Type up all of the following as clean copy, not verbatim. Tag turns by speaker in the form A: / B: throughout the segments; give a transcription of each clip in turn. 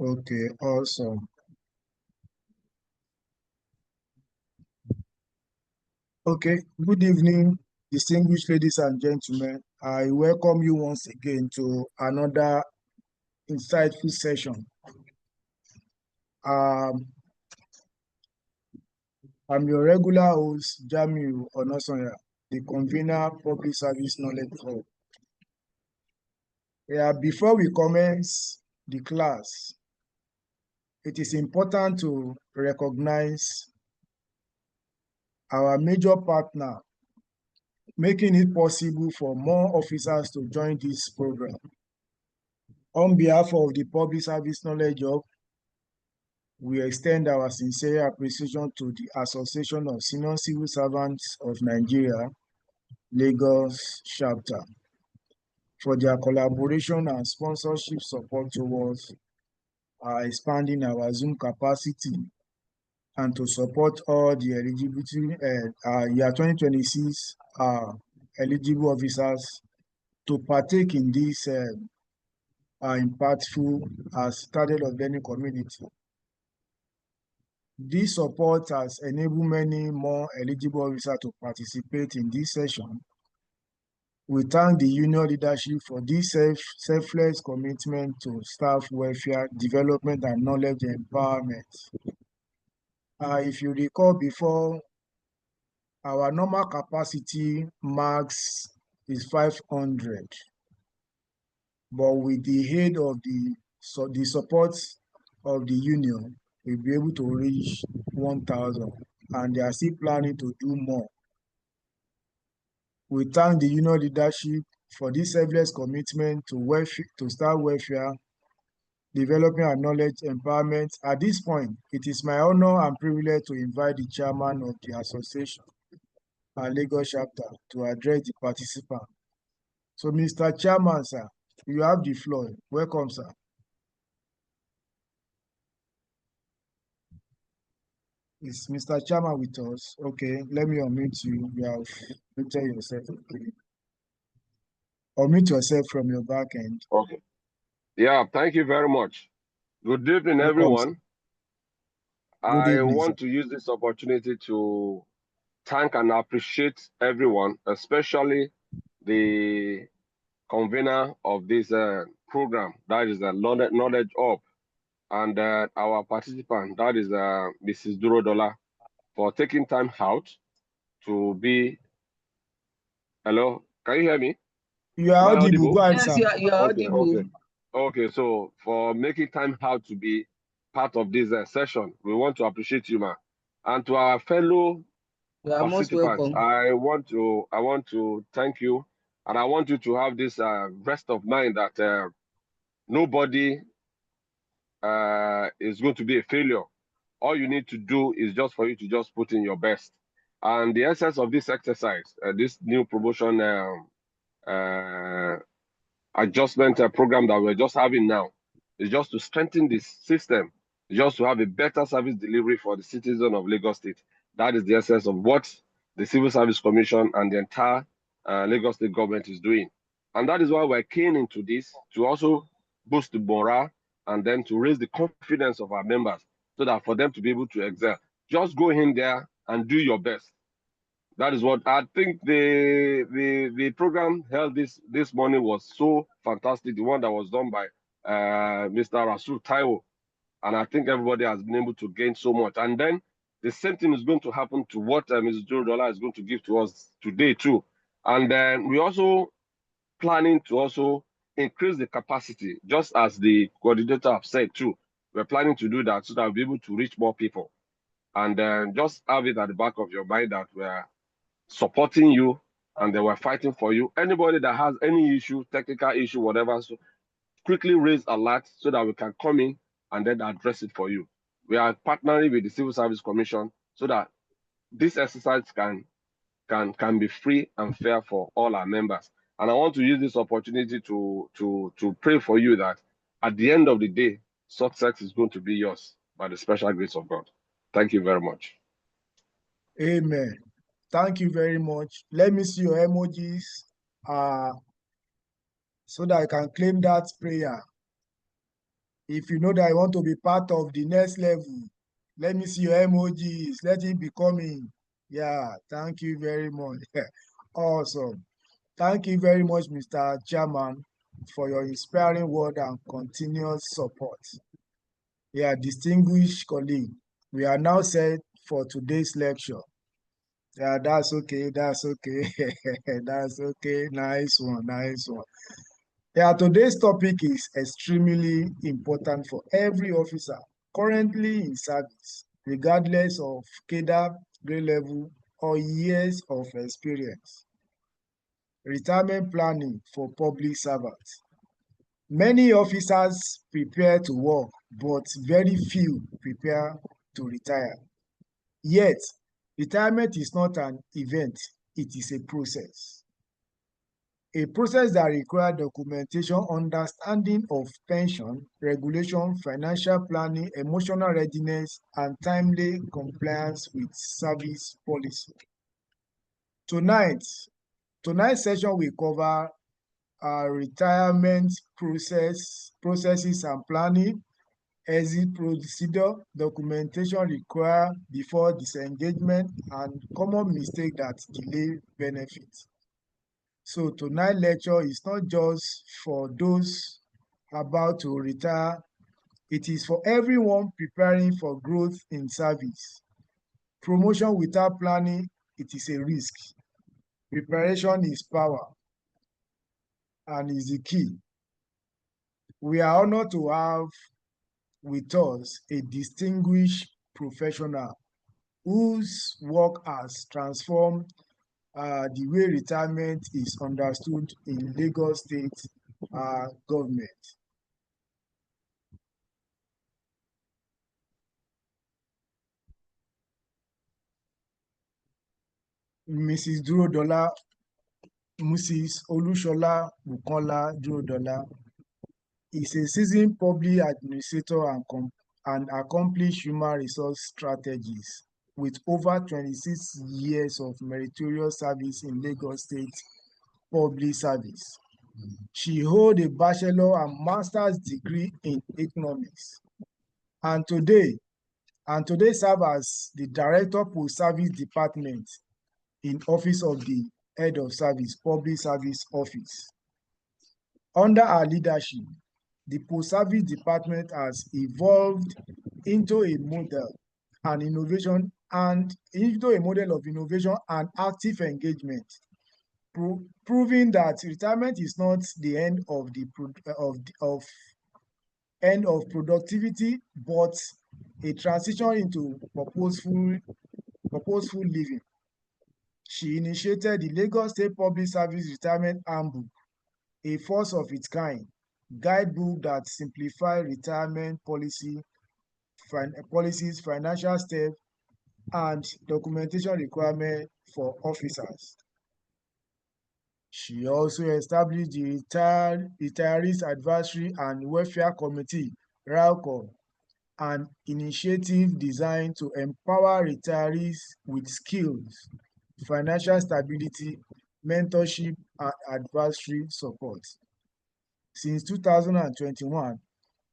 A: Okay, awesome. Okay, good evening, distinguished ladies and gentlemen. I welcome you once again to another insightful session. Um, I'm your regular host, Jamiu Onosanya, the convener, Public Service Knowledge Hub. Yeah, before we commence the class, it is important to recognize our major partner, making it possible for more officers to join this program. On behalf of the Public Service Knowledge Hub, we extend our sincere appreciation to the Association of Senior Civil Servants of Nigeria, Lagos chapter, for their collaboration and sponsorship support towards expanding our Zoom capacity and to support all the eligibility year 2026 eligible officers to partake in this impactful Citadel of Learning community. This support has enabled many more eligible officers to participate in this session. We thank the union leadership for this selfless commitment to staff welfare, development, and knowledge empowerment. If you recall before, our normal capacity max is 500, but with the aid of the support of the union, we'll be able to reach 1,000, and they are still planning to do more. We thank the union leadership for this selfless commitment to staff welfare, development and knowledge empowerment. At this point, it is my honor and privilege to invite the chairman of the association and Lagos chapter to address the participants. So, Mr. Chairman, sir, you have the floor. Welcome, sir. Is Mr. Chairman with us? Okay, let me unmute you. You have muted yourself. Okay. Unmute yourself from your back end.
B: Okay. Yeah, thank you very much. Good evening,
A: Welcome,
B: everyone.
A: Good
B: I
A: evening,
B: want
A: sir.
B: to use this opportunity to thank and appreciate everyone, especially the convener of this program, that is the Knowledge Hub, and our participant, that is Mrs. Durodola, for taking time out to be. Hello, can you hear me?
A: You are audible. Go ahead,
C: Yes,
A: sir.
C: you are audible.
B: Okay, so for making time out to be part of this session, we want to appreciate you, ma. And to our fellow
C: You are most
B: participants,
C: welcome.
B: I want to thank you, and I want you to have this rest of mind that nobody is going to be a failure. All you need to do is just for you to just put in your best. And the essence of this exercise, this new promotion adjustment program that we're just having now, is just to strengthen this system, just to have a better service delivery for the citizen of Lagos State. That is the essence of what the Civil Service Commission and the entire Lagos State government is doing. And that is why we're keen into this, to also boost the morale and then to raise the confidence of our members so that for them to be able to excel. Just go in there and do your best. That is what I think the program held this morning was so fantastic. The one that was done by Mr. Rasul Taiwo, and I think everybody has been able to gain so much. And then the same thing is going to happen to what Mrs. Durodola is going to give to us today too. And then we're also planning to also increase the capacity, just as the coordinator have said too. We're planning to do that so that we'll be able to reach more people. And then just have it at the back of your mind that we're supporting you and they were fighting for you. Anybody that has any issue, technical issue, whatever, so quickly raise alert so that we can come in and then address it for you. We are partnering with the Civil Service Commission so that this exercise can be free and fair for all our members. And I want to use this opportunity to pray for you that at the end of the day, success is going to be yours by the special grace of God. Thank you very much.
A: Amen. Thank you very much. Let me see your emojis so that I can claim that prayer. If you know that you want to be part of the next level, let me see your emojis. Let it be coming. Yeah, thank you very much. Awesome. Thank you very much, Mr. Chairman, for your inspiring word and continuous support. Yeah, distinguished colleague, we are now set for today's lecture. Yeah, that's okay. That's okay. That's okay. Nice one. Nice one. Yeah, today's topic is extremely important for every officer currently in service, regardless of cadre, grade level, or years of experience. Retirement planning for public servants. Many officers prepare to work, but very few prepare to retire. Yet, retirement is not an event, it is a process. A process that requires documentation, understanding of pension, regulation, financial planning, emotional readiness, and timely compliance with service policy. Tonight's session will cover retirement processes and planning, exit procedure, documentation required before disengagement, and common mistake that delay benefits. So tonight's lecture is not just for those about to retire, it is for everyone preparing for growth in service. Promotion without planning, it is a risk. Preparation is power and is the key. We are honored to have with us a distinguished professional whose work has transformed the way retirement is understood in Lagos State government. Mrs. Durodola, Mrs. Olushola Bukola Durodola is a seasoned public administrator and accomplished human resource strategist with over 26 years of meritorious service in Lagos State public service. She holds a bachelor and master's degree in economics, and today serves as the Director Post Service Department in Office of the Head of Service, Public Service Office. Under her leadership, the Post Service Department has evolved into a model of innovation and active engagement, proving that retirement is not the end of productivity, but a transition into purposeful living. She initiated the Lagos State Public Service Retirement Handbook, a first of its kind guidebook that simplifies retirement policies, financial steps, and documentation requirements for officers. She also established the Retirees Advisory and Welfare Committee, RALCOM, an initiative designed to empower retirees with skills, financial stability, mentorship, and advisory support. Since 2021,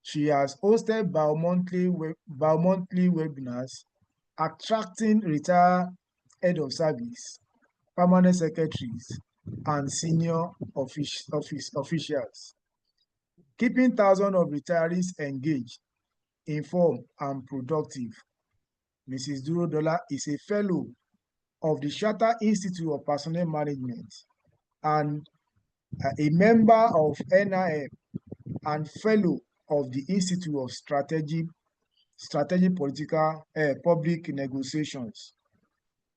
A: she has hosted bi-monthly webinars attracting retired head of service, permanent secretaries, and senior officials, keeping thousands of retirees engaged, informed, and productive. Mrs. Durodola is a fellow of the Shatter Institute of Personnel Management and a member of NIM and fellow of the Institute of Strategic Public Negotiations.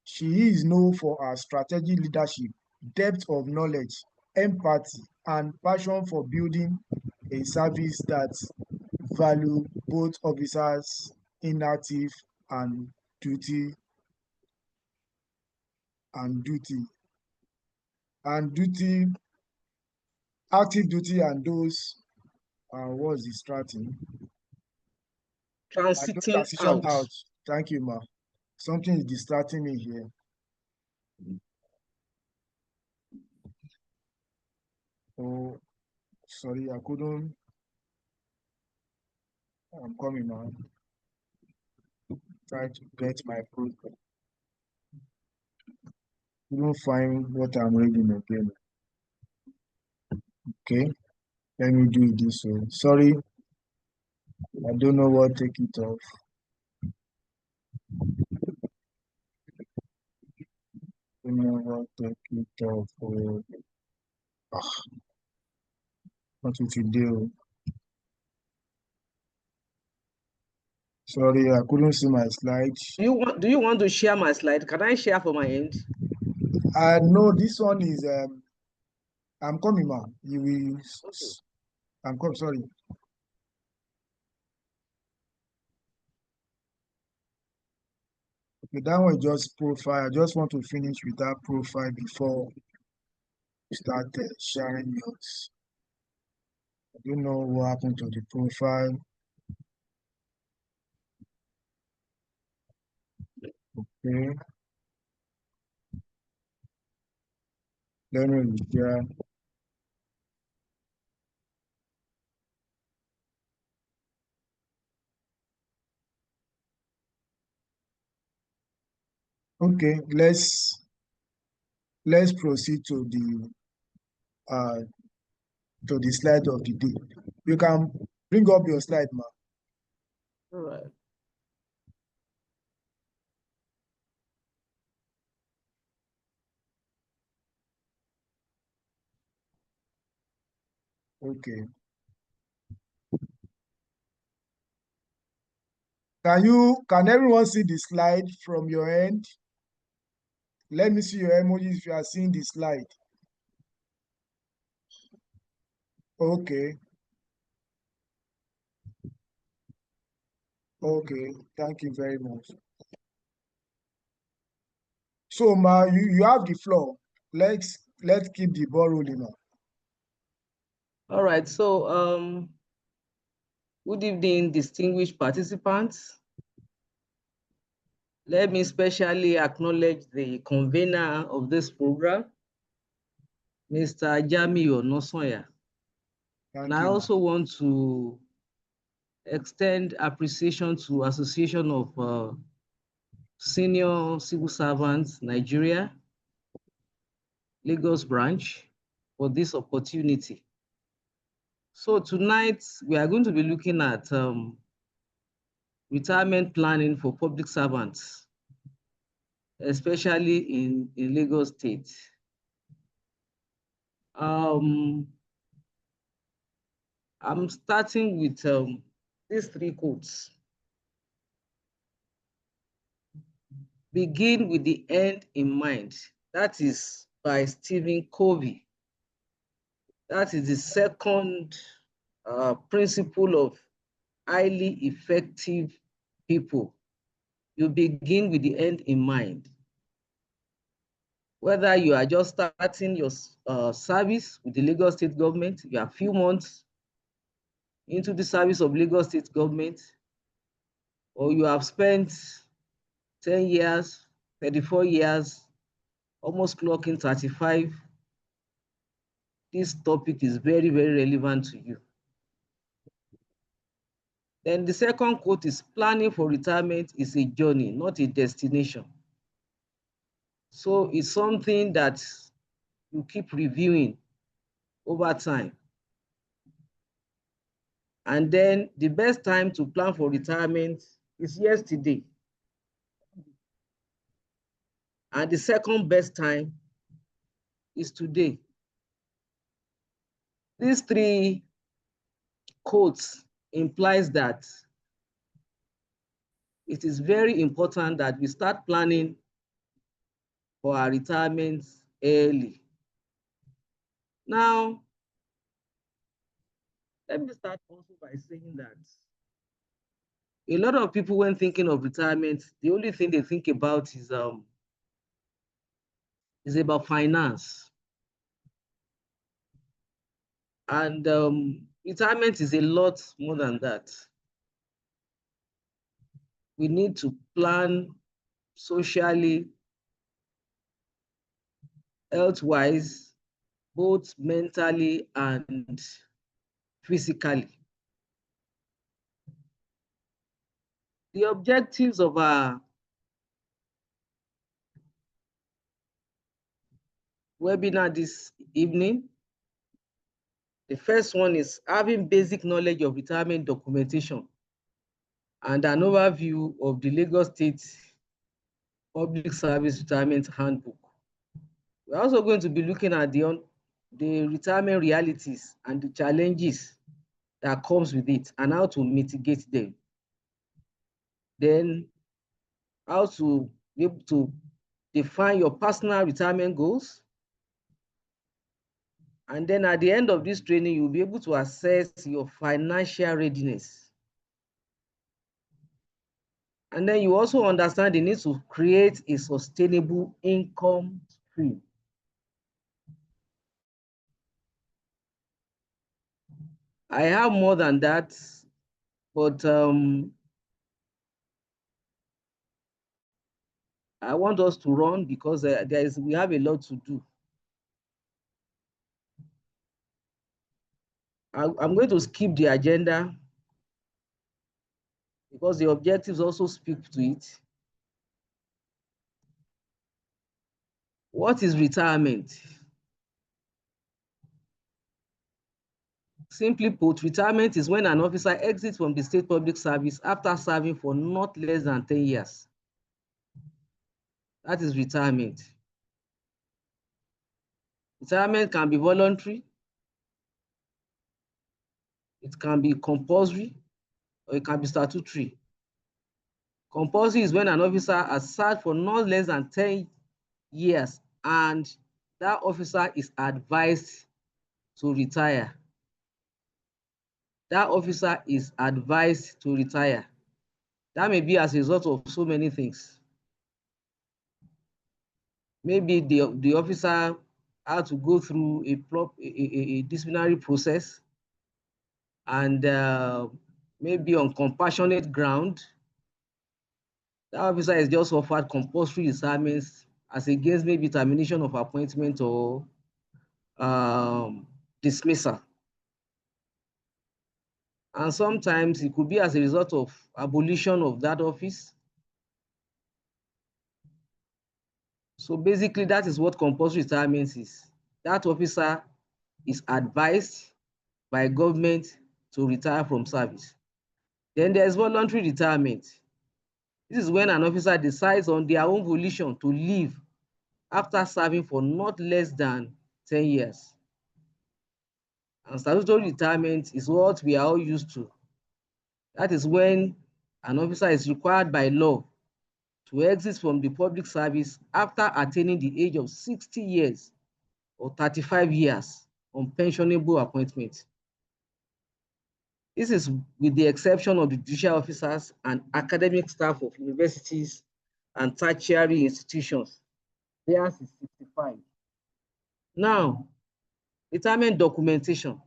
A: She is known for her strategic leadership, depth of knowledge, empathy, and passion for building a service that values both officers in active and duty active duty and those what's distracting?
C: Transiting
A: out. Thank you, ma. Something is distracting me here. Oh, sorry, I couldn't. I'm coming now. Try to get my program. Couldn't find what I'm reading again. Okay, let me do it this way. Sorry, I don't know what take it off. Don't know what take it off. What if you do? Sorry, I couldn't see my slides.
C: Do you want to share my slide? Can I share for my end?
A: No, this one is I'm coming, man. You will.
C: Okay.
A: I'm coming. Sorry. Okay, that one is just profile. I just want to finish with that profile before we start sharing yours. I don't know what happened to the profile. Okay. Let me share. Okay, let's proceed to the slide of the day. You can bring up your slide, ma.
C: All right.
A: Okay. Can everyone see the slide from your end? Let me see your emojis if you are seeing the slide. Okay. Okay. Thank you very much. So, ma, you have the floor. Let's keep the ball rolling now.
C: All right. So, good evening, distinguished participants. Let me specially acknowledge the convener of this program, Mr. Jami Onosanya. And I also want to extend appreciation to Association of Senior Civil Servants Nigeria, Lagos branch, for this opportunity. So tonight we are going to be looking at retirement planning for public servants, especially in Lagos State. I'm starting with these 3 quotes. Begin with the end in mind. That is by Stephen Covey. That is the second principle of highly effective people. You begin with the end in mind. Whether you are just starting your service with the Lagos State government, you are a few months into the service of Lagos State government, or you have spent 10 years, 34 years, almost clocking 35, this topic is very, very relevant to you. Then the second quote is, planning for retirement is a journey, not a destination. So it's something that you keep reviewing over time. And then the best time to plan for retirement is yesterday. And the second best time is today. These 3 quotes implies that it is very important that we start planning for our retirement early. Now, let me start also by saying that a lot of people, when thinking of retirement, the only thing they think about is about finance. And retirement is a lot more than that. We need to plan socially, health-wise, both mentally and physically. The objectives of our webinar this evening. The first one is having basic knowledge of retirement documentation and an overview of the Lagos State Public Service Retirement Handbook. We're also going to be looking at the retirement realities and the challenges that comes with it and how to mitigate them. Then how to be able to define your personal retirement goals. And then at the end of this training, you'll be able to assess your financial readiness. And then you also understand the need to create a sustainable income stream. I have more than that, but I want us to run because we have a lot to do. I'm going to skip the agenda because the objectives also speak to it. What is retirement? Simply put, retirement is when an officer exits from the state public service after serving for not less than 10 years. That is retirement. Retirement can be voluntary, it can be compulsory, or it can be statutory. Compulsory is when an officer has served for not less than 10 years and that officer is advised to retire. That officer is advised to retire. That may be as a result of so many things. Maybe the officer had to go through a disciplinary process and maybe on compassionate ground, that officer is just offered compulsory retirements as against maybe termination of appointment or dismissal. And sometimes it could be as a result of abolition of that office. So basically, that is what compulsory retirement is. That officer is advised by government to retire from service. Then there's voluntary retirement. This is when an officer decides on their own volition to leave after serving for not less than 10 years. And statutory retirement is what we are all used to. That is when an officer is required by law to exit from the public service after attaining the age of 60 years or 35 years on pensionable appointment. This is with the exception of the judicial officers and academic staff of universities and tertiary institutions. Theirs is 65. Now, retirement documentation.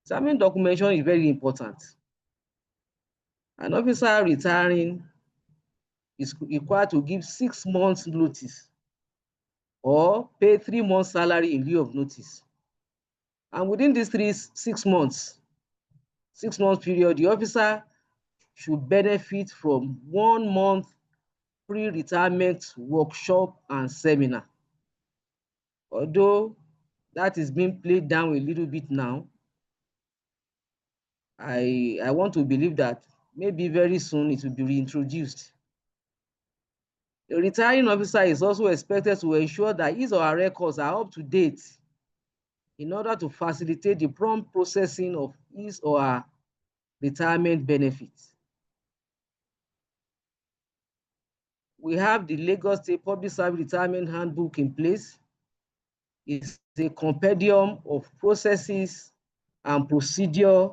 C: Retirement documentation is very important. An officer retiring is required to give 6 months notice or pay 3 months salary in lieu of notice. And within these 6 months period, the officer should benefit from 1 month pre-retirement workshop and seminar. Although that is being played down a little bit now, I want to believe that maybe very soon it will be reintroduced. The retiring officer is also expected to ensure that his or her records are up to date in order to facilitate the prompt processing of his or her retirement benefits. We have the Lagos State Public Service Retirement Handbook in place. It's a compendium of processes and procedure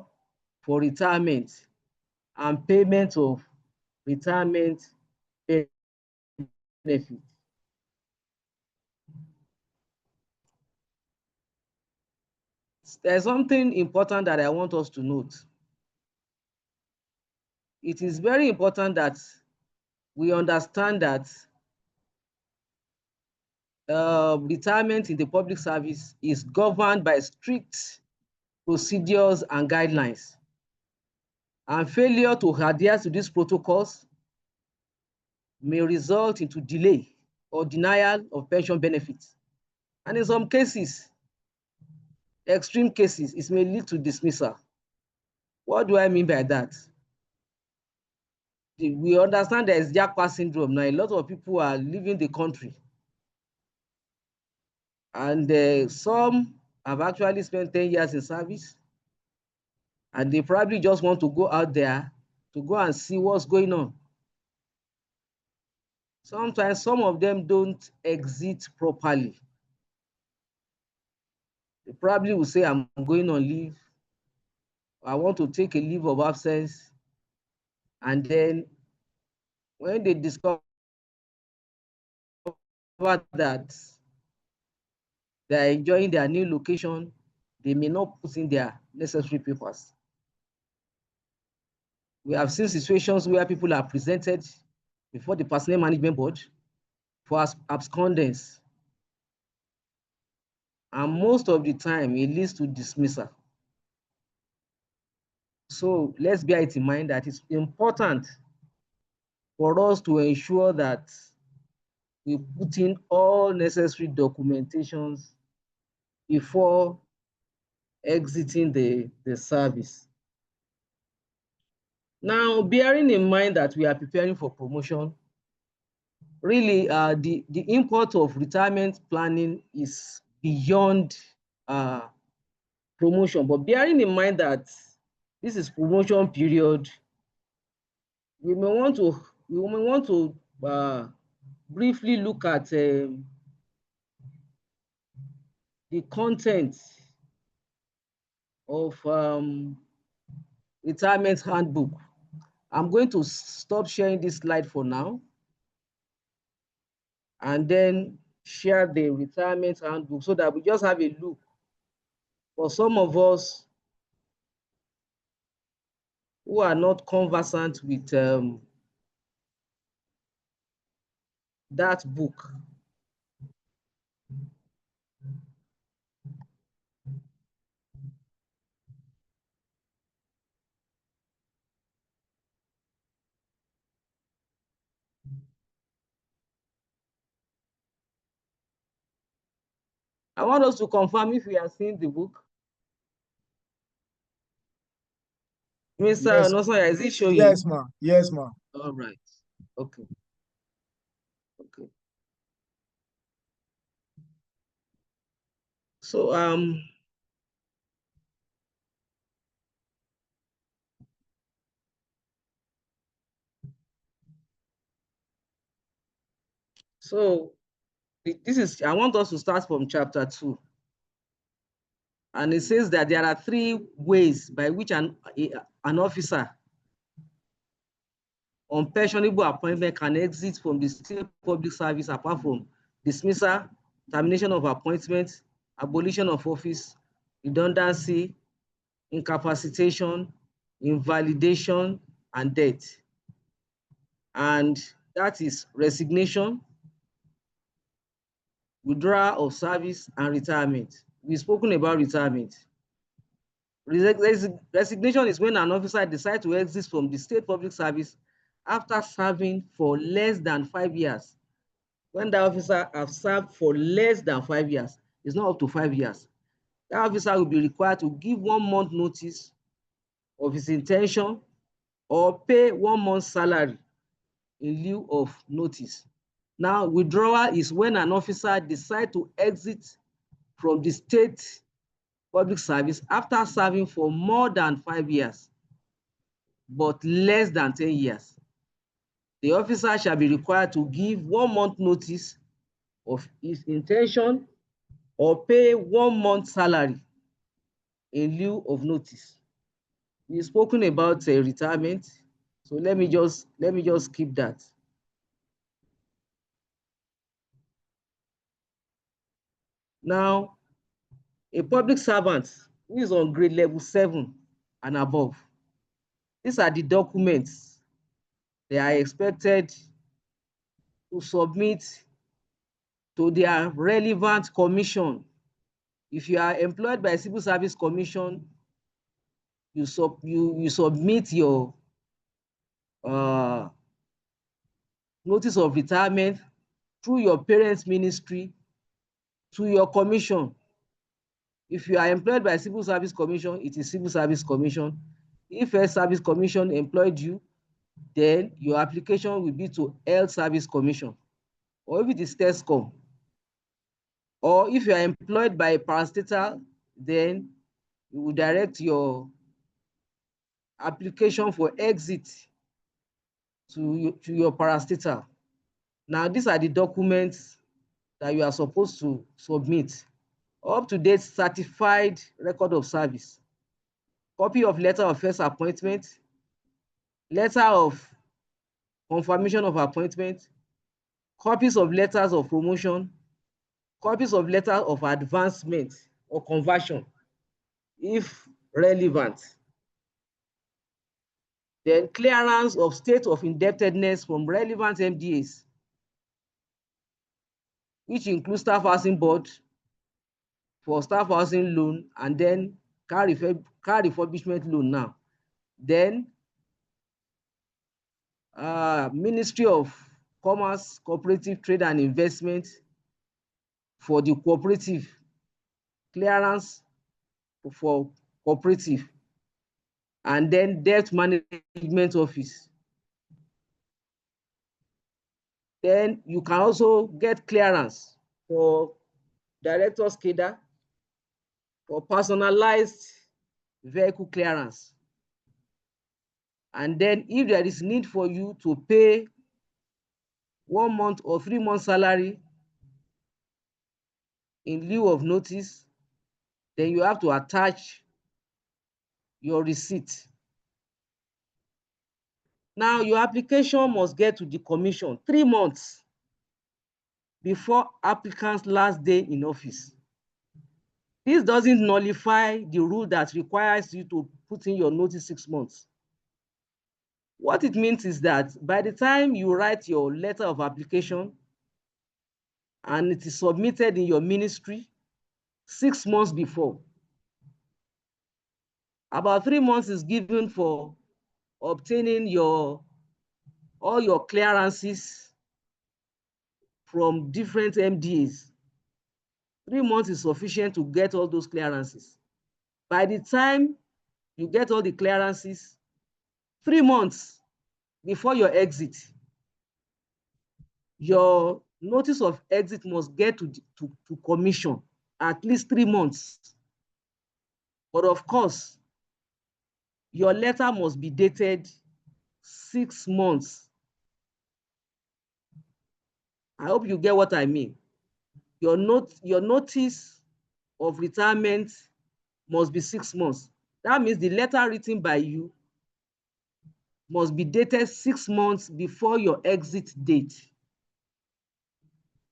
C: for retirement and payment of retirement benefits. There's something important that I want us to note. It is very important that we understand that retirement in the public service is governed by strict procedures and guidelines. And failure to adhere to these protocols may result into delay or denial of pension benefits. And in some cases, extreme cases, it may lead to dismissal. What do I mean by that? We understand there is Japa syndrome. Now, a lot of people are leaving the country. And some have actually spent 10 years in service. And they probably just want to go out there to go and see what's going on. Sometimes some of them don't exit properly. They probably will say, I'm going on leave. I want to take a leave of absence. And then when they discover that they're enjoying their new location, they may not put in their necessary papers. We have seen situations where people are presented before the personnel management board for abscondence. And most of the time, it leads to dismissal. So let's bear it in mind that it's important for us to ensure that we put in all necessary documentations before exiting the service. Now, bearing in mind that we are preparing for promotion, really the import of retirement planning is beyond promotion. But bearing in mind that this is promotion period, we may want to briefly look at the content of retirement handbook. I'm going to stop sharing this slide for now and then share the retirement handbook so that we just have a look. For some of us who are not conversant with that book, I want us to confirm if we are seeing the book. Mr.
A: Yes.
C: Onosoya, is it showing?
A: Yes, ma. Yes, ma.
C: All right. Okay. Okay. So this is, I want us to start from chapter 2. And it says that there are 3 ways by which an officer on pensionable appointment can exit from the state public service, apart from dismissal, termination of appointment, abolition of office, redundancy, incapacitation, invalidation, and death. And that is resignation, withdrawal of service, and retirement. We've spoken about retirement. Resignation is when an officer decides to exit from the state public service after serving for less than 5 years. When the officer has served for less than 5 years, it's not up to 5 years, that officer will be required to give 1 month notice of his intention or pay 1 month's salary in lieu of notice. Now, withdrawal is when an officer decides to exit from the state public service after serving for more than 5 years, but less than 10 years. The officer shall be required to give 1 month notice of his intention or pay 1 month salary in lieu of notice. We've spoken about retirement, so let me just skip that. Now, a public servant who is on grade level 7 and above, these are the documents they are expected to submit to their relevant commission. If you are employed by a Civil Service Commission, you submit your notice of retirement through your parents' ministry to your commission. If you are employed by Civil Service Commission, it is Civil Service Commission. If Health Service Commission employed you, then your application will be to Health Service Commission. Or if it is TESCOM, or if you are employed by a parastatal, then you will direct your application for exit to your parastatal. Now, these are the documents that you are supposed to submit. Up-to-date certified record of service, copy of letter of first appointment, letter of confirmation of appointment, copies of letters of promotion, copies of letters of advancement or conversion, if relevant. Then clearance of state of indebtedness from relevant MDAs, which includes Staff Housing Board for staff housing loan, and then car refurbishment loan now. Then Ministry of Commerce, Cooperative Trade and Investment for the cooperative, clearance for cooperative, and then Debt Management Office. Then you can also get clearance for Director's Cadre, for personalized vehicle clearance. And then if there is need for you to pay 1 month or 3 months salary in lieu of notice, then you have to attach your receipt. Now, your application must get to the commission 3 months before applicant's last day in office. This doesn't nullify the rule that requires you to put in your notice 6 months. What it means is that by the time you write your letter of application and it is submitted in your ministry 6 months before, about 3 months is given for obtaining all your clearances from different MDAs. 3 months is sufficient to get all those clearances. By the time you get all the clearances, 3 months before your exit, your notice of exit must get to commission at least 3 months. But of course, your letter must be dated 6 months. I hope you get what I mean. Your notice of retirement must be 6 months. That means the letter written by you must be dated 6 months before your exit date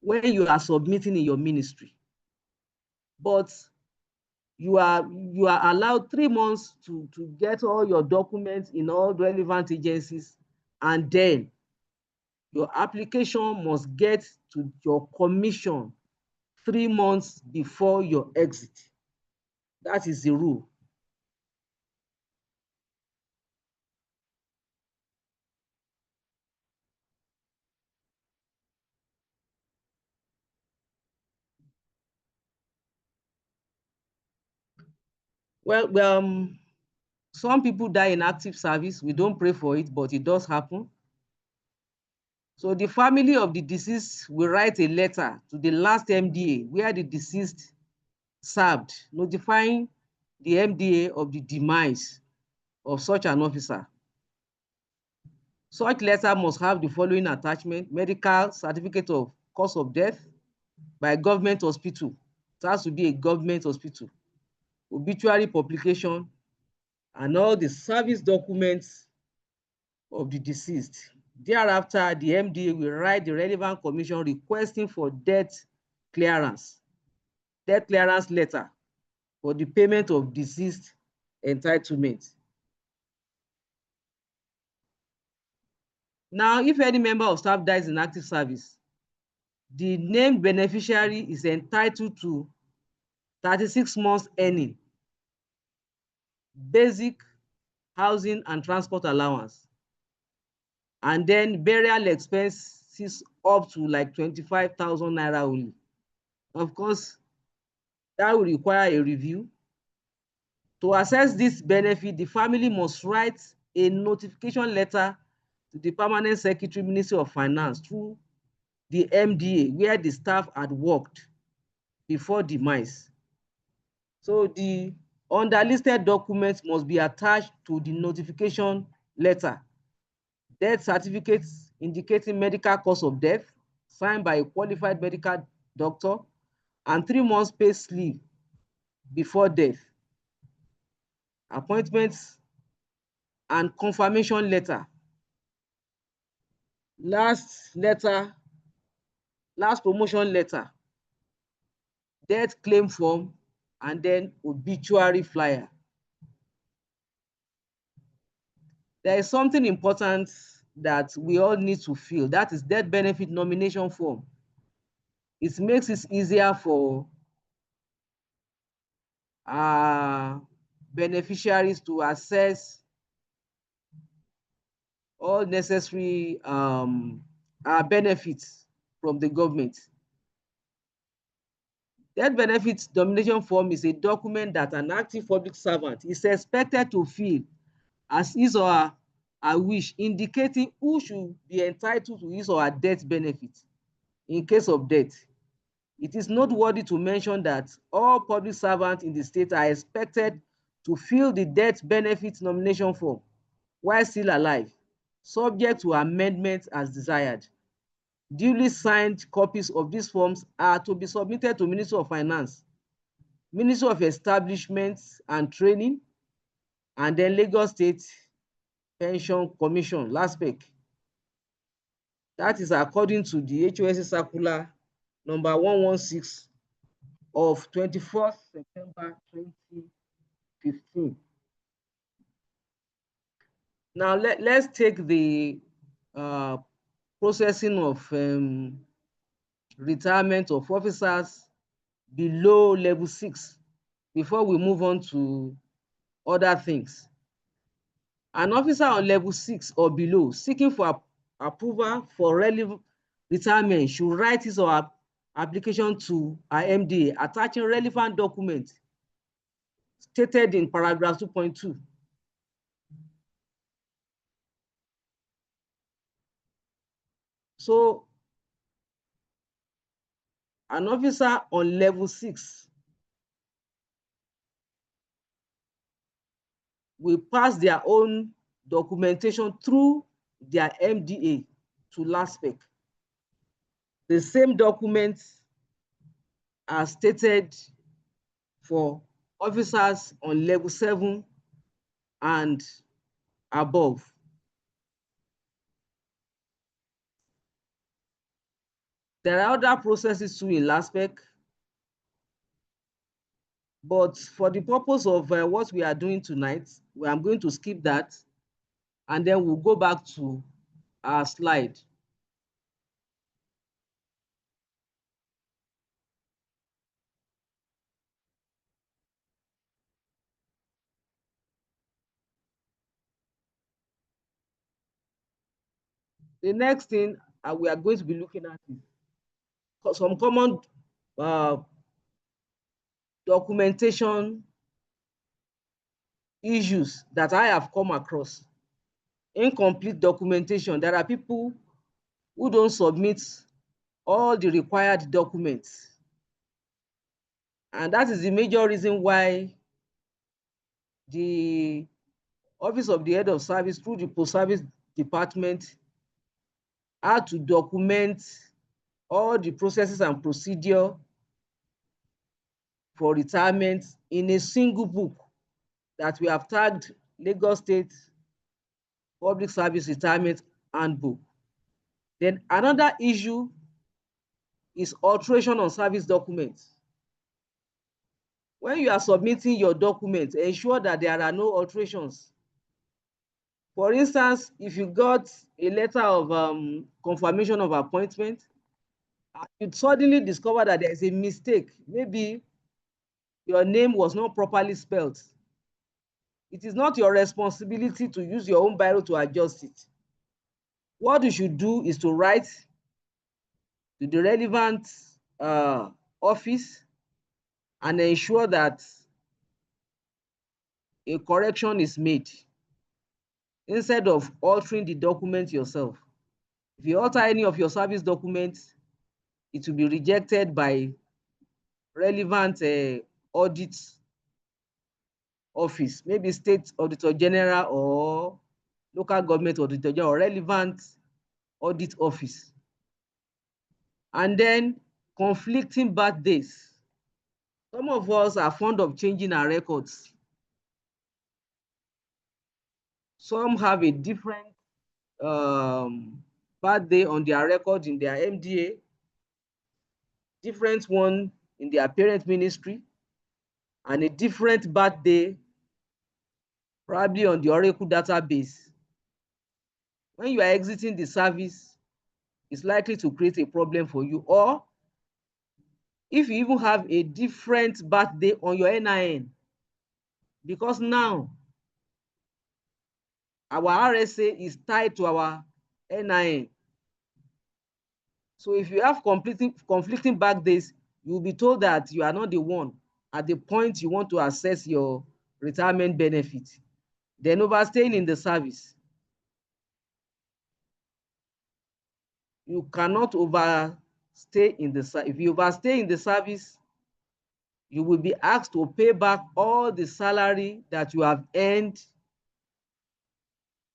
C: when you are submitting in your ministry. But you are allowed 3 months to get all your documents in all relevant agencies, and then your application must get to your commission 3 months before your exit. That is the rule. Well, some people die in active service. We don't pray for it, but it does happen. So the family of the deceased will write a letter to the last MDA where the deceased served, notifying the MDA of the demise of such an officer. Such letter must have the following attachment: medical certificate of cause of death by government hospital. It has to be a government hospital. Obituary publication, and all the service documents of the deceased. Thereafter, the MDA will write the relevant commission requesting for death clearance letter for the payment of deceased entitlement. Now, if any member of staff dies in active service, the named beneficiary is entitled to 36 months earning basic housing and transport allowance, and then burial expenses up to like 25,000 naira only. Of course, that will require a review. To assess this benefit, the family must write a notification letter to the Permanent Secretary, Ministry of Finance, through the MDA where the staff had worked before demise. So the underlisted documents must be attached to the notification letter. Death certificates indicating medical cause of death, signed by a qualified medical doctor, and 3 months pay slip before death. Appointments and confirmation letter. Last promotion letter, death claim form, and then obituary flyer. There is something important that we all need to fill. That is death benefit nomination form. It makes it easier for beneficiaries to access all necessary benefits from the government. Death benefit nomination form is a document that an active public servant is expected to fill as his or her wish, indicating who should be entitled to his or her death benefit in case of death. It is noteworthy to mention that all public servants in the state are expected to fill the death benefit nomination form while still alive, subject to amendment as desired. Duly signed copies of these forms are to be submitted to Ministry of Finance, Ministry of Establishment and Training, and then Lagos State Pension Commission, LASPEC. That is according to the HOSC circular number 116 of 24th September 2015. Now let's take the processing of retirement of officers below level 6 before we move on to other things. An officer on level 6 or below seeking for approval for relevant retirement should write his or her application to our MDA attaching relevant documents stated in paragraph 2.2. So an officer on level 6 will pass their own documentation through their MDA to LASPEC. The same documents are stated for officers on level 7 and above. There are other processes too in LASPEC, but for the purpose of what we are doing tonight, I'm going to skip that, and then we'll go back to our slide. The next thing we are going to be looking at is some common documentation issues that I have come across. Incomplete documentation. There are people who don't submit all the required documents. And that is the major reason why the Office of the Head of Service through the Post-Service Department had to document all the processes and procedure for retirement in a single book that we have tagged Lagos State Public Service Retirement Handbook. Then another issue is alteration on service documents. When you are submitting your documents, ensure that there are no alterations. For instance, if you got a letter of confirmation of appointment, you suddenly discover that there is a mistake. Maybe your name was not properly spelled. It is not your responsibility to use your own biro to adjust it. What you should do is to write to the relevant office and ensure that a correction is made instead of altering the document yourself. If you alter any of your service documents, it will be rejected by relevant audit office, maybe State Auditor General or local government auditor general or relevant audit office. And then conflicting birthdays. Some of us are fond of changing our records. Some have a different birthday on their record in their MDA, different one in their parent ministry, and a different birthday probably on the Oracle database. When you are exiting the service, it's likely to create a problem for you. Or if you even have a different birthday on your NIN, because now our RSA is tied to our NIN. So if you have conflicting birthdays, you will be told that you are not the one at the point you want to assess your retirement benefit. Then overstaying in the service. You cannot overstay in the service. If you overstay in the service, you will be asked to pay back all the salary that you have earned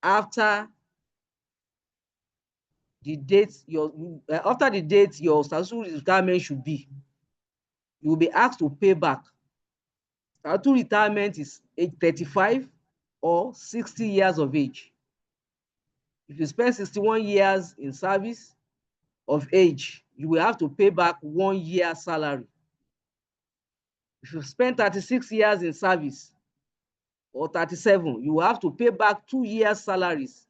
C: after the date your statutory retirement should be. You will be asked to pay back. Statutory retirement is age 35 or 60 years of age. If you spend 61 years in service of age, you will have to pay back 1 year salary. If you spend 36 years in service or 37, you will have to pay back 2 years salaries.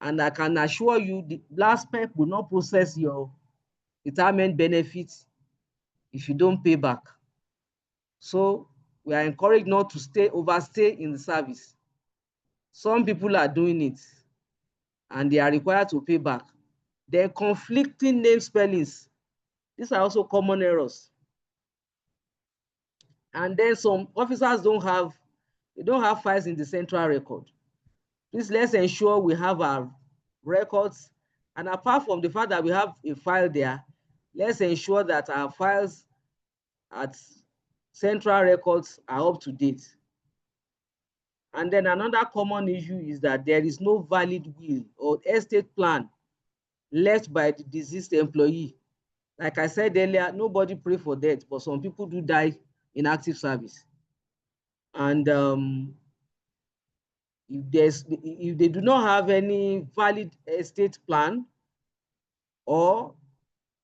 C: And I can assure you the LASPEC will not process your retirement benefits if you don't pay back. So we are encouraged not to overstay in the service. Some people are doing it and they are required to pay back. Then conflicting name spellings. These are also common errors. And then some officers don't have files in the central record. Please, let's ensure we have our records. And apart from the fact that we have a file there, let's ensure that our files at central records are up to date. And then another common issue is that there is no valid will or estate plan left by the deceased employee. Like I said earlier, nobody pray for death, but some people do die in active service. And if they do not have any valid estate plan, or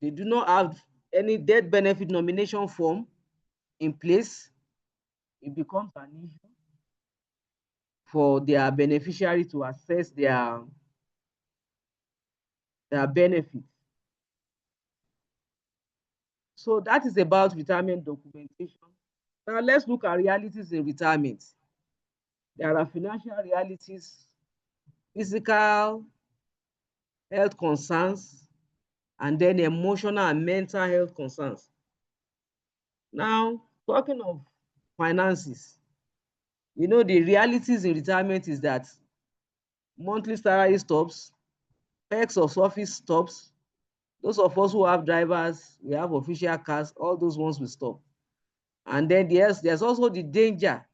C: they do not have any death benefit nomination form in place, it becomes an issue for their beneficiary to assess their benefits. So that is about retirement documentation. Now let's look at realities in retirement. There are financial realities, physical health concerns, and then emotional and mental health concerns. Now, talking of finances, you know, the realities in retirement is that monthly salary stops, perks of office stops. Those of us who have drivers, we have official cars, all those ones will stop. And then there's also the danger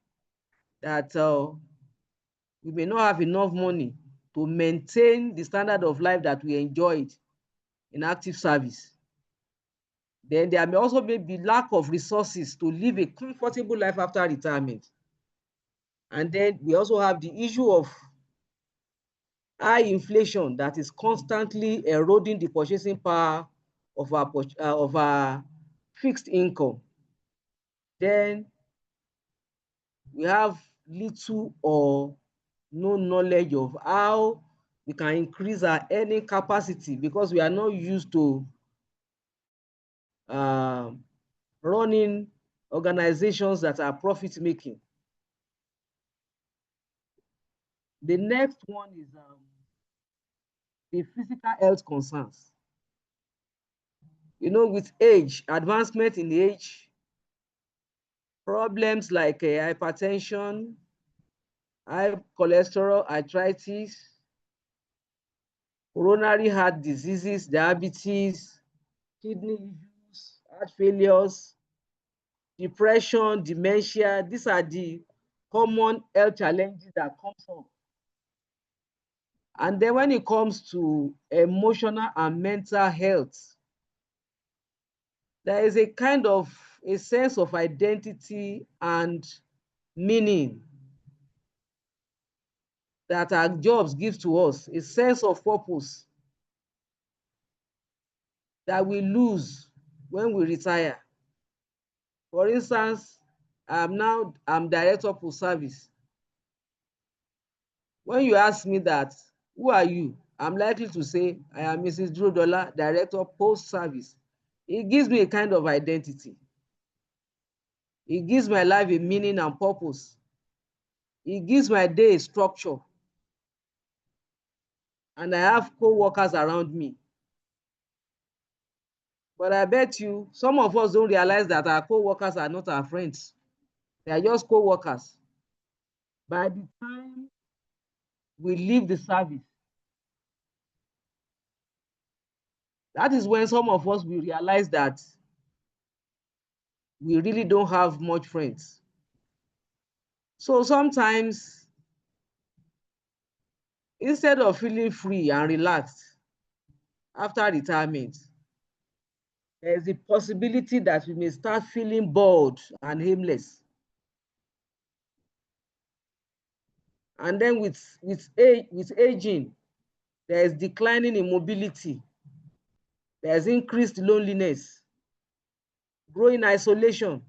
C: that we may not have enough money to maintain the standard of life that we enjoyed in active service. Then there may also be lack of resources to live a comfortable life after retirement. And then we also have the issue of high inflation that is constantly eroding the purchasing power of our fixed income. Then we have little or no knowledge of how we can increase our earning capacity because we are not used to running organizations that are profit making. The next one is the physical health concerns. You know, with age, advancement in age, problems like hypertension, high cholesterol, arthritis, coronary heart diseases, diabetes, kidney issues, heart failures, depression, dementia. These are the common health challenges that comes up. And then when it comes to emotional and mental health, there is a kind of a sense of identity and meaning that our jobs give to us, a sense of purpose that we lose when we retire. For instance, I'm director post service. When you ask me that, who are you? I'm likely to say, I am Mrs. Drodola, director post service. It gives me a kind of identity. It gives my life a meaning and purpose. It gives my day a structure. And I have co-workers around me. But I bet you, some of us don't realize that our co-workers are not our friends. They are just co-workers. By the time we leave the service, that is when some of us will realize that we really don't have much friends. So sometimes, instead of feeling free and relaxed after retirement, there's a possibility that we may start feeling bored and aimless. And then with aging, there's declining in mobility, there's increased loneliness, growing isolation,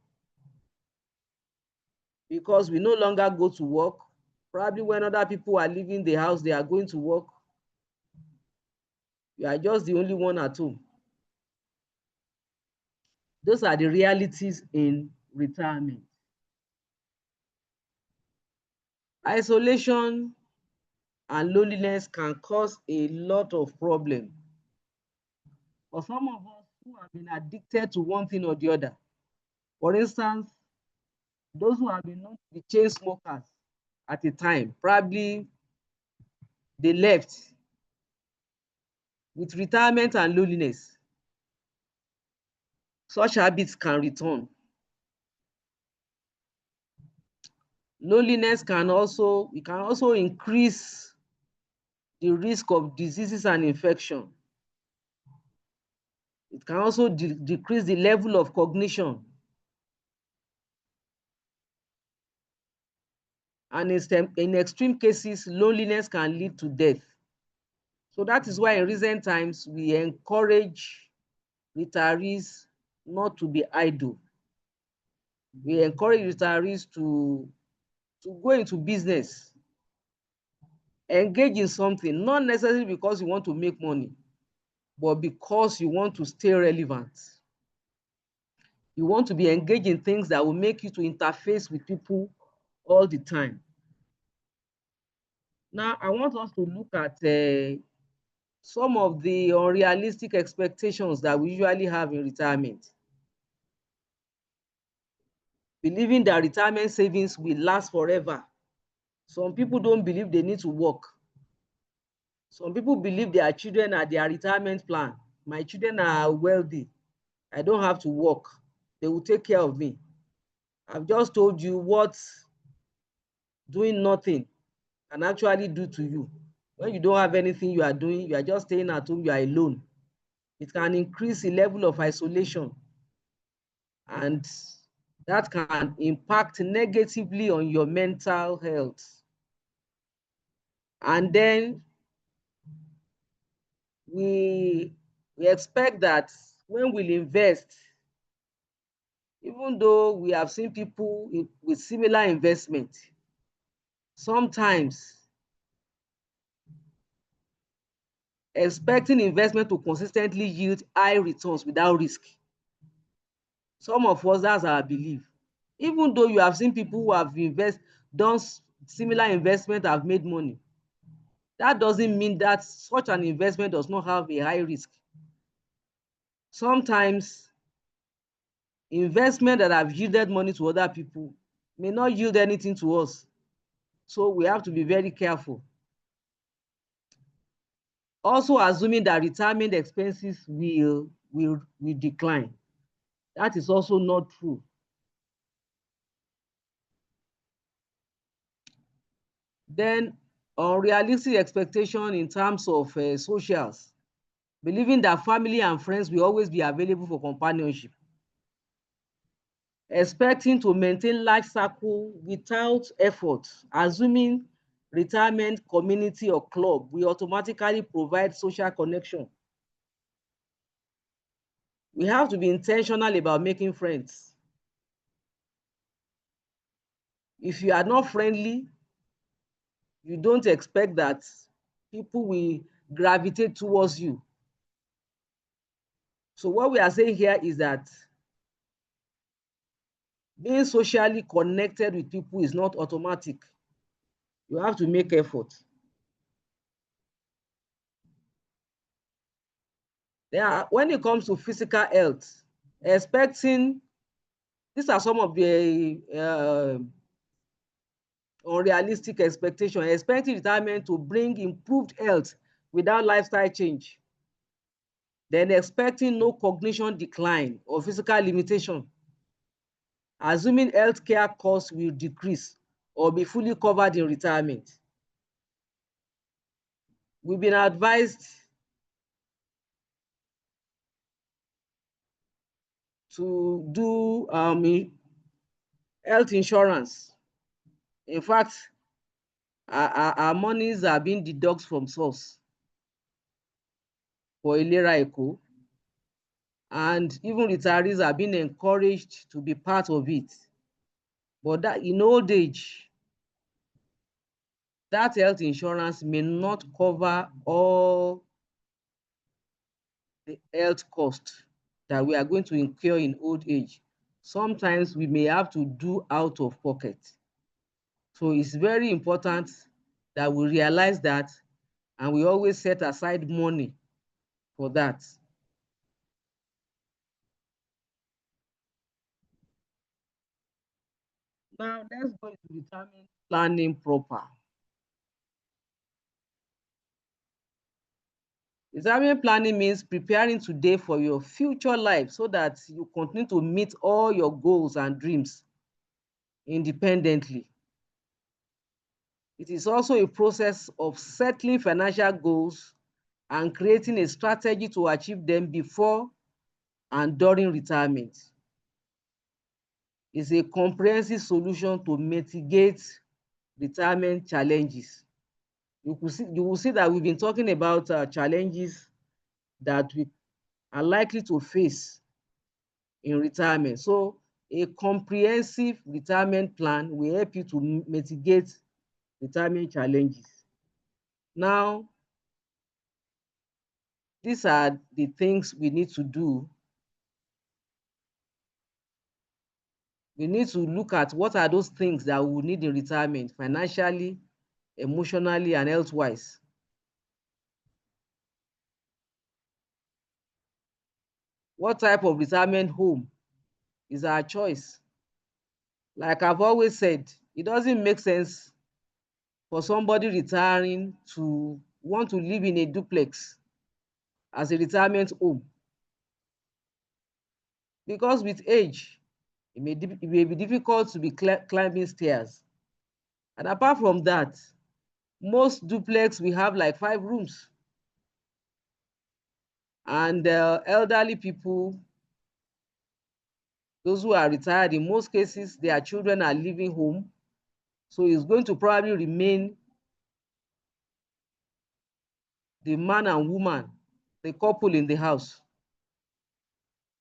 C: because we no longer go to work. Probably when other people are leaving the house, they are going to work. You are just the only one at home. Those are the realities in retirement. Isolation and loneliness can cause a lot of problems. For some of us who have been addicted to one thing or the other, for instance, those who have been known to be chain smokers at a time, probably they left. With retirement and loneliness, such habits can return. Loneliness can also increase the risk of diseases and infection. It can also decrease the level of cognition. And in extreme cases, loneliness can lead to death. So that is why in recent times, we encourage retirees not to be idle. We encourage retirees to go into business, engage in something, not necessarily because you want to make money, but because you want to stay relevant. You want to be engaged in things that will make you to interface with people all the time. Now, I want us to look at some of the unrealistic expectations that we usually have in retirement. Believing that retirement savings will last forever. Some people don't believe they need to work. Some people believe their children are their retirement plan. My children are wealthy. I don't have to work. They will take care of me. I've just told you what doing nothing can actually do to you. When you don't have anything you are doing, you are just staying at home, you are alone. It can increase the level of isolation, and that can impact negatively on your mental health. And then we expect that when we invest, even though we have seen people with similar investment, sometimes expecting investment to consistently yield high returns without risk. Some of us, that's our belief. Even though you have seen people who have done similar investment have made money, That doesn't mean that such an investment does not have a high risk. Sometimes investment that have yielded money to other people may not yield anything to us. So we have to be very careful. Also assuming that retirement expenses will decline. That is also not true. Then unrealistic expectation in terms of socials, believing that family and friends will always be available for companionship. Expecting to maintain large circle without effort, assuming retirement community or club will automatically provide social connection. We have to be intentional about making friends. If you are not friendly, you don't expect that people will gravitate towards you. So what we are saying here is that being socially connected with people is not automatic. You have to make effort. When it comes to physical health, expecting, these are some of the unrealistic expectations. Expecting retirement to bring improved health without lifestyle change. Then expecting no cognition decline or physical limitation. Assuming healthcare costs will decrease or be fully covered in retirement. We've been advised to do health insurance. In fact, our monies are being deducted from source for Ilera Eco, and even retirees are being encouraged to be part of it. But that in old age, that health insurance may not cover all the health costs that we are going to incur in old age. Sometimes we may have to do out of pocket. So it's very important that we realize that, and we always set aside money for that. Now let's go into retirement planning proper. Retirement planning means preparing today for your future life so that you continue to meet all your goals and dreams independently. It is also a process of settling financial goals and creating a strategy to achieve them before and during retirement. It's a comprehensive solution to mitigate retirement challenges. You will see that we've been talking about challenges that we are likely to face in retirement. So a comprehensive retirement plan will help you to mitigate retirement challenges. Now, these are the things we need to do. We need to look at what are those things that we will need in retirement, financially, emotionally, and health-wise. What type of retirement home is our choice? Like I've always said, it doesn't make sense for somebody retiring to want to live in a duplex as a retirement home. Because with age, it may be difficult to be climbing stairs. And apart from that, most duplex we have like 5 rooms. And elderly people, those who are retired, in most cases, their children are living home. So it's going to probably remain the man and woman, the couple in the house.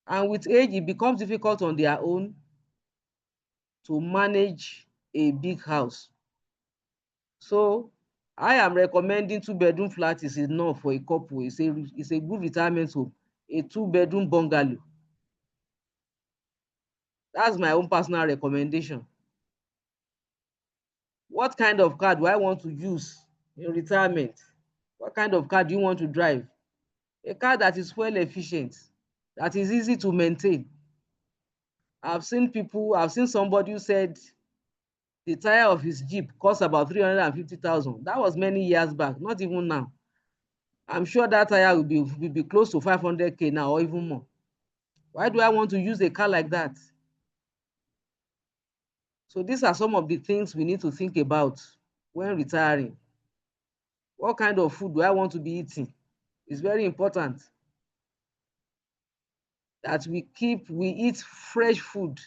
C: And with age, it becomes difficult on their own to manage a big house. So I am recommending 2-bedroom flat is enough for a couple. It's a good retirement home, a 2-bedroom bungalow. That's my own personal recommendation. What kind of car do I want to use in retirement? What kind of car do you want to drive? A car that is fuel efficient, that is easy to maintain. I've seen somebody who said the tire of his Jeep cost about 350,000. That was many years back, not even now. I'm sure that tire will be close to 500K now or even more. Why do I want to use a car like that? So these are some of the things we need to think about when retiring. What kind of food do I want to be eating? It's very important that we eat fresh food.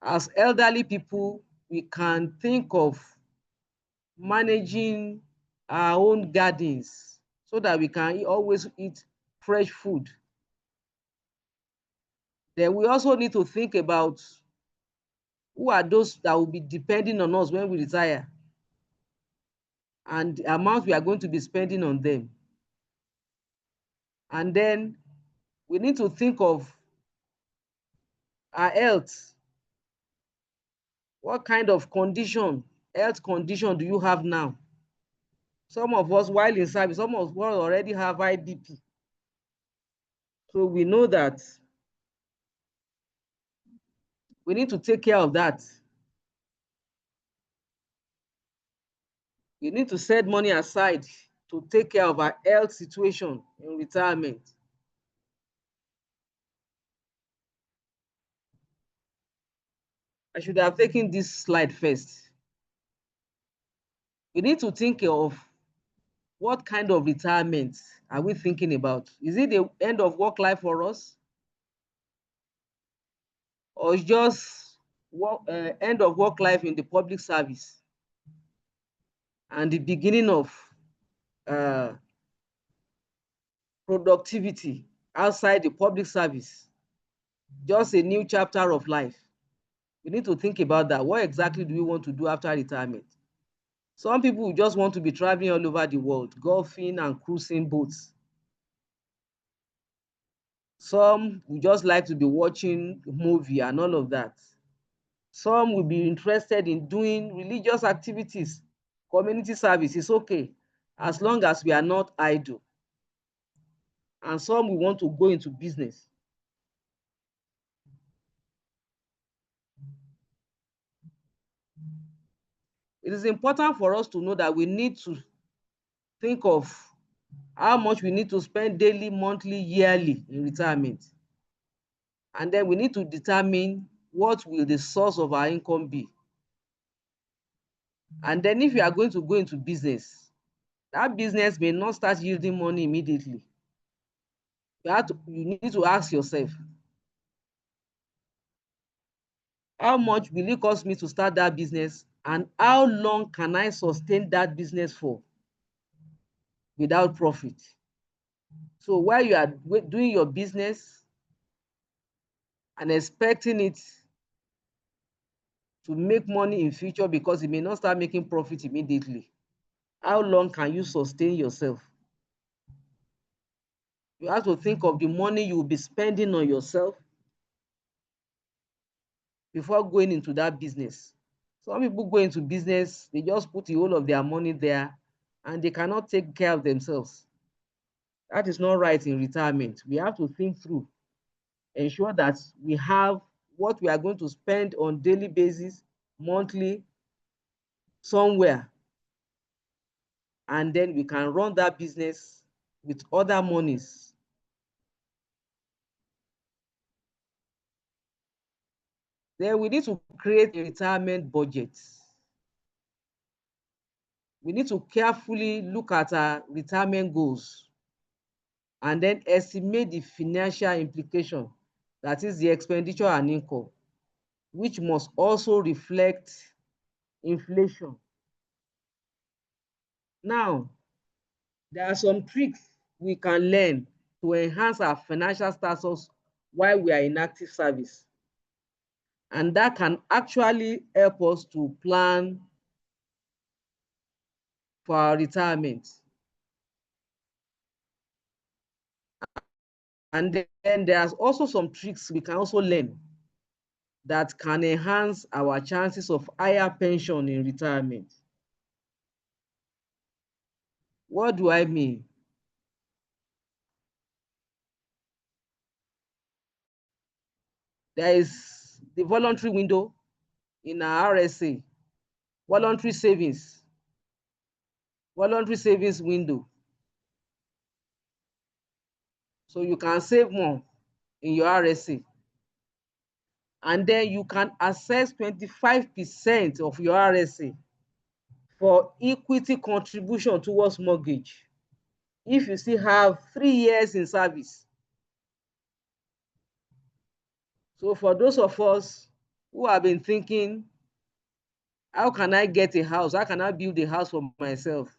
C: As elderly people, we can think of managing our own gardens so that we can always eat fresh food. Then we also need to think about who are those that will be depending on us when we retire, and the amount we are going to be spending on them. And then we need to think of our health. What kind of health condition do you have now? Some of us, while in service, some of us already have high BP. So we know that we need to take care of that. We need to set money aside to take care of our health situation in retirement. I should have taken this slide first. We need to think of what kind of retirement are we thinking about? Is it the end of work life for us? Or just end of work life in the public service and the beginning of productivity outside the public service? Just a new chapter of life. We need to think about that. What exactly do we want to do after retirement? Some people just want to be traveling all over the world, golfing and cruising boats. Some would just like to be watching a movie and all of that. Some will be interested in doing religious activities. Community service is okay, as long as we are not idle. And some will want to go into business. It is important for us to know that we need to think of how much we need to spend daily, monthly, yearly in retirement. And then we need to determine what will the source of our income be. And then if you are going to go into business, that business may not start yielding money immediately. You need to ask yourself, how much will it cost me to start that business, and how long can I sustain that business for without profit? So while you are doing your business and expecting it to make money in future because it may not start making profit immediately, how long can you sustain yourself? You have to think of the money you will be spending on yourself before going into that business. Some people go into business, they just put the whole of their money there and they cannot take care of themselves. That is not right in retirement. We have to think through, ensure that we have what we are going to spend on daily basis, monthly, somewhere, and then we can run that business with other monies. Then we need to create a retirement budget. We need to carefully look at our retirement goals and then estimate the financial implication, that is the expenditure and income, which must also reflect inflation. Now, there are some tricks we can learn to enhance our financial status while we are in active service. And that can actually help us to plan for our retirement. And then there's also some tricks we can also learn that can enhance our chances of higher pension in retirement. What do I mean? There is the voluntary window in our RSA, voluntary savings window. So you can save more in your RSA. And then you can access 25% of your RSA for equity contribution towards mortgage if you still have 3 years in service. So for those of us who have been thinking, how can I get a house? How can I build a house for myself?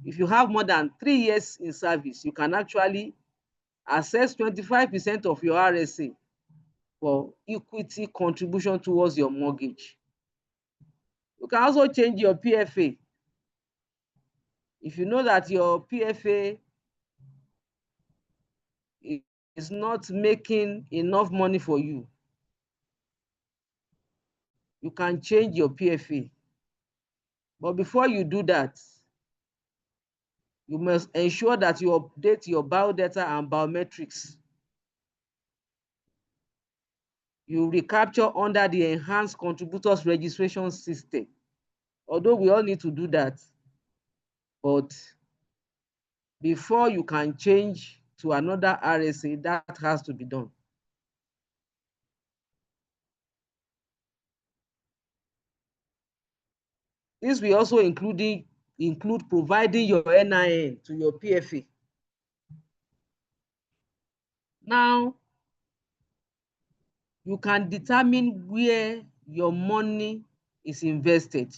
C: If you have more than 3 years in service, you can actually access 25% of your RSA for equity contribution towards your mortgage. You can also change your PFA. If you know that your PFA is not making enough money for you, you can change your PFA. But before you do that, you must ensure that you update your biodata and biometrics. You recapture under the enhanced contributors registration system. Although we all need to do that, but before you can change to another RSA, that has to be done. This will also include providing your NIN to your PFA. Now, you can determine where your money is invested.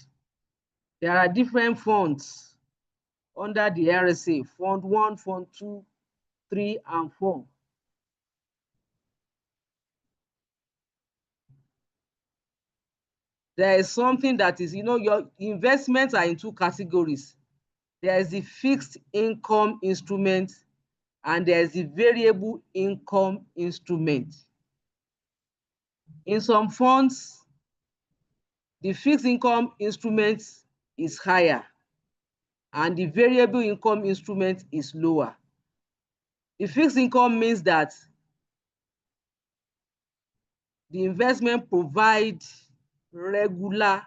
C: There are different funds under the RSA, Fund 1, Fund 2, 3, and 4. There is something that is, your investments are in two categories. There is the fixed income instrument and there is the variable income instrument. In some funds, the fixed income instrument is higher and the variable income instrument is lower. The fixed income means that the investment provides regular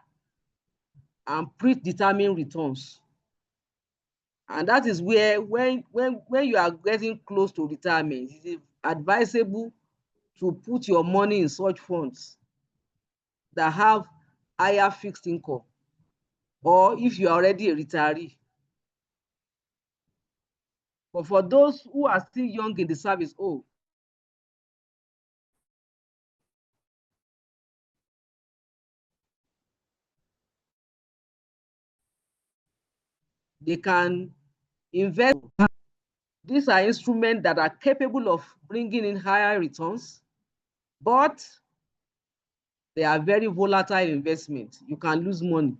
C: and predetermined returns. And that is where when you are getting close to retirement, it is advisable to put your money in such funds that have higher fixed income, or if you are already a retiree. But for those who are still young in the service, they can invest. These are instruments that are capable of bringing in higher returns, but they are very volatile investments. You can lose money.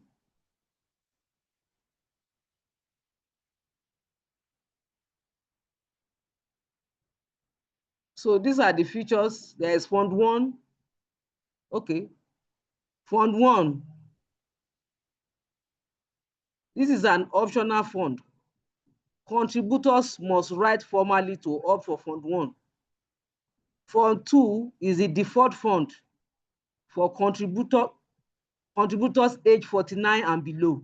C: So these are the features. There is Fund 1. Okay. Fund 1. This is an optional fund. Contributors must write formally to opt for Fund 1. Fund 2 is the default fund for contributors age 49 and below.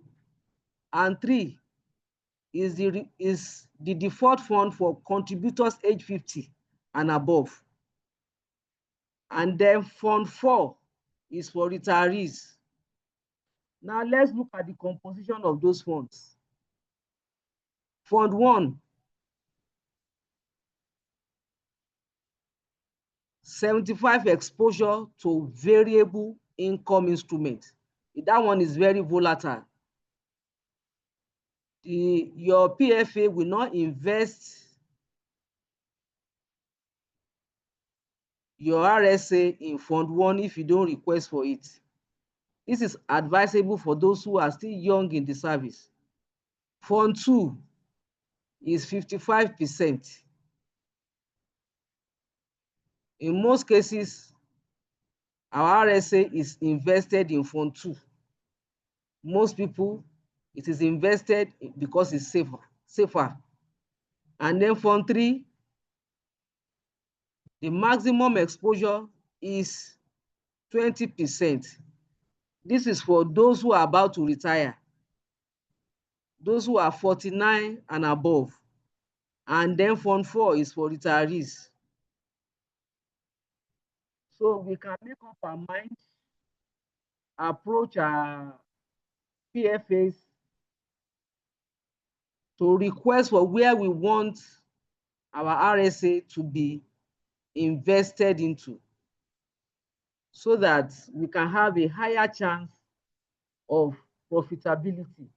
C: And 3 is the default fund for contributors age 50 and above. And then Fund 4 is for retirees. Now let's look at the composition of those funds. Fund 1, 75 exposure to variable income instruments. That one is very volatile. Your PFA will not invest your RSA in Fund 1 if you don't request for it. This is advisable for those who are still young in the service. Fund 2 is 55%. In most cases, our RSA is invested in Fund 2. Most people It is invested because it's safer. And then Fund 3, the maximum exposure is 20%. This is for those who are about to retire, those who are 49 and above. And then Fund 4 is for retirees. So we can make up our mind, approach our PFAs to request for where we want our RSA to be invested into, so that we can have a higher chance of profitability.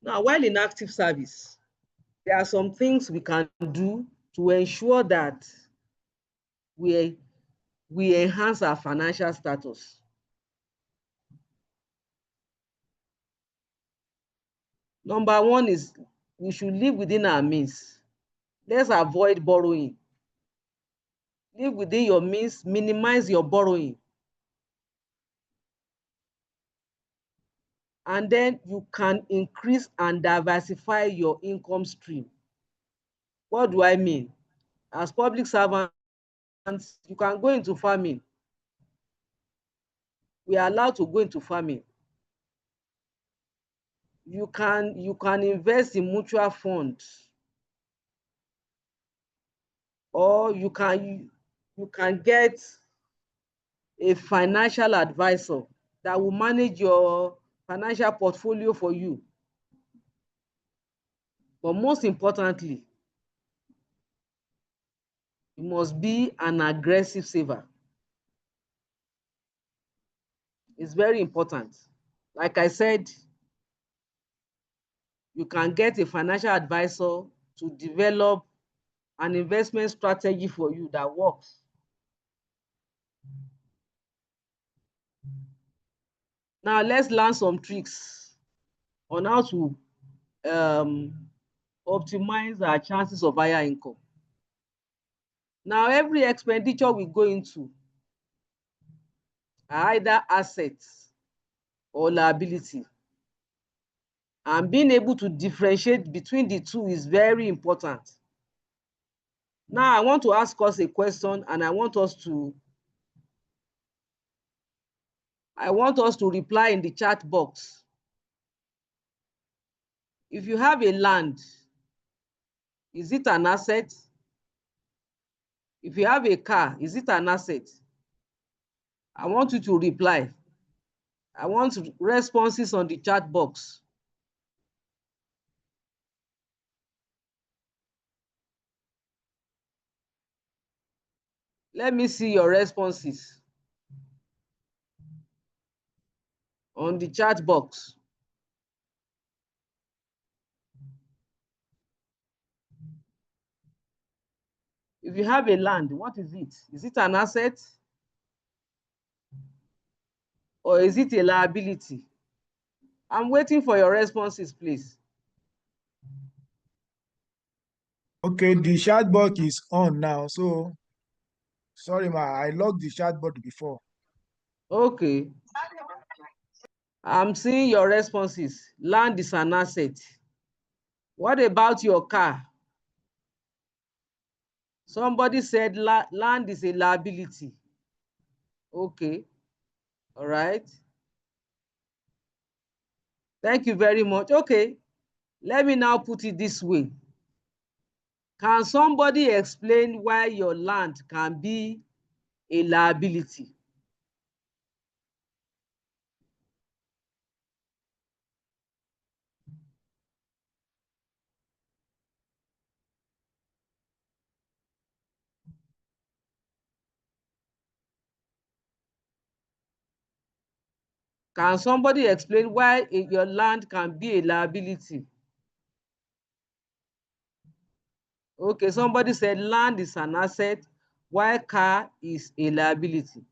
C: Now, while in active service, there are some things we can do to ensure that we enhance our financial status. Number one is we should live within our means. Let's avoid borrowing. Live within your means, minimize your borrowing. And then you can increase and diversify your income stream. What do I mean? As public servants, you can go into farming. We are allowed to go into farming. You can invest in mutual funds, or you can get a financial advisor that will manage your financial portfolio for you. But most importantly, you must be an aggressive saver. It's very important. Like I said, you can get a financial advisor to develop an investment strategy for you that works. Now let's learn some tricks on how to optimize our chances of higher income. Now, every expenditure we go into are either assets or liability. And being able to differentiate between the two is very important. Now, I want to ask us a question, and I want us to reply in the chat box. If you have a land, is it an asset? If you have a car, is it an asset? I want you to reply. I want responses on the chat box. Let me see your responses on the chat box. If you have a land, what is it? Is it an asset? Or is it a liability? I'm waiting for your responses, please.
A: Okay, the chat box is on now. So, sorry, I logged the chat box before.
C: Okay. I'm seeing your responses. Land is an asset. What about your car? Somebody said land is a liability. Okay. All right. Thank you very much. Okay. Let me now put it this way. Can somebody explain why your land can be a liability? Can somebody explain why your land can be a liability? Okay, somebody said land is an asset while car is a liability.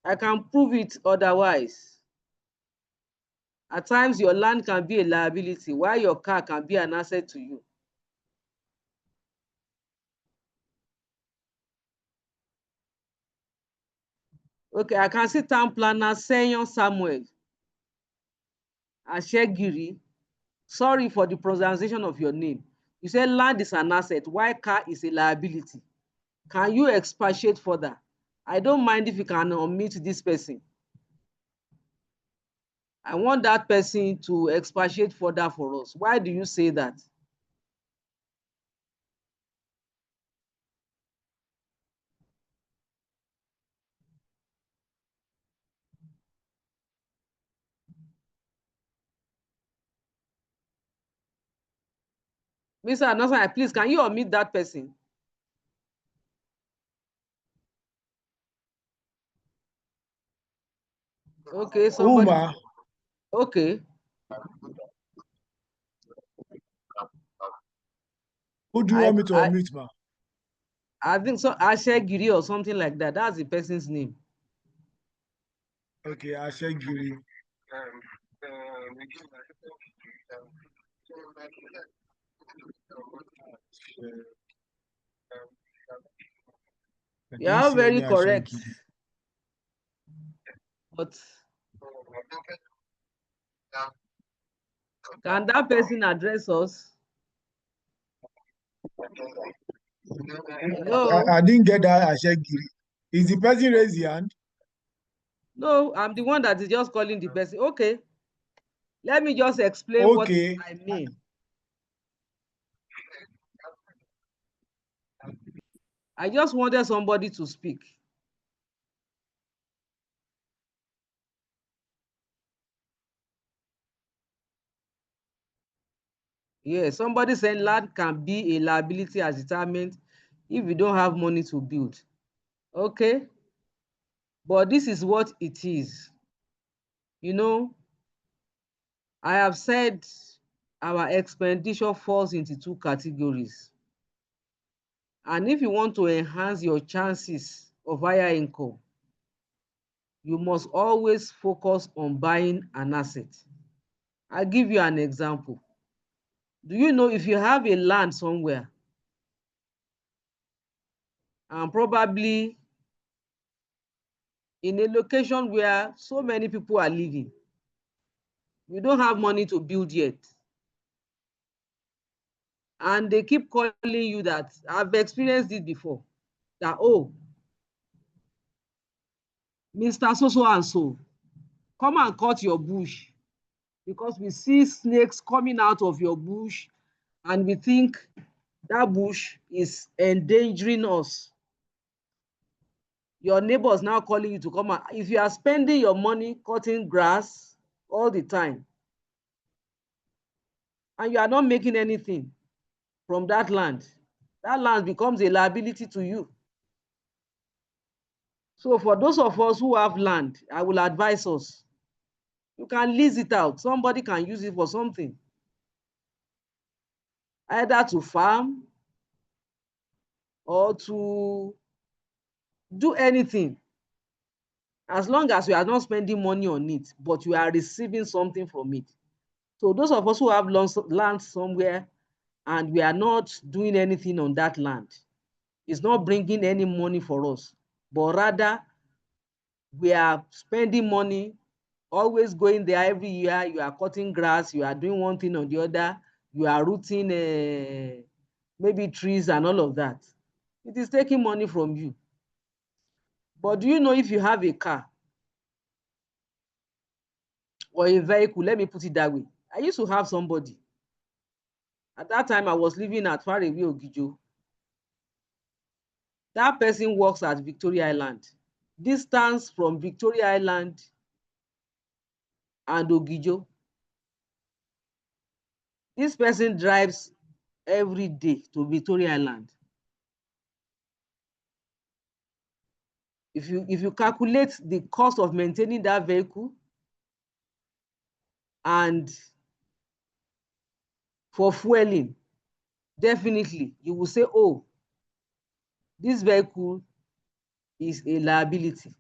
C: I can prove it otherwise. At times, your land can be a liability while your car can be an asset to you. Okay, I can see town planner Senyon Samuel. Ashegiri. Sorry for the pronunciation of your name. You said land is an asset, while car is a liability. Can you expatiate further? I don't mind if you can unmute this person. I want that person to expatiate further for us. Why do you say that? Mr. Anasa, please, can you unmute that person? Okay, somebody.
A: Uma.
C: Okay.
A: Who do you want me to unmute, ma?
C: I think so. Ashegiri or something like that. That's the person's name.
A: Okay, Ashegiri.
C: You are very correct. But can that person address us? Hello?
A: I didn't get that Ashegiri. Is the person raised the hand?
C: No, I'm the one that is just calling the person. Okay. Let me just explain what I mean. I just wanted somebody to speak. Yeah, somebody said land can be a liability as determined if you don't have money to build. Okay. But this is what it is. You know, I have said our expenditure falls into two categories. And if you want to enhance your chances of higher income, you must always focus on buying an asset. I'll give you an example. Do you know if you have a land somewhere and probably in a location where so many people are living, you don't have money to build yet, and they keep calling you that, I've experienced it before, that, oh, Mr. So-so and so, come and cut your bush because we see snakes coming out of your bush and we think that bush is endangering us. Your neighbor is now calling you to come out. If you are spending your money cutting grass all the time and you are not making anything from that land becomes a liability to you. So for those of us who have land, I will advise us, you can lease it out. Somebody can use it for something, either to farm or to do anything, as long as you are not spending money on it, but you are receiving something from it. So those of us who have land somewhere and we are not doing anything on that land, it's not bringing any money for us, but rather we are spending money, always going there every year. You are cutting grass, you are doing one thing or the other, you are rooting maybe trees and all of that. It is taking money from you. But do you know if you have a car or a vehicle, let me put it that way. I used to have somebody. At that time, I was living at Faraway Ogijo. That person works at Victoria Island. Distance from Victoria Island and Ogijo. This person drives every day to Victoria Island. If you calculate the cost of maintaining that vehicle and for fueling, definitely you will say, oh, this vehicle is a liability.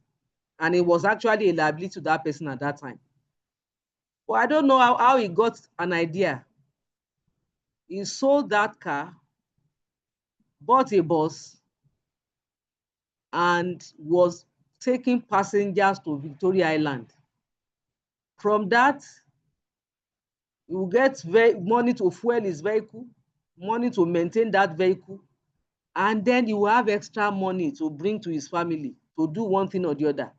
C: And it was actually a liability to that person at that time. But I don't know how he got an idea. He sold that car, bought a bus, and was taking passengers to Victoria Island. From that, You will get money to fuel his vehicle, money to maintain that vehicle, and then he will have extra money to bring to his family to do one thing or the other.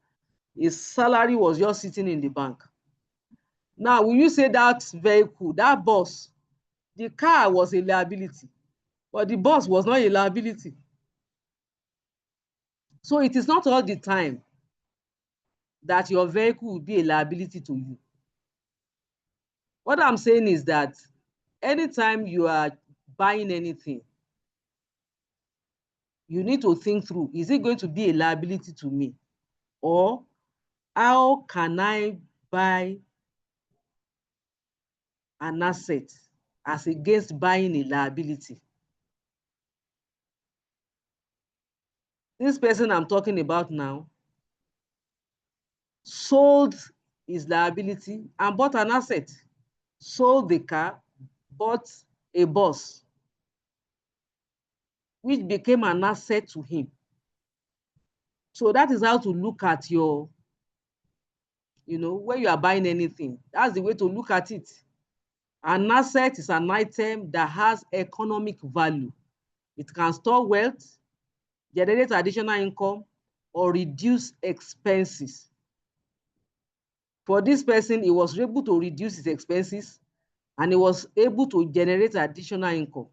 C: His salary was just sitting in the bank. Now, will you say that vehicle, that bus, the car was a liability, but the bus was not a liability? So it is not all the time that your vehicle will be a liability to you. What I'm saying is that anytime you are buying anything, you need to think through, is it going to be a liability to me? Or how can I buy an asset as against buying a liability? This person I'm talking about now sold his liability and bought an asset. Sold the car, bought a bus, which became an asset to him. So that is how to look at your, when you are buying anything, that's the way to look at it. An asset is an item that has economic value. It can store wealth, generate additional income, or reduce expenses. For this person, he was able to reduce his expenses and he was able to generate additional income.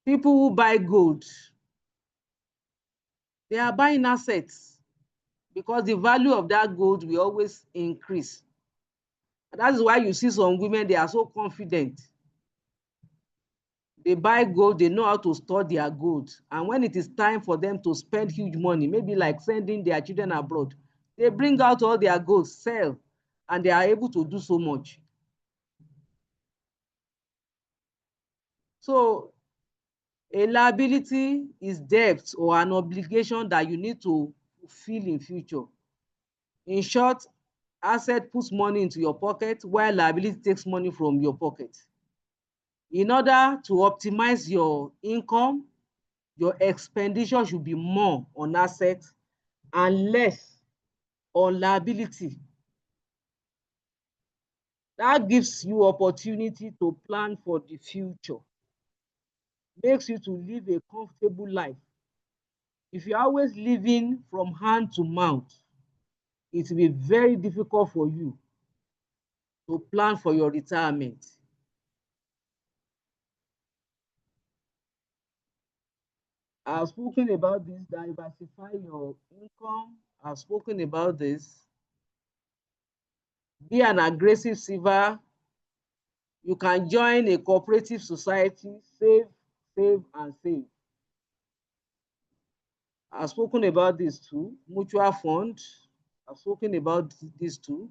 C: People who buy gold, they are buying assets because the value of that gold will always increase. And that is why you see some women, they are so confident. They buy gold, they know how to store their gold. And when it is time for them to spend huge money, maybe like sending their children abroad, they bring out all their gold, sell, and they are able to do so much. So a liability is debt or an obligation that you need to fulfill in future. In short, asset puts money into your pocket while liability takes money from your pocket. In order to optimize your income, your expenditure should be more on assets and less on liability. That gives you opportunity to plan for the future, makes you to live a comfortable life. If you're always living from hand to mouth, it will be very difficult for you to plan for your retirement. I've spoken about this, diversify your income. I've spoken about this. Be an aggressive saver. You can join a cooperative society, save, and save. I've spoken about this too. Mutual fund. I've spoken about this too.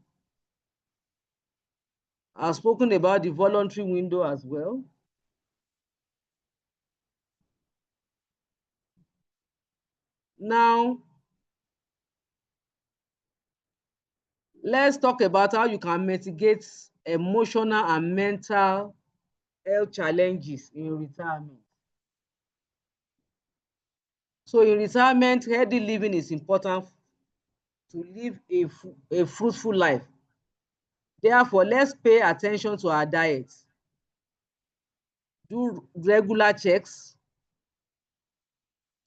C: I've spoken about the voluntary window as well. Now, let's talk about how you can mitigate emotional and mental health challenges in retirement. So in retirement, healthy living is important to live a fruitful life. Therefore, let's pay attention to our diet. Do regular checks.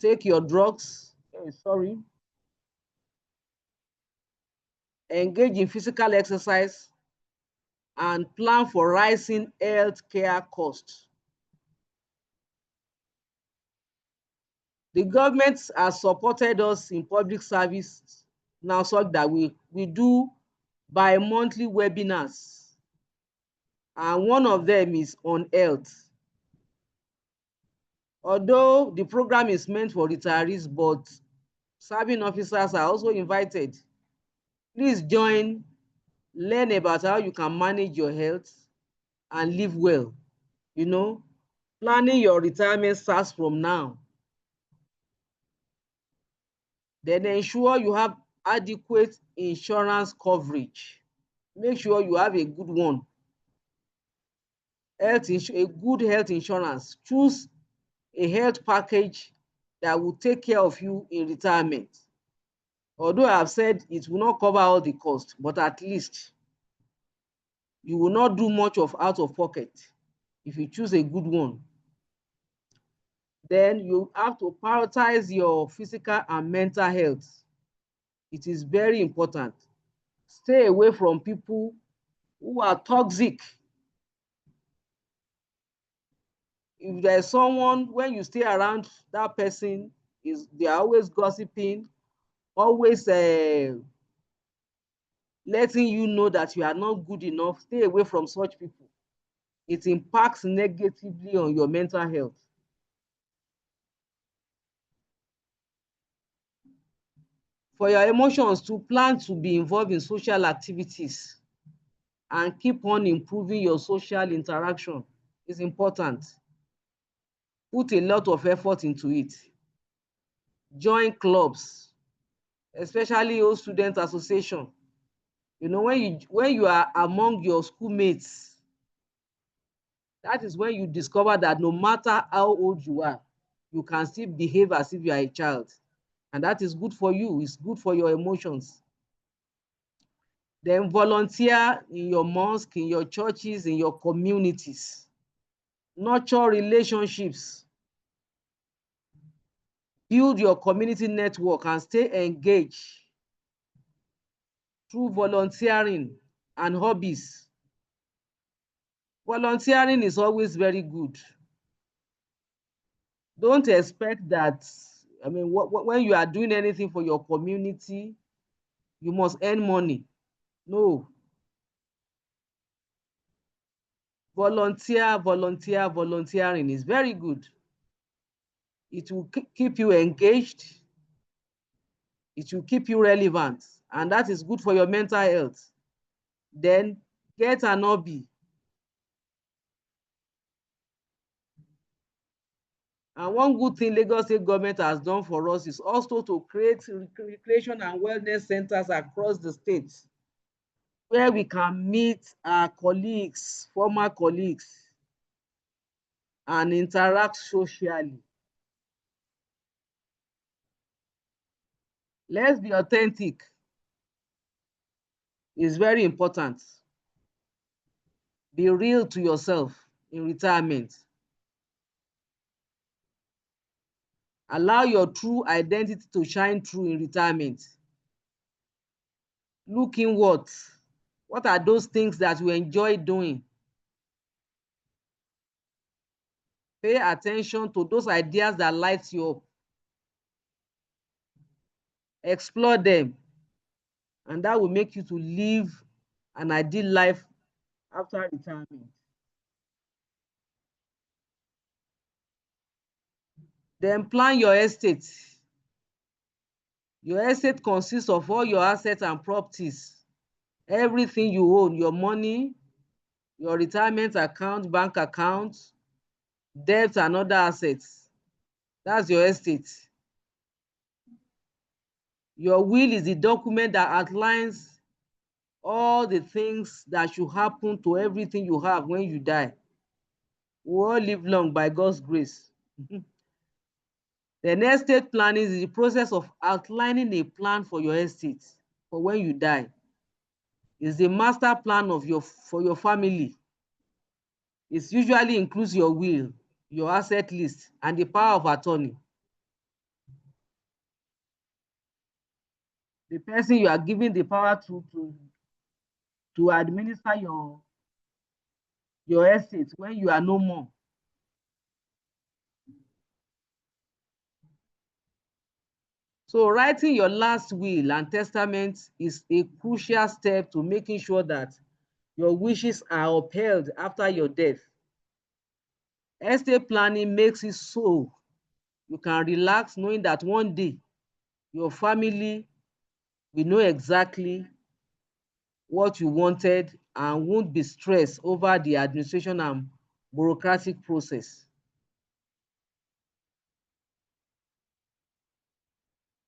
C: Take your drugs. Engage in physical exercise and plan for rising healthcare costs. The government has supported us in public service now such that we do bi-monthly webinars, and one of them is on health. Although the program is meant for retirees, but serving officers are also invited. Please join, learn about how you can manage your health and live well. Planning your retirement starts from now. Then ensure you have adequate insurance coverage. Make sure you have a good one. A good health insurance. Choose a health package that will take care of you in retirement. Although I have said it will not cover all the costs, but at least You will not do much of out of pocket if you choose a good one. Then you have to prioritize your physical and mental health. It is very important. Stay away from people who are toxic. If there's someone, when you stay around that person, they are always gossiping, always letting you know that you are not good enough, stay away from such people. It impacts negatively on your mental health. For your emotions to plan to be involved in social activities and keep on improving your social interaction is important. Put a lot of effort into it. Join clubs, especially old student association. You know, when you are among your schoolmates, that is when you discover that no matter how old you are, you can still behave as if you are a child. And that is good for you. It's good for your emotions. Then volunteer in your mosque, in your churches, in your communities. Nurture relationships. Build your community network and stay engaged through volunteering and hobbies. Volunteering is always very good. Don't expect that, I mean, when you are doing anything for your community, you must earn money. No. Volunteering is very good. It will keep you engaged. It will keep you relevant, and that is good for your mental health. Then get an hobby. And one good thing Lagos State government has done for us is also to create recreation and wellness centers across the state where we can meet our colleagues, former colleagues, and interact socially. Let's be authentic. It's very important. Be real to yourself in retirement. Allow your true identity to shine through in retirement. Look inward. What are those things that you enjoy doing? Pay attention to those ideas that light you up. Explore them, and that will make you to live an ideal life after retirement. Then plan your estate. Your estate consists of all your assets and properties, everything you own, your money, your retirement account, bank account, debt and other assets. That's your estate. Your will is the document that outlines all the things that should happen to everything you have when you die. We all live long by God's grace. Then estate planning is the process of outlining a plan for your estate for when you die. It's the master plan of for your family. It usually includes your will, your asset list, and the power of attorney. The person you are giving the power to administer your estate when you are no more. So writing your last will and testament is a crucial step to making sure that your wishes are upheld after your death. Estate planning makes it so you can relax knowing that one day your family will know exactly what you wanted and won't be stressed over the administration and bureaucratic process.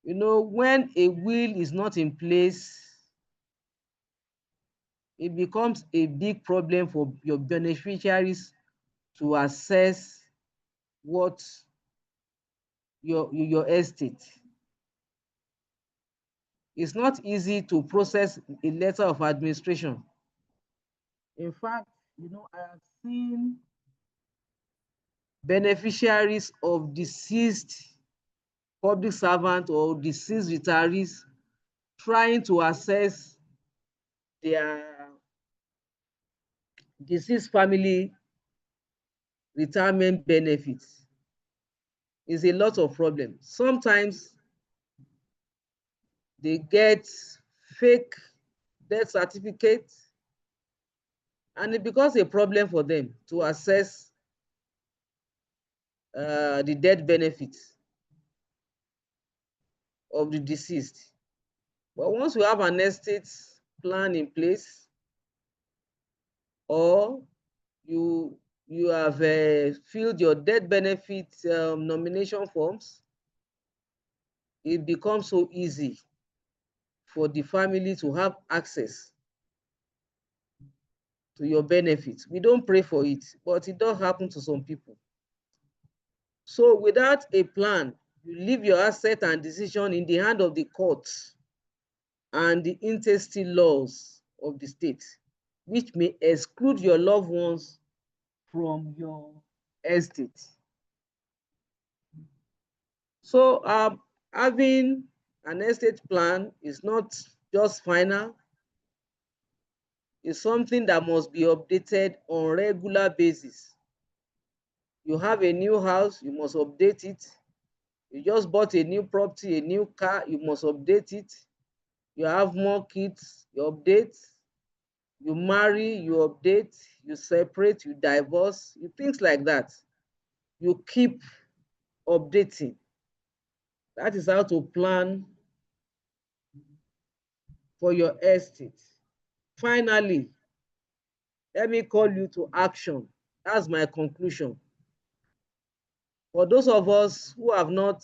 C: You know, when a will is not in place, it becomes a big problem for your beneficiaries to assess what your estate. It's not easy to process a letter of administration. In fact, I have seen beneficiaries of deceased public servant or deceased retirees trying to access their deceased family retirement benefits. Is a lot of problems. Sometimes they get fake death certificates, and it becomes a problem for them to access the death benefits of the deceased. But once we have an estate plan in place, or you have filled your death benefit nomination forms, it becomes so easy for the family to have access to your benefits. We don't pray for it, but it does happen to some people. So without a plan, you leave your asset and decision in the hand of the courts and the intestate laws of the state, which may exclude your loved ones from your estate. So having an estate plan is not just final. It's something that must be updated on a regular basis. You have a new house, you must update it. You just bought a new property, a new car, you must update it. You have more kids, you update. You marry, you update. You separate, you divorce, things like that. You keep updating. That is how to plan for your estate. Finally, let me call you to action. That's my conclusion. For those of us who have not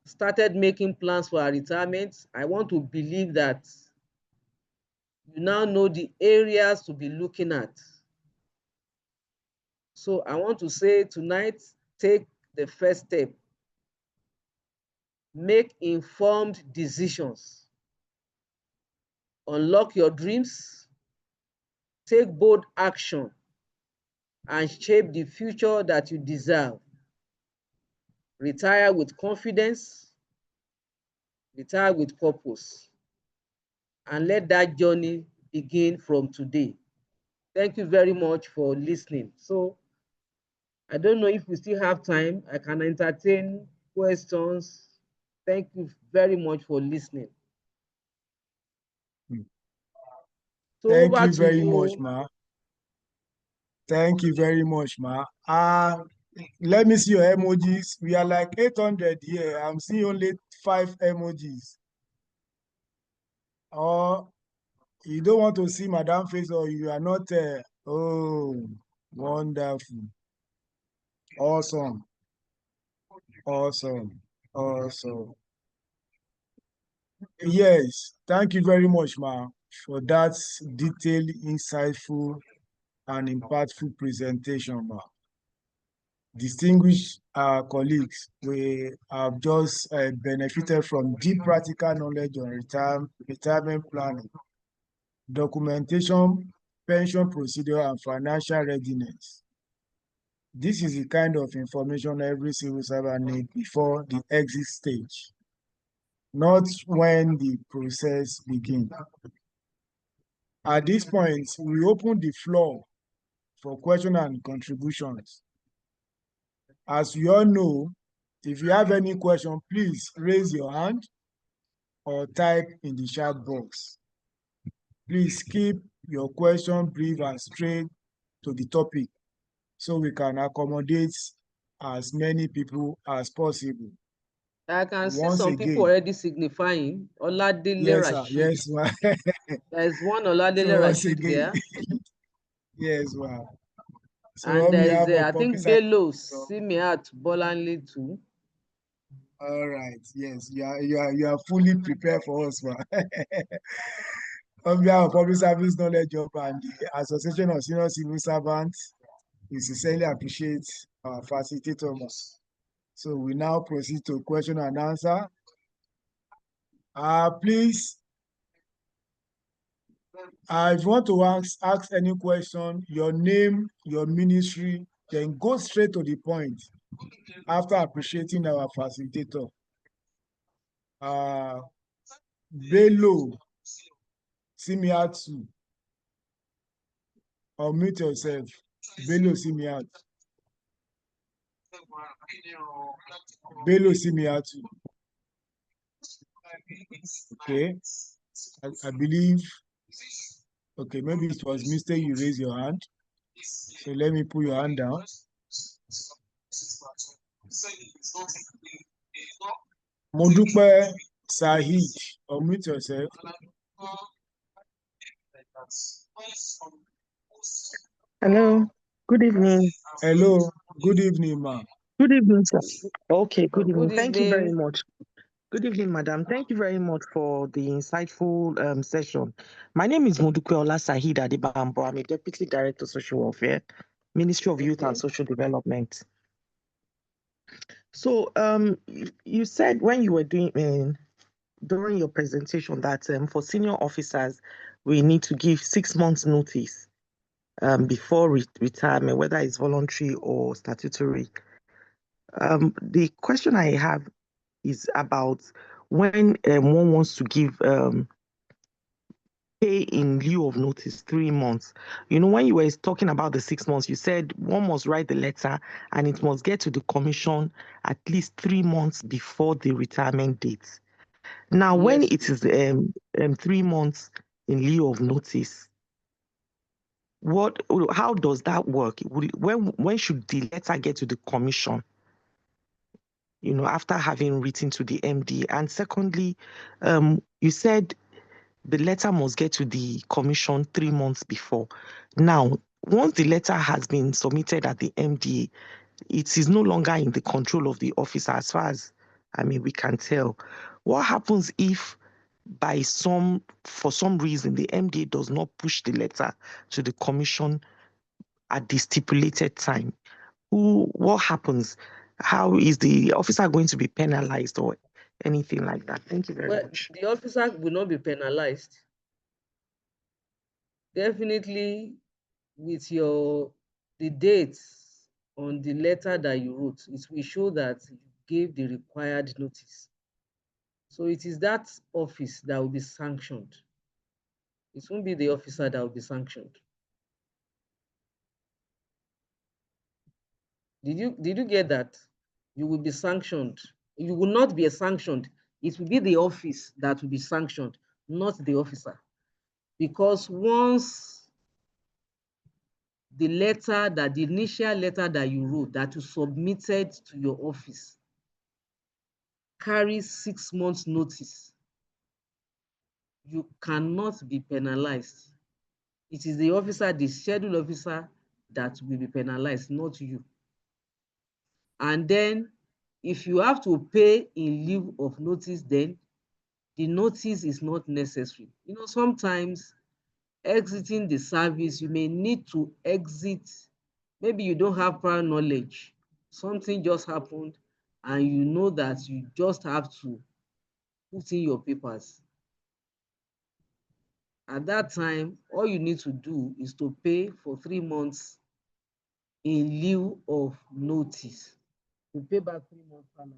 C: started making plans for our retirement, I want to believe that you now know the areas to be looking at. So I want to say tonight, take the first step. Make informed decisions. Unlock your dreams. Take bold action and shape the future that you deserve. Retire with confidence. Retire with purpose. And let that journey begin from today. Thank you very much for listening. So I don't know if we still have time. I can entertain questions. Thank you very much for listening. So
A: Thank
C: over
A: you
C: to
A: very
C: you.
A: much, ma. Thank you very much, ma. Let me see your emojis. We are like 800 here. I'm seeing only 5 emojis. Or you don't want to see Madam face, or you are not. Oh, wonderful. Awesome. Awesome. Awesome. Yes, thank you very much, ma, for that detailed, insightful, and impactful presentation, ma. Distinguished colleagues, we have just benefited from deep practical knowledge on retirement planning, documentation, pension procedure, and financial readiness. This is the kind of information every civil servant needs before the exit stage, not when the process begins. At this point, we open the floor for questions and contributions. As you all know, if you have any question, please raise your hand or type in the chat box. Please keep your question brief and straight to the topic so we can accommodate as many people as possible.
C: I can see
A: Once
C: some people
A: again,
C: already signifying. Oladele
A: yes, sir,
C: Rashid.
A: yes, ma.
C: There's one Oladele
A: So once
C: Rashid
A: again,
C: there.
A: yes, ma. So
C: And
A: on
C: there is,
A: behalf of
C: I
A: Public
C: think,
A: Service,
C: Bello Simiat Bolanle too.
A: all right, yes, you are fully prepared for us, ma. On behalf of Public Service Knowledge Hub and the Association of Senior Civil Servants, we sincerely appreciate our facilitator. So we now proceed to question and answer. Please If you want to ask any question, your name, your ministry, then go straight to the point after appreciating our facilitator. Bello Simiatu, unmute yourself. Bello Simiatu. Bello Simiatu. Okay. I believe, okay, maybe it was mistake you raise your hand. So let me put your hand down. Modupe Sahid, unmute yourself.
D: Hello, good evening.
A: Hello, good evening, ma'am.
D: Good evening, sir. Okay, good evening.
C: Good
D: Thank you very
C: evening.
D: much. Good evening, madam. Thank you very much for the insightful session. My name is Modupe Ola Sahid Adibambo. I'm a Deputy Director of Social Welfare, Ministry of Youth and Social Development. So you said when you were doing during your presentation that for senior officers, we need to give 6 months notice before retirement, whether it's voluntary or statutory. The question I have is about when one wants to give pay in lieu of notice, 3 months. You know, when you were talking about the 6 months, you said one must write the letter and it must get to the commission at least 3 months before the retirement date. Now, when
C: Yes.
D: it is 3 months in lieu of notice, how does that work? When should the letter get to the commission? You know, after having written to the MD. And secondly, you said the letter must get to the commission 3 months before. Now, once the letter has been submitted at the MDA, it is no longer in the control of the officer as far as, we can tell. What happens if for some reason, the MDA does not push the letter to the commission at the stipulated time? What happens? How is the officer going to be penalized or anything like that? Thank you very much.
C: The officer will not be penalized. Definitely, with the dates on the letter that you wrote, it will show that you gave the required notice. So it is that office that will be sanctioned. It won't be the officer that will be sanctioned. Did you get that? You will be sanctioned. You will not be sanctioned. It will be the office that will be sanctioned, not the officer. Because once the initial letter that you wrote, that you submitted to your office, carries 6 months notice, you cannot be penalized. It is the officer, the scheduled officer, that will be penalized, not you. And then if you have to pay in lieu of notice, then the notice is not necessary. You know, sometimes exiting the service, you may need to exit. Maybe you don't have prior knowledge. Something just happened and you know that you just have to put in your papers. At that time, all you need to do is to pay for 3 months in lieu of notice. You pay back 3 months salary.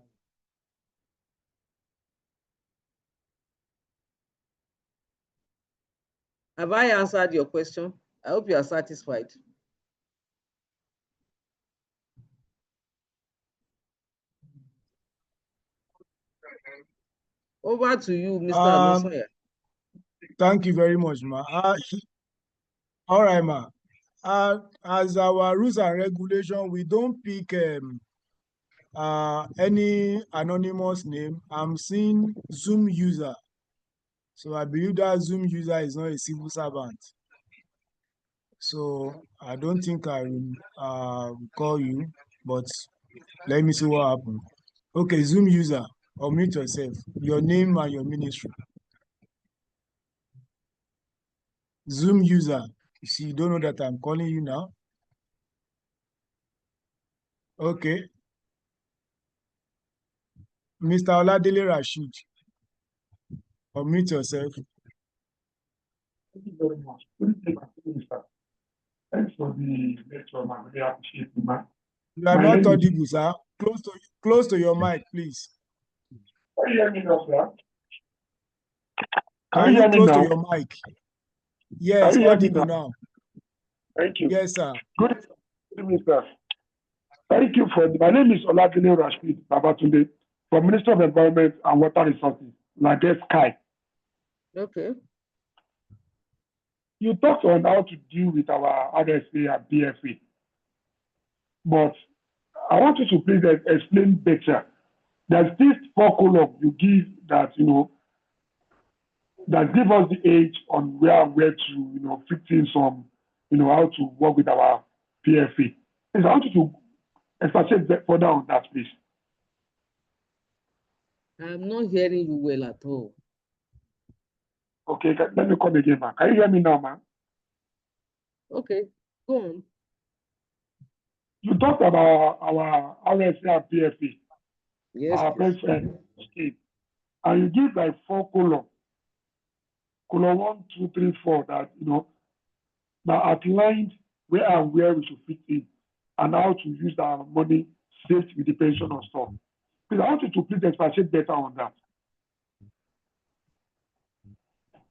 C: Have I answered your question? I hope you are satisfied. Over to you, Mr. Amosoya.
A: Thank you very much, ma. All right, ma. As our rules and regulation, we don't pick any anonymous name. I'm seeing Zoom user. So I believe that Zoom user is not a civil servant. So I don't think I will call you, but let me see what happens. Okay, Zoom user, unmute yourself. Your name and your ministry. Zoom user. You see, you don't know that I'm calling you now. Okay. Mr. Oladele Rashid, unmute yourself.
E: Thank you very much. Good evening, Minister. Thanks for the lecture, man. Really appreciate it, man.
A: You are
E: My
A: not
E: name is-
A: audible, sir. Close to your mic, please.
E: Can you hear me now, sir?
A: Can
E: Can you
A: you
E: hear me
A: close to
E: now?
A: your mic? Yes,
E: Can you hear me
A: audible
E: now?
A: now.
E: Thank you.
A: Yes, sir.
E: Good evening, sir. Thank you for my name is Oladile Rashid Babatunde from Ministry of Environment and Water Resources, Lagos Sky.
C: Okay.
E: You talked on how to deal with our RSA and BFA, but I want you to please explain better. There's this 4 column you give that, that give us the age on where to, fit in some, how to work with our PFA. Please, I want you to expatiate further on that, please.
C: I'm not hearing you well at all.
E: Okay, let me come again, man. Can you hear me now, man?
C: Okay, go on.
E: You talked about our RSA and PFA,
C: Yes,
E: our
C: please.
E: preference scheme, and you give like 4 column. Column 1, 2, 3, 4 that, that outlined where and where we should fit in and how to use our money saved with the pension and stuff. Please, I want you to please expatiate better on that.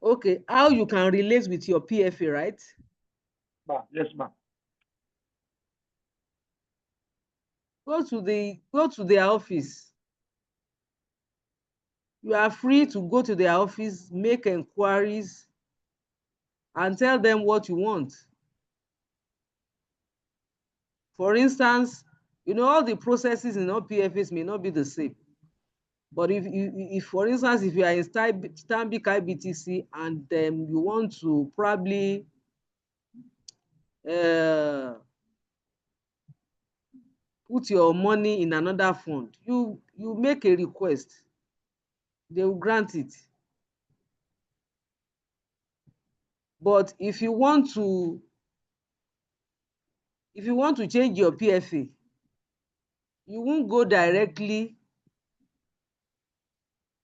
C: Okay, how you can relate with your PFA, right?
E: Yes, ma'am.
C: Go to their office. You are free to go to their office, make inquiries, and tell them what you want. For instance, all the processes in all PFAs may not be the same. But if for instance, if you are in Stanbic IBTC and you want to probably put your money in another fund, you make a request, they will grant it. But if you want to change your PFA, you won't go directly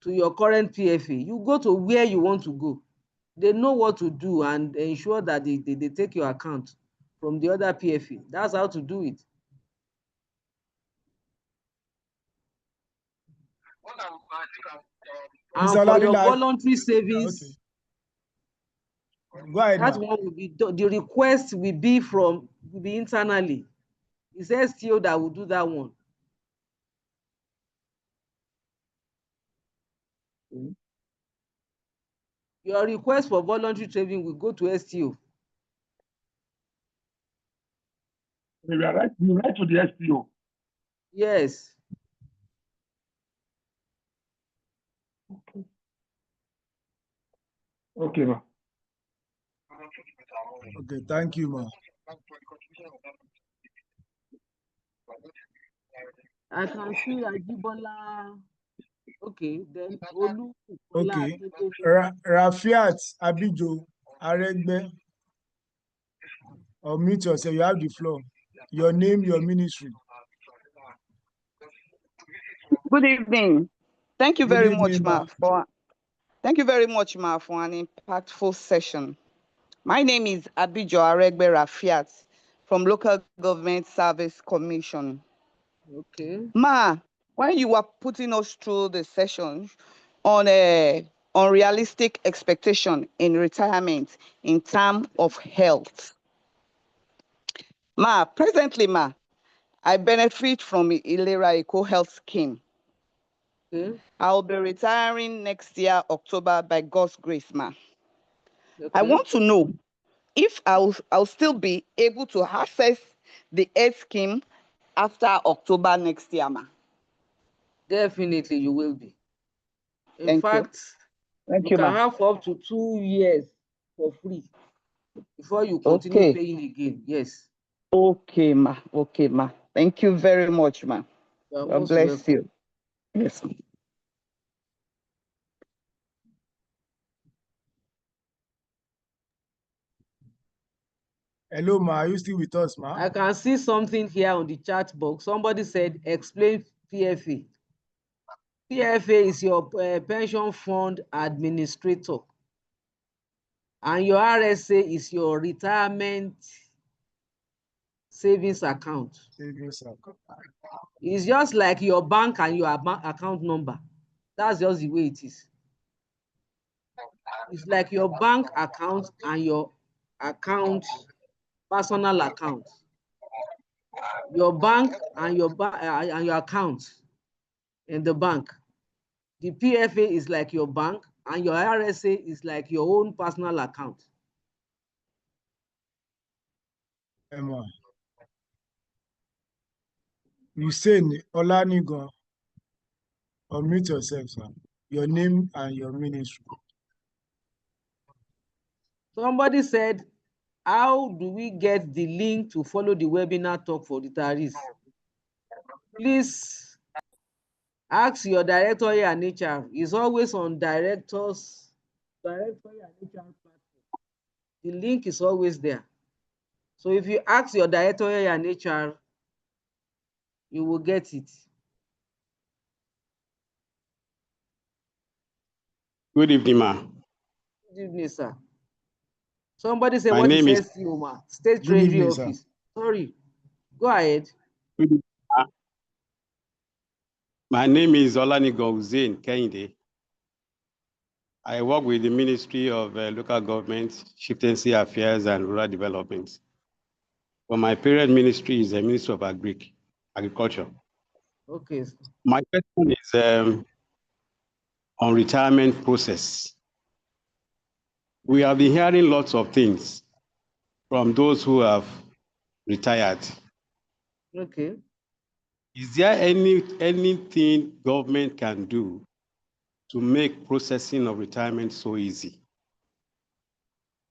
C: to your current PFA. You go to where you want to go. They know what to do and ensure that they take your account from the other PFA. That's how to do it. And
A: Mr.
C: for your
A: Oladile,
C: voluntary savings,
A: okay. Go ahead,
C: that
A: ma'am.
C: one will be the request will be internally. It's STO that will do that one. Your request for voluntary saving will go to STO.
E: We write to the SPO.
C: Yes.
E: Okay, ma'am.
A: Okay, thank you, ma'am.
C: I can see Ajibola. Okay, then Olu.
A: Okay. Rafiat Abijo Aregbe. Unmute yourself. You have the floor. Your name, your ministry.
F: Good evening. Thank you
A: Good
F: very
A: evening,
F: much, ma. Thank you very much, ma, for an impactful session. My name is Abijo Aregbe Rafiat from Local Government Service Commission.
C: Okay.
F: Ma, when you were putting us through the session on unrealistic expectation in retirement in terms of health, ma, presently, ma, I benefit from Ilera Eco Health Scheme.
C: Okay.
F: I'll be retiring next year, October, by God's grace, ma.
C: Okay.
F: I want to know if I'll still be able to access the health scheme after October next year, ma.
C: Definitely, you will be. In
F: Thank
C: fact,
F: you
C: you can
F: ma.
C: have up to 2 years for free before you continue paying again. Yes.
F: Okay, ma. Okay, ma. Thank you very much, ma. God bless you. Yes.
A: Hello, ma. Are you still with us, ma?
C: I can see something here on the chat box. Somebody said, explain PFA. PFA is your pension fund administrator. And your RSA is your retirement savings account.
A: Savings account.
C: It's just like your bank and your account number. That's just the way it is. It's like your bank account and your account, personal account. Your bank and your account in the bank. The PFA is like your bank and your RSA is like your own personal account.
A: Emma. Hussein Olanigan, unmute yourself, sir. Your name and your ministry.
C: Somebody said, how do we get the link to follow the webinar talk for retirees? Please ask your director here and HR. It's always on director and HR platform. The link is always there. So if you ask your director here and HR, you will get it.
G: Good evening, ma.
C: Good evening, sir. Somebody said,
G: My
C: what
G: name
C: is
G: is
C: SEO, ma? State
A: Good
C: Treasury
A: evening, sir.
C: Office. Sorry. Go ahead.
G: Good evening, ma. My name is Olanigan Hussein Kehinde. I work with the Ministry of Local Government, Chieftaincy Affairs, and Rural Development. But my parent ministry is the Ministry of Agriculture.
C: Okay.
G: My question is on retirement process. We have been hearing lots of things from those who have retired.
C: Okay.
G: Is there anything government can do to make processing of retirement so easy?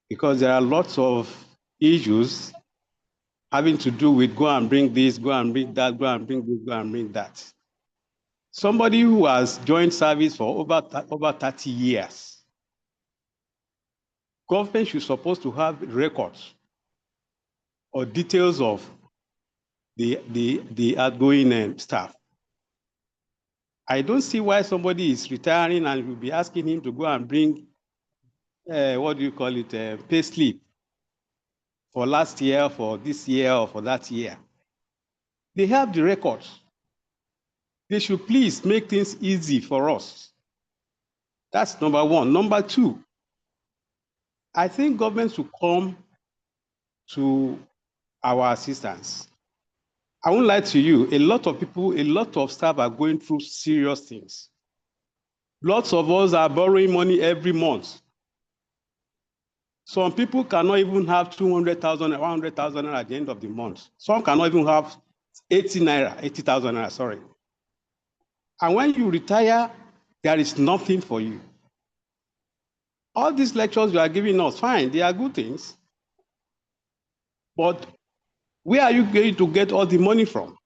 G: Because there are lots of issues having to do with go and bring this, go and bring that, go and bring this, go and bring that. Somebody who has joined service for over 30 years, government should supposed to have records or details of the outgoing staff. I don't see why somebody is retiring and you'll be asking him to go and bring, pay slip for last year, for this year, or for that year. They have the records. They should please make things easy for us. That's number one. Number two, I think government should come to our assistance. I won't lie to you, a lot of people, a lot of staff are going through serious things. Lots of us are borrowing money every month. Some people cannot even have 200,000 or 100,000 at the end of the month. Some cannot even have 80,000 naira, sorry. And when you retire, there is nothing for you. All these lectures you are giving us, fine, they are good things. But where are you going to get all the money from?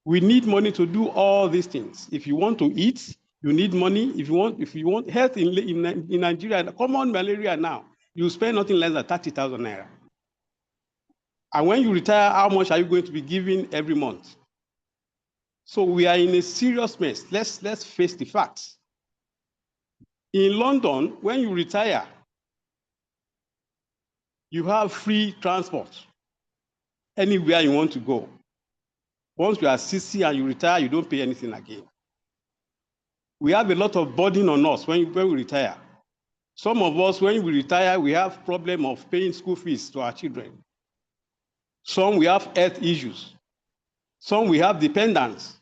G: We need money to do all these things. If you want to eat, you need money. If you want health in Nigeria, common malaria now, you spend nothing less than 30,000 naira. And when you retire, how much are you going to be giving every month? So we are in a serious mess. Let's face the facts. In London, when you retire, you have free transport anywhere you want to go. Once you are 60 and you retire, you don't pay anything again. We have a lot of burden on us when we retire. Some of us, when we retire, we have problem of paying school fees to our children. Some we have health issues. Some we have dependents.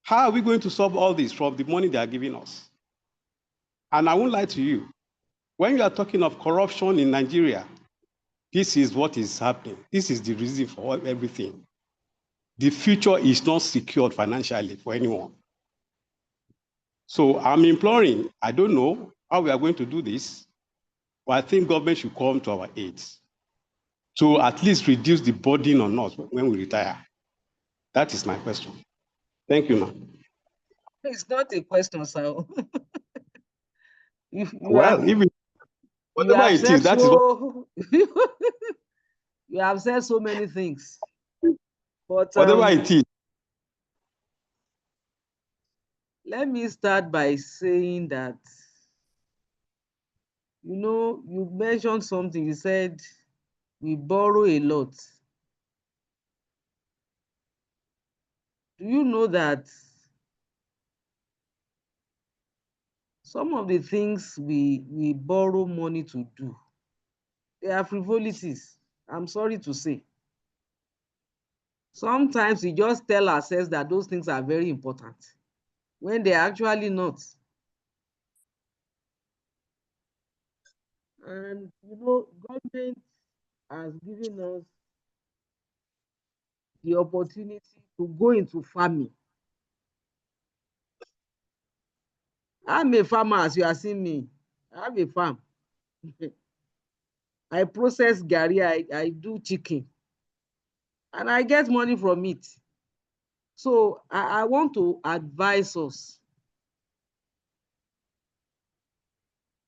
G: How are we going to solve all this from the money they are giving us? And I won't lie to you, when you are talking of corruption in Nigeria, this is what is happening. This is the reason for everything. The future is not secured financially for anyone. So I'm imploring, I don't know how we are going to do this, but I think government should come to our aid to at least reduce the burden on us when we retire. That is my question. Thank you, ma'am.
C: It's not a question, sir.
G: Whatever it is, that is what.
C: You have said so many things. But
G: Whatever it is.
C: let me start by saying that You know, you mentioned something. You said we borrow a lot. Do you know that some of the things we borrow money to do, they are frivolities? I'm sorry to say. Sometimes we just tell ourselves that those things are very important when they're actually not. And you know, government has given us the opportunity to go into farming. I'm a farmer, as you are seeing me. I have a farm. I process gari, I do chicken, and I get money from it. So I want to advise us,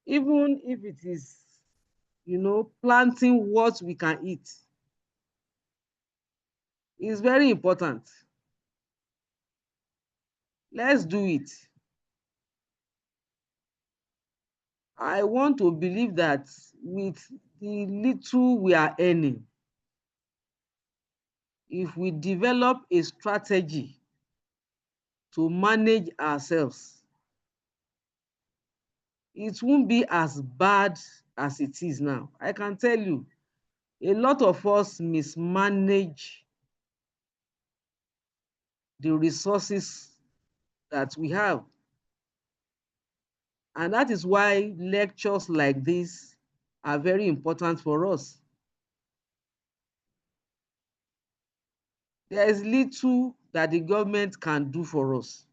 C: even if it is, you know, planting what we can eat, is very important. Let's do it. I want to believe that with the little we are earning, if we develop a strategy to manage ourselves, it won't be as bad as it is now. I can tell you, a lot of us mismanage the resources that we have. And that is why lectures like this are very important for us. There is little that the government can do for us.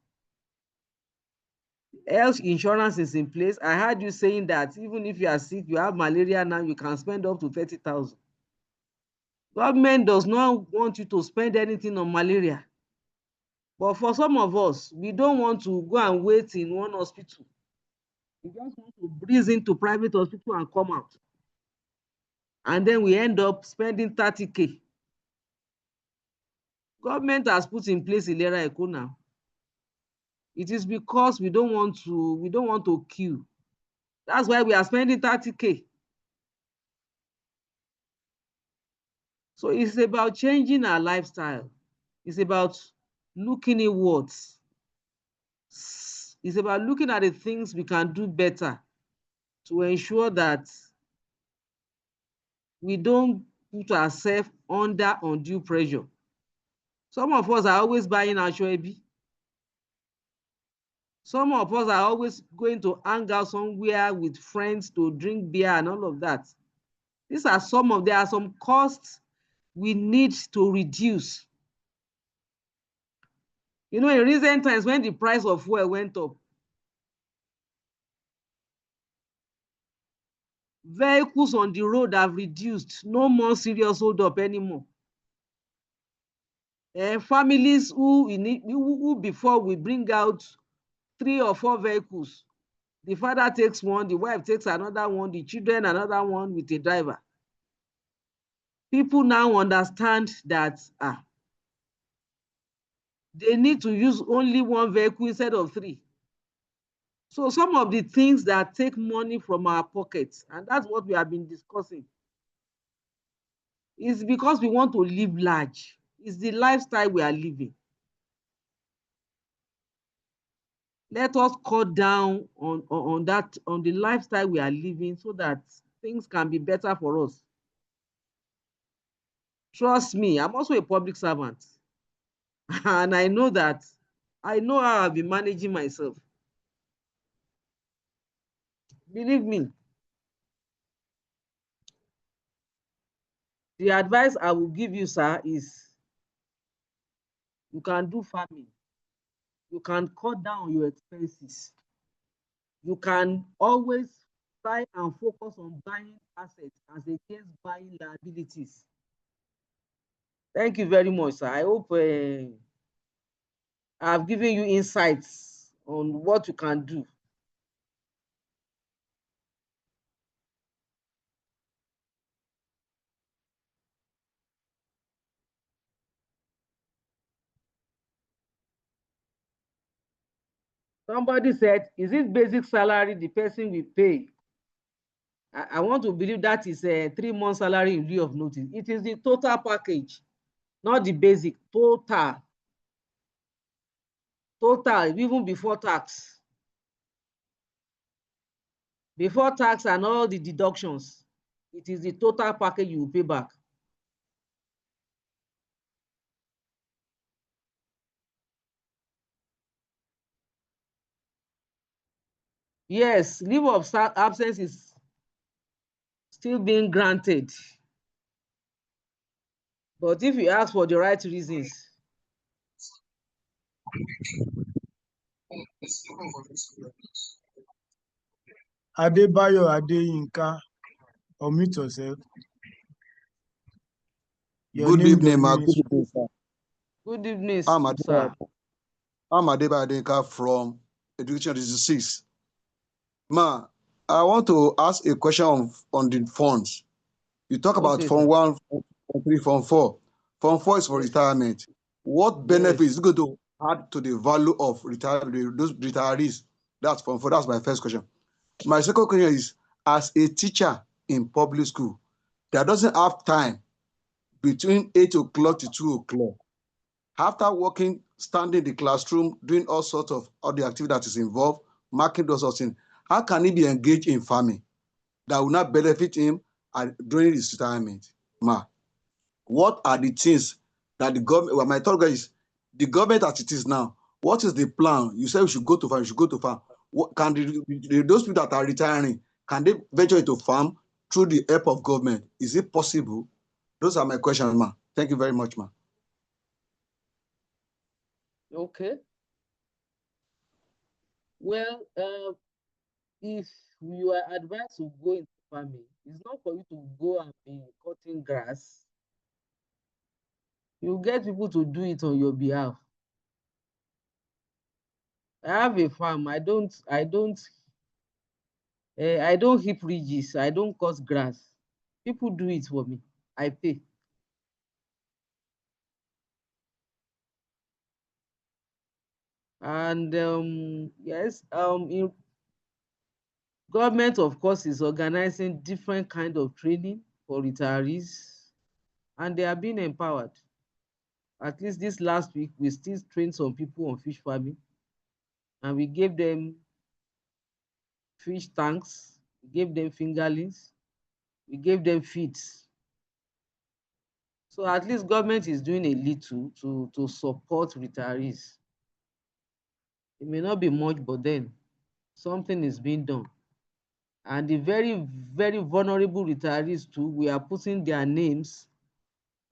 C: Health insurance is in place. I heard you saying that even if you are sick, you have malaria now, you can spend up to 30,000. Government does not want you to spend anything on malaria. But for some of us, we don't want to go and wait in one hospital. We just want to breeze into private hospital and come out. And then we end up spending 30K. Government has put in place Ilera Eko now. It is because we don't want to queue. That's why we are spending 30K. So it's about changing our lifestyle. It's about looking inwards. It's about looking at the things we can do better to ensure that we don't put ourselves under undue pressure. Some of us are always buying Asoebi. Some of us are always going to hang out somewhere with friends to drink beer and all of that. There are some costs we need to reduce. You know, in recent times when the price of fuel went up, vehicles on the road have reduced. No more serious hold up anymore. Families who before we bring out 3 or 4 vehicles, the father takes one, the wife takes another one, the children another one with a driver. People now understand that they need to use only 1 vehicle instead of 3. So some of the things that take money from our pockets, and that's what we have been discussing, is because we want to live large. It's the lifestyle we are living. Let us cut down on the lifestyle we are living so that things can be better for us. Trust me, I'm also a public servant. And I know how I've been managing myself. Believe me. The advice I will give you, sir, is you can do farming. You can cut down on your expenses. You can always try and focus on buying assets as against buying liabilities. Thank you very much, sir. I hope I've given you insights on what you can do. Somebody said, is it basic salary the person will pay I want to believe that is a 3-month salary in lieu of notice. It is the total package, not the basic, total. Total, even before tax. Before tax and all the deductions, it is the total package you will pay back. Yes, leave of absence is still being granted. But if you ask for the right reasons,
A: Adebayo Adeyinka, unmute yourself. Your
H: Good
A: name,
H: evening,
A: your
H: ma. Good
A: ministry.
H: evening, sir.
C: good evening,
H: I'm
C: sir.
H: Adebayo Adenka from Education 66. Ma, I want to ask a question on the funds. You talk about
C: Okay,
H: Fund
C: sir.
H: 1, Fund 3, Fund 4. Fund 4 is for
C: Yes.
H: retirement. What benefit
C: Yes.
H: is going to add to the value of those retirees? That's Fund 4. That's my first question. My second question is, as a teacher in public school that doesn't have time between 8 o'clock to 2 o'clock, after working, standing in the classroom, doing all sorts of the activity that is involved, marking those sorts of things, how can he be engaged in farming that will not benefit him during his retirement? Ma, what are the things that the government, well, my third question is, the government as it is now, what is the plan? You said we should go to farm, we should go to farm. What can those people that are retiring, can they venture into farm through the help of government? Is it possible? Those are my questions, ma. Thank you very much, ma.
C: Okay. Well, if you are advised to go into farming, it's not for you to go and be cutting grass. You get people to do it on your behalf. I have a farm. I don't heap ridges. I don't cut grass. People do it for me. I pay. And yes, government, of course, is organizing different kind of training for retirees, and they are being empowered. At least this last week, we still trained some people on fish farming, and we gave them fish tanks, we gave them fingerlings, we gave them feeds. So at least government is doing a little to support retirees. It may not be much, but then something is being done. And the very, very vulnerable retirees too, we are putting their names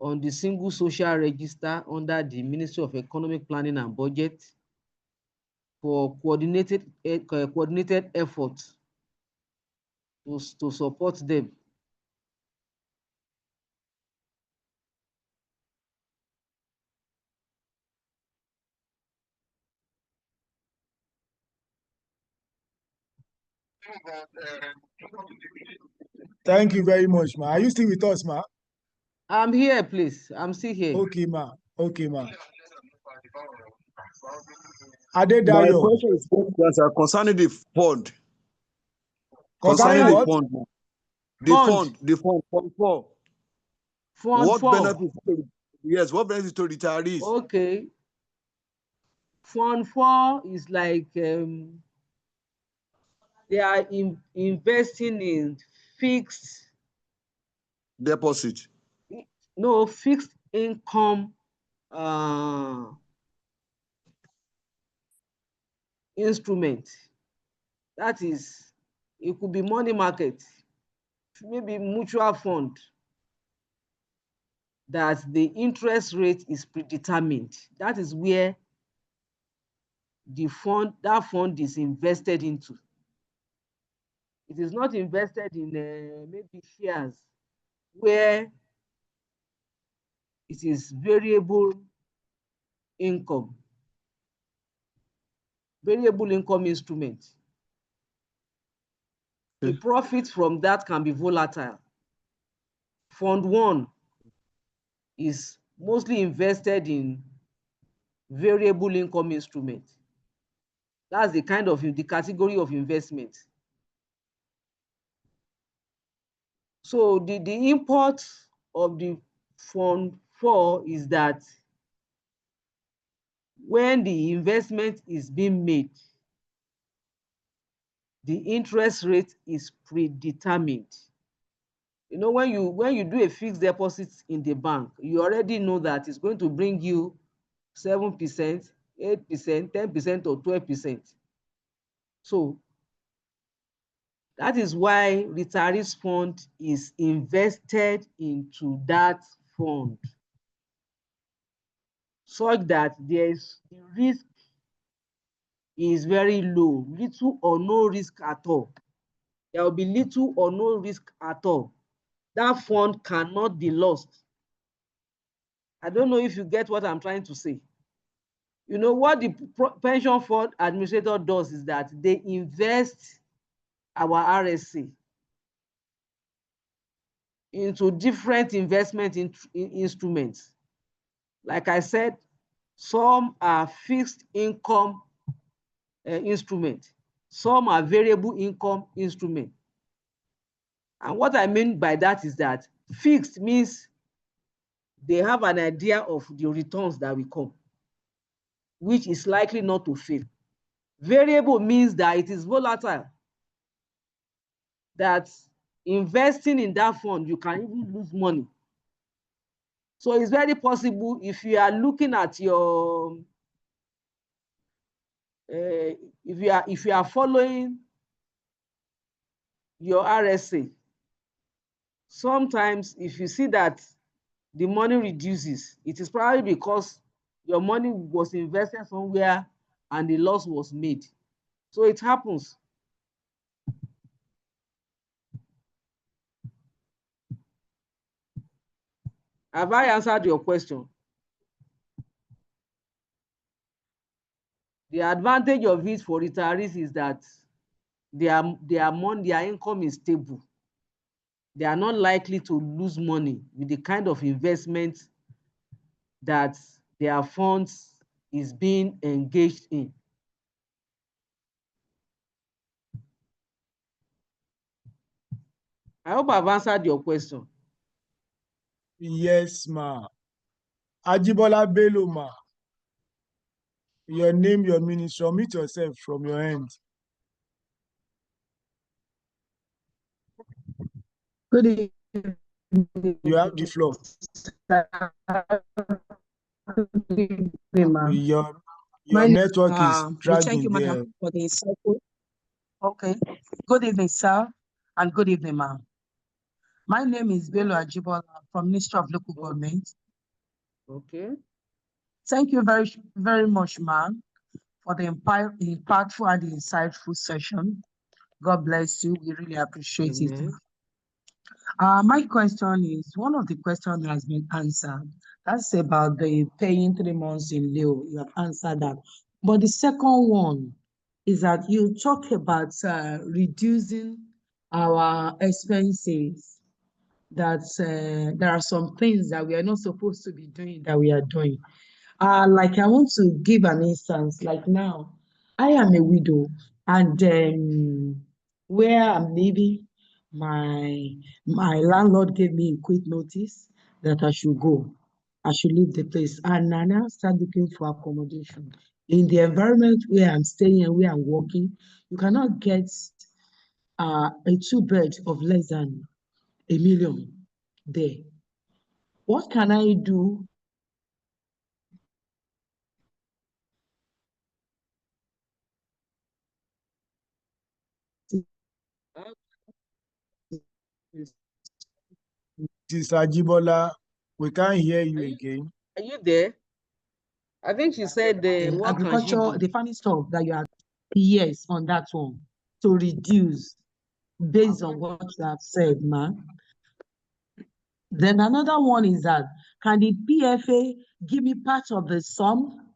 C: on the single social register under the Ministry of Economic Planning and Budget for coordinated efforts to support them.
A: Thank you very much, ma. Are you still with us, ma?
C: I'm here, please. I'm still here.
A: Okay, ma. Okay, ma.
H: My
A: Adedayo,
H: question is concerning the fund.
A: concerning
H: Concerning the
A: what?
H: fund, the fund, Fund 4.
C: Fund
H: What
C: 4.
H: benefits? Yes, what benefits to retirees?
C: Okay. Fund 4 is like they are investing in fixed
H: Deposit.
C: fixed income instrument. That is, it could be money market, maybe mutual fund, that the interest rate is predetermined. That is where that fund is invested into. It is not invested in maybe shares where it is variable income instrument. The profit from that can be volatile. Fund 1 is mostly invested in variable income instrument. That's the category of investment. So the import of the Fund 4 is that when the investment is being made, the interest rate is predetermined. You know, when you do a fixed deposit in the bank, you already know that it's going to bring you 7%, 8%, 10%, or 12%. So that is why retirees fund is invested into that fund, such that the risk is very low, little or no risk at all. There will be little or no risk at all. That fund cannot be lost. I don't know if you get what I'm trying to say. You know, what the pension fund administrator does is that they invest our RSA into different investment instruments. Like I said, some are fixed income instruments, some are variable income instruments. And what I mean by that is that fixed means they have an idea of the returns that will come, which is likely not to fail. Variable means that it is volatile, that investing in that fund, you can even lose money. So it's very possible, if you are looking at your, if you are following your RSA, sometimes if you see that the money reduces, it is probably because your money was invested somewhere and the loss was made. So it happens. Have I answered your question? The advantage of it for retirees is that their income is stable. They are not likely to lose money with the kind of investment that their funds is being engaged in. I hope I've answered your question.
A: Yes, ma. Ajibola Bello, ma. Your name, your ministry, unmute yourself from your end.
I: Good evening.
A: You have the floor.
I: Good evening, ma'am.
A: Your network is
I: Thank
A: dragging
I: you,
A: there.
I: madam, for the insightful. Okay. Good evening, sir, and good evening, ma'am. My name is Bello Ajibola from Ministry of Local Government.
C: Okay.
I: Thank you very, very much, ma'am, for the impactful and the insightful session. God bless you. We really appreciate it. My question is, one of the questions has been answered. That's about the paying 3 months in lieu. You have answered that. But the second one is that you talk about reducing our expenses, that there are some things that we are not supposed to be doing that we are doing. Like I want to give an instance, like now, I am a widow, and where I'm living, my landlord gave me a quick notice that I should go. I should leave the place. And I now start looking for accommodation. In the environment where I'm staying and where I'm working, you cannot get a 2-bed of less than 1 million there. What can I do?
A: Sister Ajibola, we can't hear you again.
C: Are you there? I think she said what can she
I: Agriculture,
C: do?
I: the farming stuff that you are, yes, on that one, to reduce based on what you have said, ma'am. Then another one is that, can the PFA give me part of the sum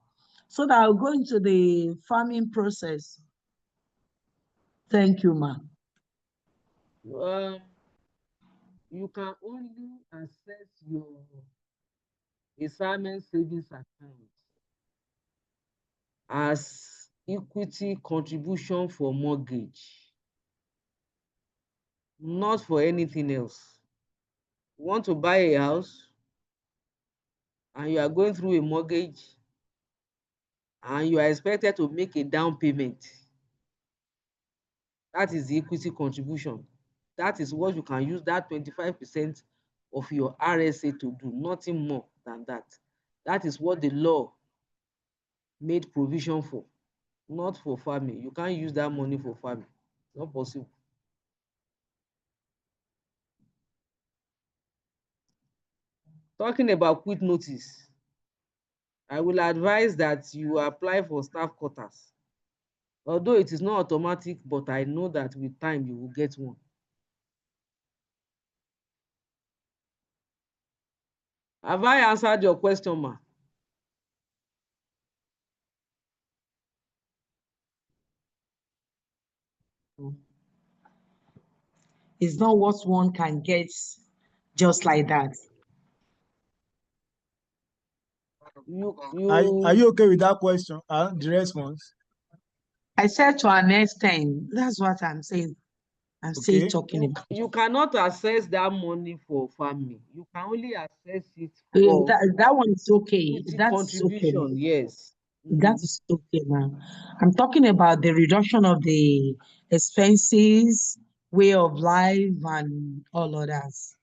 I: so that I'll go into the farming process? Thank you, ma'am.
C: You can only access your retirement savings account as equity contribution for mortgage, not for anything else. You want to buy a house and you are going through a mortgage and you are expected to make a down payment. That is the equity contribution. That is what you can use that 25% of your RSA to do, nothing more than that. That is what the law made provision for, not for farming. You can't use that money for farming. It's not possible. Talking about quit notice, I will advise that you apply for staff quarters. Although it is not automatic, but I know that with time you will get one. Have I answered your question, ma?
I: It's not what one can get just like that.
A: Are you okay with that question? The response?
I: I said to an extent, that's what I'm saying. I'm still talking about.
C: You cannot access that money for farming. You can only access it
I: Yeah,
C: for
I: that one is okay. That's
C: contribution,
I: okay.
C: yes.
I: That is okay, ma'am. I'm talking about the reduction of the expenses, way of life, and all others.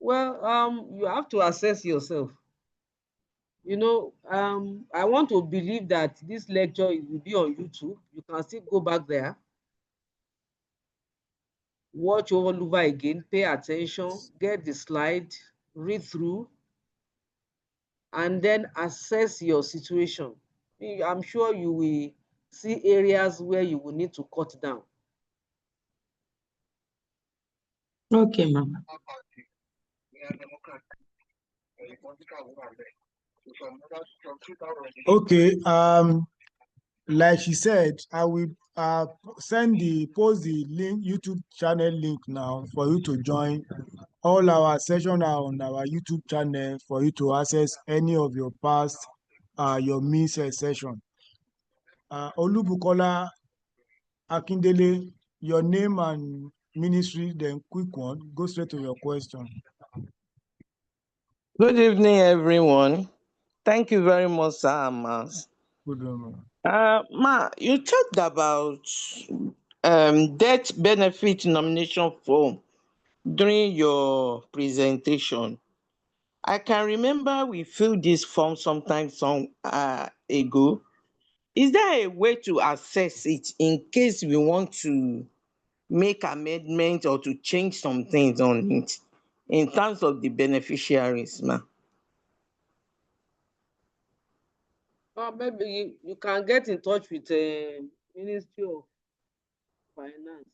C: Well, you have to assess yourself. You know, I want to believe that this lecture will be on YouTube. You can still go back there, watch all over again, pay attention, get the slide, read through, and then assess your situation. I'm sure you will see areas where you will need to cut down.
I: Okay, ma'am.
A: Okay. Like she said, I will post the link, YouTube channel link now for you to join. All our sessions are on our YouTube channel for you to access any of your past, your missed session. Olubukola Akindele, your name and ministry, then quick one. Go straight to your question.
J: Good evening, everyone. Thank you very much, sir and ma'ams.
A: Good evening.
J: Ma, you talked about death benefit nomination form during your presentation. I can remember we filled this form sometime ago. Is there a way to access it in case we want to make amendments or to change some things on it in terms of the beneficiaries, ma?
C: Maybe you can get in touch with the Ministry of Finance.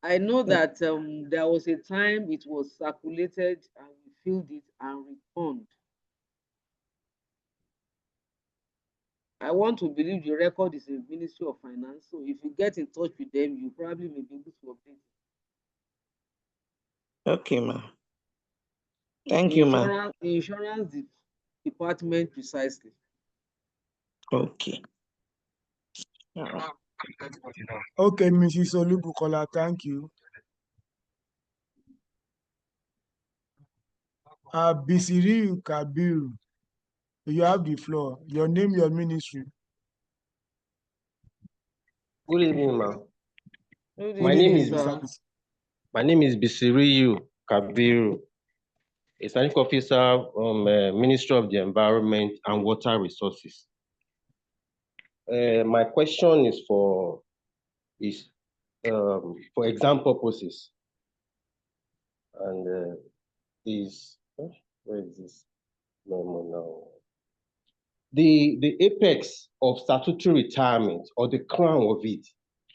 C: I know that there was a time it was circulated and we filled it and returned. I want to believe the record is in Ministry of Finance. So if you get in touch with them, you probably may be able to update it.
J: Okay, ma. Thank you, ma.
C: Insurance department precisely.
J: Okay.
A: Okay, Mrs. Olubukola, thank you. Bisiri Kabiru, you have the floor. Your name, your ministry.
K: Good evening, ma'am.
C: Good
K: My
C: evening,
K: name is
C: sir.
K: my name is Bisiriyu Kabiru, a scientific officer from Ministry of the Environment and Water Resources. My question is for exam purposes, and where is this memo now? The apex of statutory retirement, or the crown of it,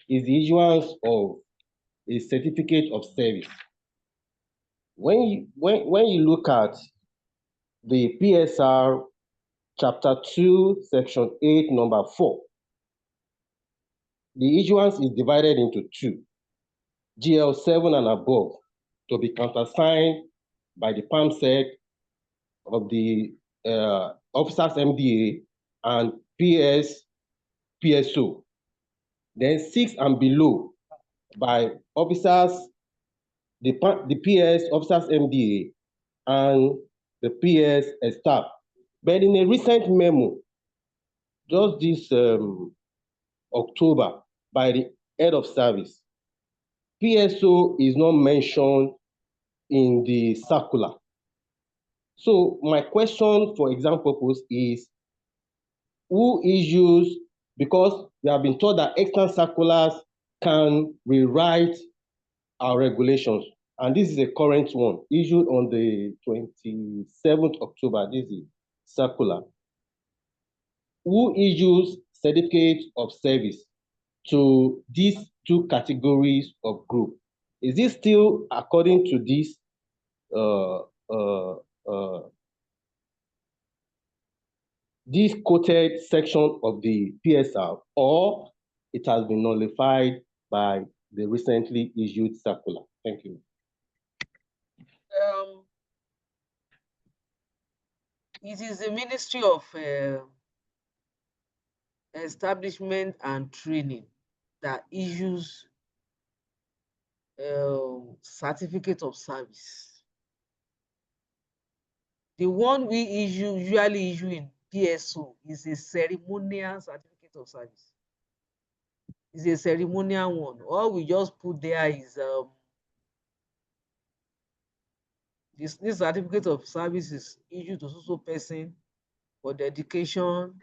K: is the issuance of a certificate of service. When you look at the PSR chapter 2, section 8, number 4, the issuance is divided into two: GL7 and above to be countersigned by the PAMSEC of the officers MDA and PSO. Then 6 and below by officers, the PS, officers MDA, and the PS staff. But in a recent memo, just this October, by the head of service, PSO is not mentioned in the circular. So my question for exam purpose is, who issues, because we have been told that external circulars can rewrite our regulations, and this is a current one issued on the 27th October, this is circular. Who issues certificate of service to these two categories of group? Is this still according to this this quoted section of the PSR, or it has been nullified by the recently issued circular? Thank you.
C: It is the Ministry of Establishment and Training that issues certificate of service. The one we usually issue in PSO is a ceremonial certificate of service. It's a ceremonial one. All we just put there is this certificate of service is issued to so person for dedication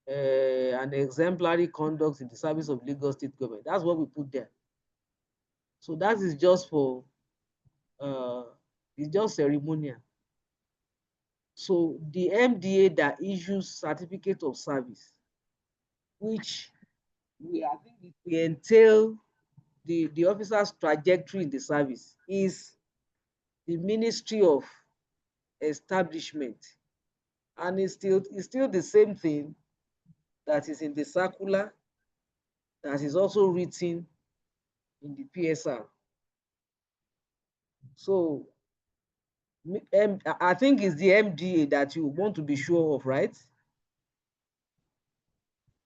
C: and exemplary conduct in the service of Lagos State government. That's what we put there. So that is just for it's just ceremonial. So the MDA that issues certificate of service, which I think it will entail the officer's trajectory in the service, is the Ministry of Establishment, and it's still the same thing that is in the circular that is also written in the PSR. So I think it's the MDA that you want to be sure of, right?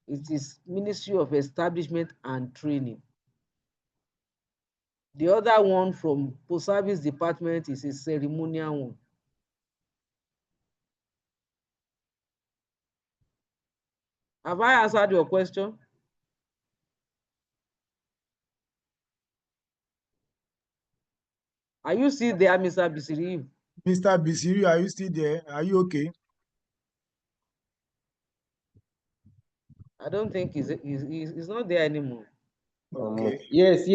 C: It is Ministry of Establishment and Training. The other one from Post Service Department is a ceremonial one. Have I answered your question? Are you still there, Mr. Bisiri?
A: Mr. Bisiri, are you still there? Are you okay?
C: I don't think he's not there anymore.
A: Okay.
K: Yes.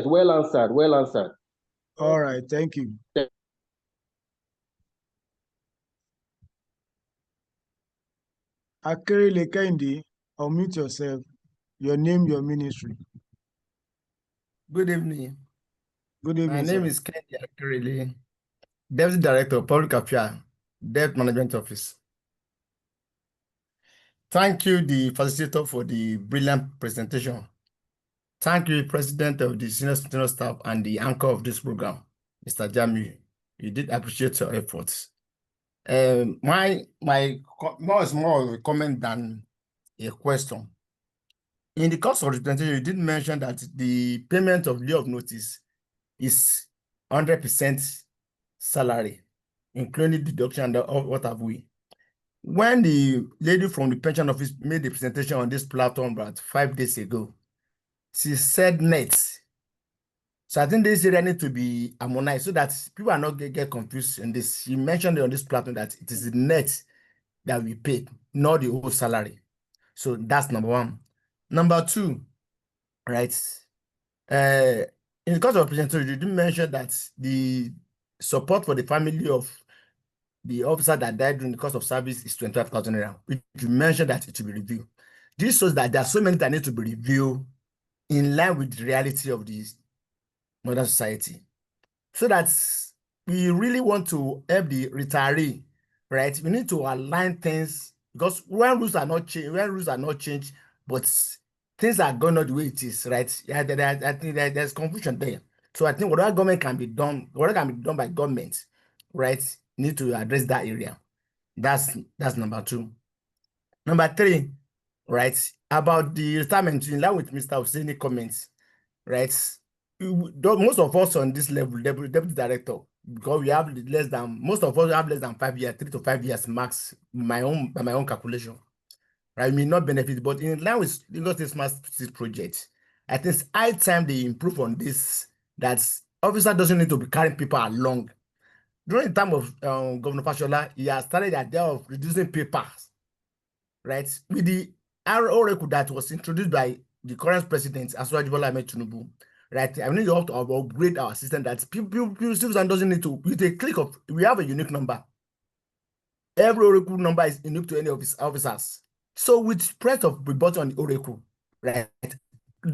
K: Well answered.
A: All right. Thank you. Akerele Kehinde, unmute yourself. Your name, your ministry.
L: Good evening.
A: Good evening.
L: My name is Kehinde Akerele, Deputy Director of Public Affairs, Debt Management Office. Thank you, the facilitator, for the brilliant presentation. Thank you, President of the Senior Staff and the anchor of this program, Mr. Jamiu. You did appreciate your efforts. My more is more of a comment than a question. In the course of the presentation, you did mention that the payment of leave of notice is 100% salary, including deduction of what have we. When the lady from the pension office made the presentation on this platform about 5 days ago, she said net. So I think this area need to be harmonized so that people are not get confused in this. She mentioned on this platform that it is the net that we pay, not the whole salary. So that's number one. Number two, right? In the course of presentation, you did mention that the support for the family of the officer that died during the course of service is 25,000 naira. You mentioned that it will be reviewed. This shows that there are so many that need to be reviewed in line with the reality of the modern society, so that we really want to help the retiree, right? We need to align things, because when rules are not changed, but things are going on the way it is, right? Yeah, I think there's confusion there. So I think whatever can be done by government, right, need to address that area. That's number two. Number three, right, about the retirement, in line with Mr. Hussaini comments, right? Most of us on this level, deputy director, because we have less than, most of us have less than 5 years, 3 to 5 years max, by my own calculation. Right? May not benefit, but in line with Lagos State Smart Cities project, I think it's high time they improve on this, that officer doesn't need to be carrying people along. During the time of Governor Fashola, he has started the idea of reducing papers, right? With the Oracle that was introduced by the current president, Asiwaju Bola Ahmed Tinubu, right? I mean, you have to upgrade our system that people citizen doesn't need to, with a click of, we have a unique number. Every Oracle number is unique to any of his officers. So with spread of report on the Oracle, right?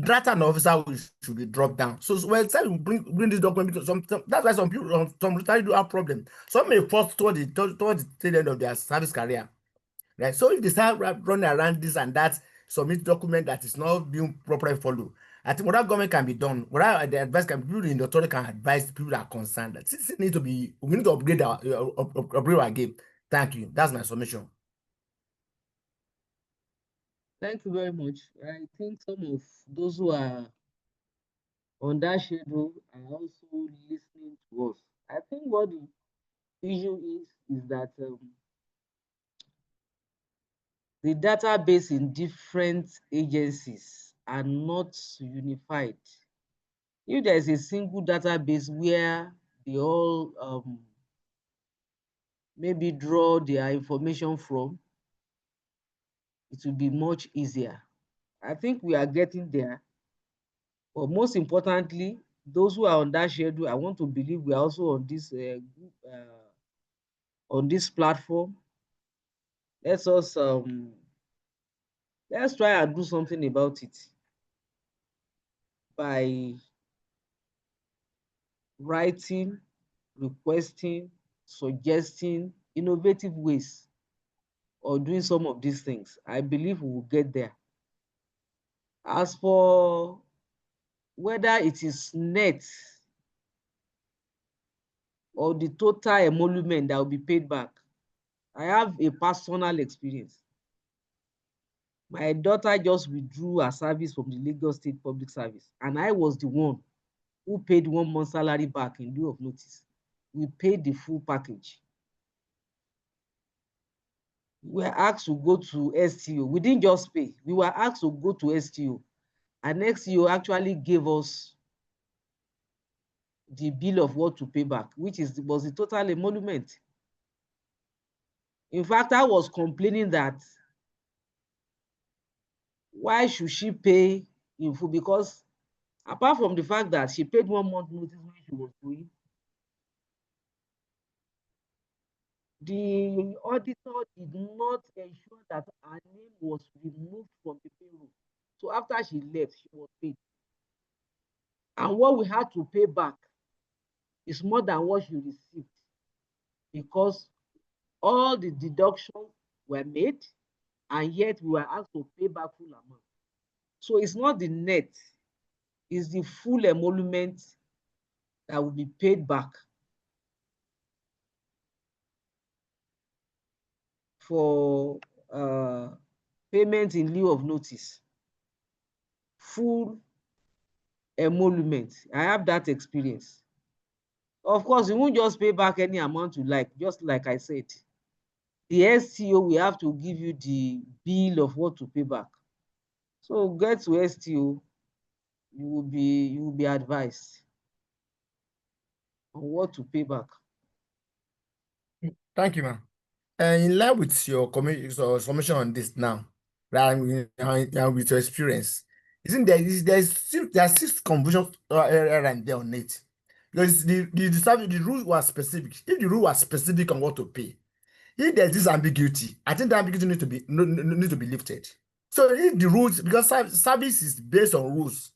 L: Data and officer should be dropped down. So when we bring this document, because that's why some people, some retirees do have problem. Some may fall toward the tail end of their service career, right? So if they start running around this and that, submit document that is not being properly followed, I think what that government can be done, what the advice can be, people in the authority can advise people that are concerned that this need to be, we need to upgrade our game. Thank you. That's my submission.
C: Thank you very much. I think some of those who are on that schedule are also listening to us. I think what the issue is that the database in different agencies are not unified. If there is a single database where they all maybe draw their information from, it will be much easier. I think we are getting there. But most importantly, those who are on that schedule, I want to believe we are also on this platform. Let's try and do something about it by writing, requesting, suggesting innovative ways of doing some of these things. I believe we will get there. As for whether it is net or the total emolument that will be paid back, I have a personal experience. My daughter just withdrew her service from the Lagos State Public Service, and I was the one who paid 1 month's salary back in lieu of notice. We paid the full package. We were asked to go to STO. We didn't just pay. We were asked to go to STO. And STO actually gave us the bill of what to pay back, which was the total emolument. In fact, I was complaining that why should she pay in full? Because apart from the fact that she paid 1 month notice when she was going, the auditor did not ensure that her name was removed from the payroll. So after she left, she was paid. And what we had to pay back is more than what she received, because all the deductions were made, and yet we were asked to pay back full amount. So it's not the net, it's the full emolument that will be paid back for payment in lieu of notice. Full emolument. I have that experience. Of course, you won't just pay back any amount you like, just like I said. The STO will have to give you the bill of what to pay back. So get to STO, you will be advised on what to pay back.
L: Thank you, ma'am. And in line with your submission on this now, right, with your experience, isn't there's still confusion around there on it? Because the rule was specific. If the rule was specific on what to pay, if there's this ambiguity, I think the ambiguity need to be lifted. So if the rules, because service is based on rules,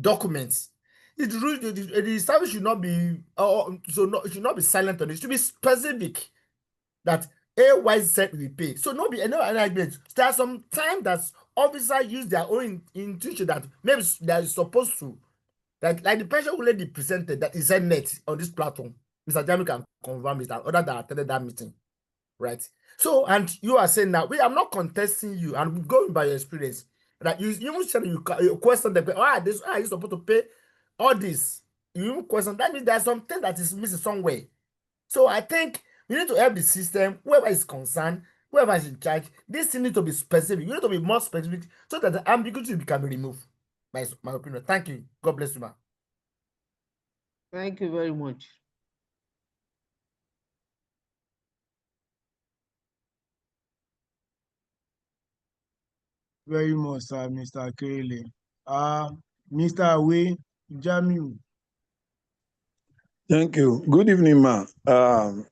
L: documents, if the rules, the service should not be it should not be silent on it. It should be specific that AY said we pay. So no argument. There are some time that officers use their own intuition that maybe they are supposed to. Like the pressure lady presented that is a net on this platform. Mr. Jamiu can confirm it, and other that attended that meeting, right? So, and you are saying that I'm not contesting you, and going by your experience, That you even said you question them, this are you supposed to pay all this? You even question that means there's something that is missing somewhere. So I think we need to help the system, whoever is concerned, whoever is in charge. This thing need to be specific. You need to be more specific so that the ambiguity can be removed. My opinion. Thank you. God bless you, man.
C: Thank you very much.
A: Very much, sir, Mr. Akerele. Mr. Awe Jamiu.
M: Thank you. Good evening, ma.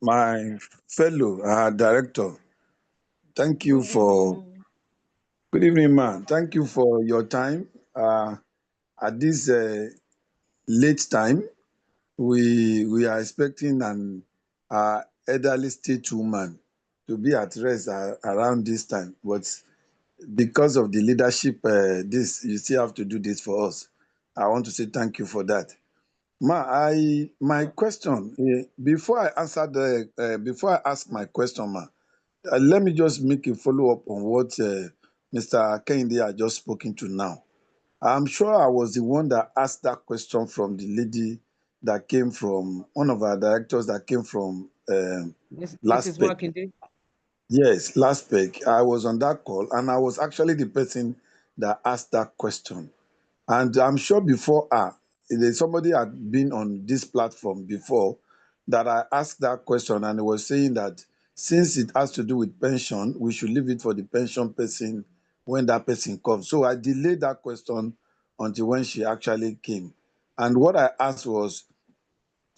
M: My fellow director, thank you for. Good evening, ma. Thank you for your time. At this late time, we are expecting an elderly stateswoman to be at rest around this time, but because of the leadership, you still have to do this for us. I want to say thank you for that. My question, before I ask my question, ma, let me just make a follow-up on what Mr. Kehinde had just spoken to now. I'm sure I was the one that asked that question from the lady that came from, one of our directors that came from
C: Mrs. Makinde.
M: Yes, LASPEC. I was on that call, and I was actually the person that asked that question. And I'm sure before somebody had been on this platform before that I asked that question, and it was saying that since it has to do with pension, we should leave it for the pension person when that person comes. So I delayed that question until when she actually came. And what I asked was,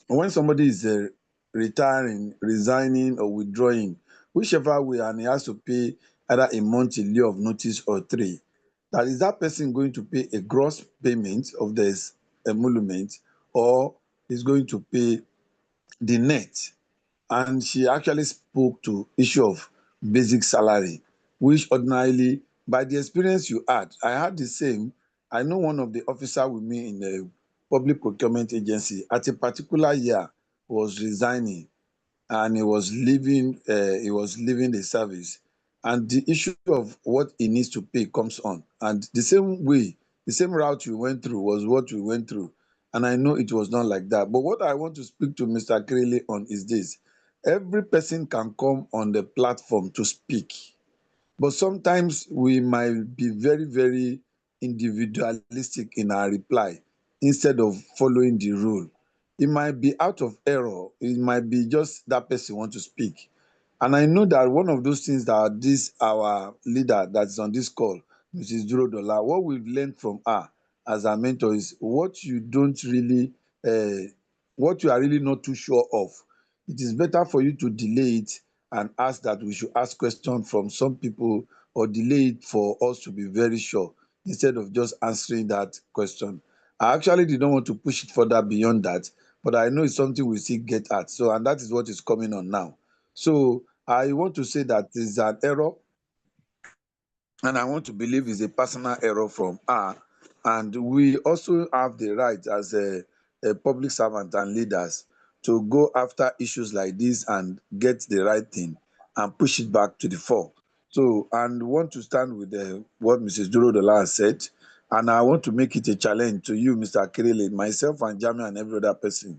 M: when somebody is retiring, resigning, or withdrawing, whichever way, and he has to pay either a month in lieu of notice or 3, that is that person going to pay a gross payment of this emolument, or is going to pay the net? And she actually spoke to issue of basic salary, which ordinarily, by the experience you had, I had the same. I know one of the officers with me in the public procurement agency at a particular year was resigning, and he was leaving the service, and the issue of what he needs to pay comes on, and the same route we went through was what we went through, and I know it was not like that. But what I want to speak to Mr. Akerele on is this: every person can come on the platform to speak, but sometimes we might be very, very individualistic in our reply instead of following the rule. It might be out of error. It might be just that person want to speak. And I know that one of those things that our leader that's on this call, Mrs. Duro Dola, what we've learned from her as our mentor is what you are really not too sure of. It is better for you to delay it and ask that we should ask questions from some people, or delay it for us to be very sure instead of just answering that question. I actually did not want to push it further beyond that, but I know it's something we still get at. So, and that is what is coming on now. So I want to say that is an error, and I want to believe it's a personal error from her. And we also have the right as a public servant and leaders to go after issues like this and get the right thing and push it back to the fore. So, and want to stand with what Mrs. Duro Dola said, and I want to make it a challenge to you, Mr. Akerele, myself and Jamiu and every other person,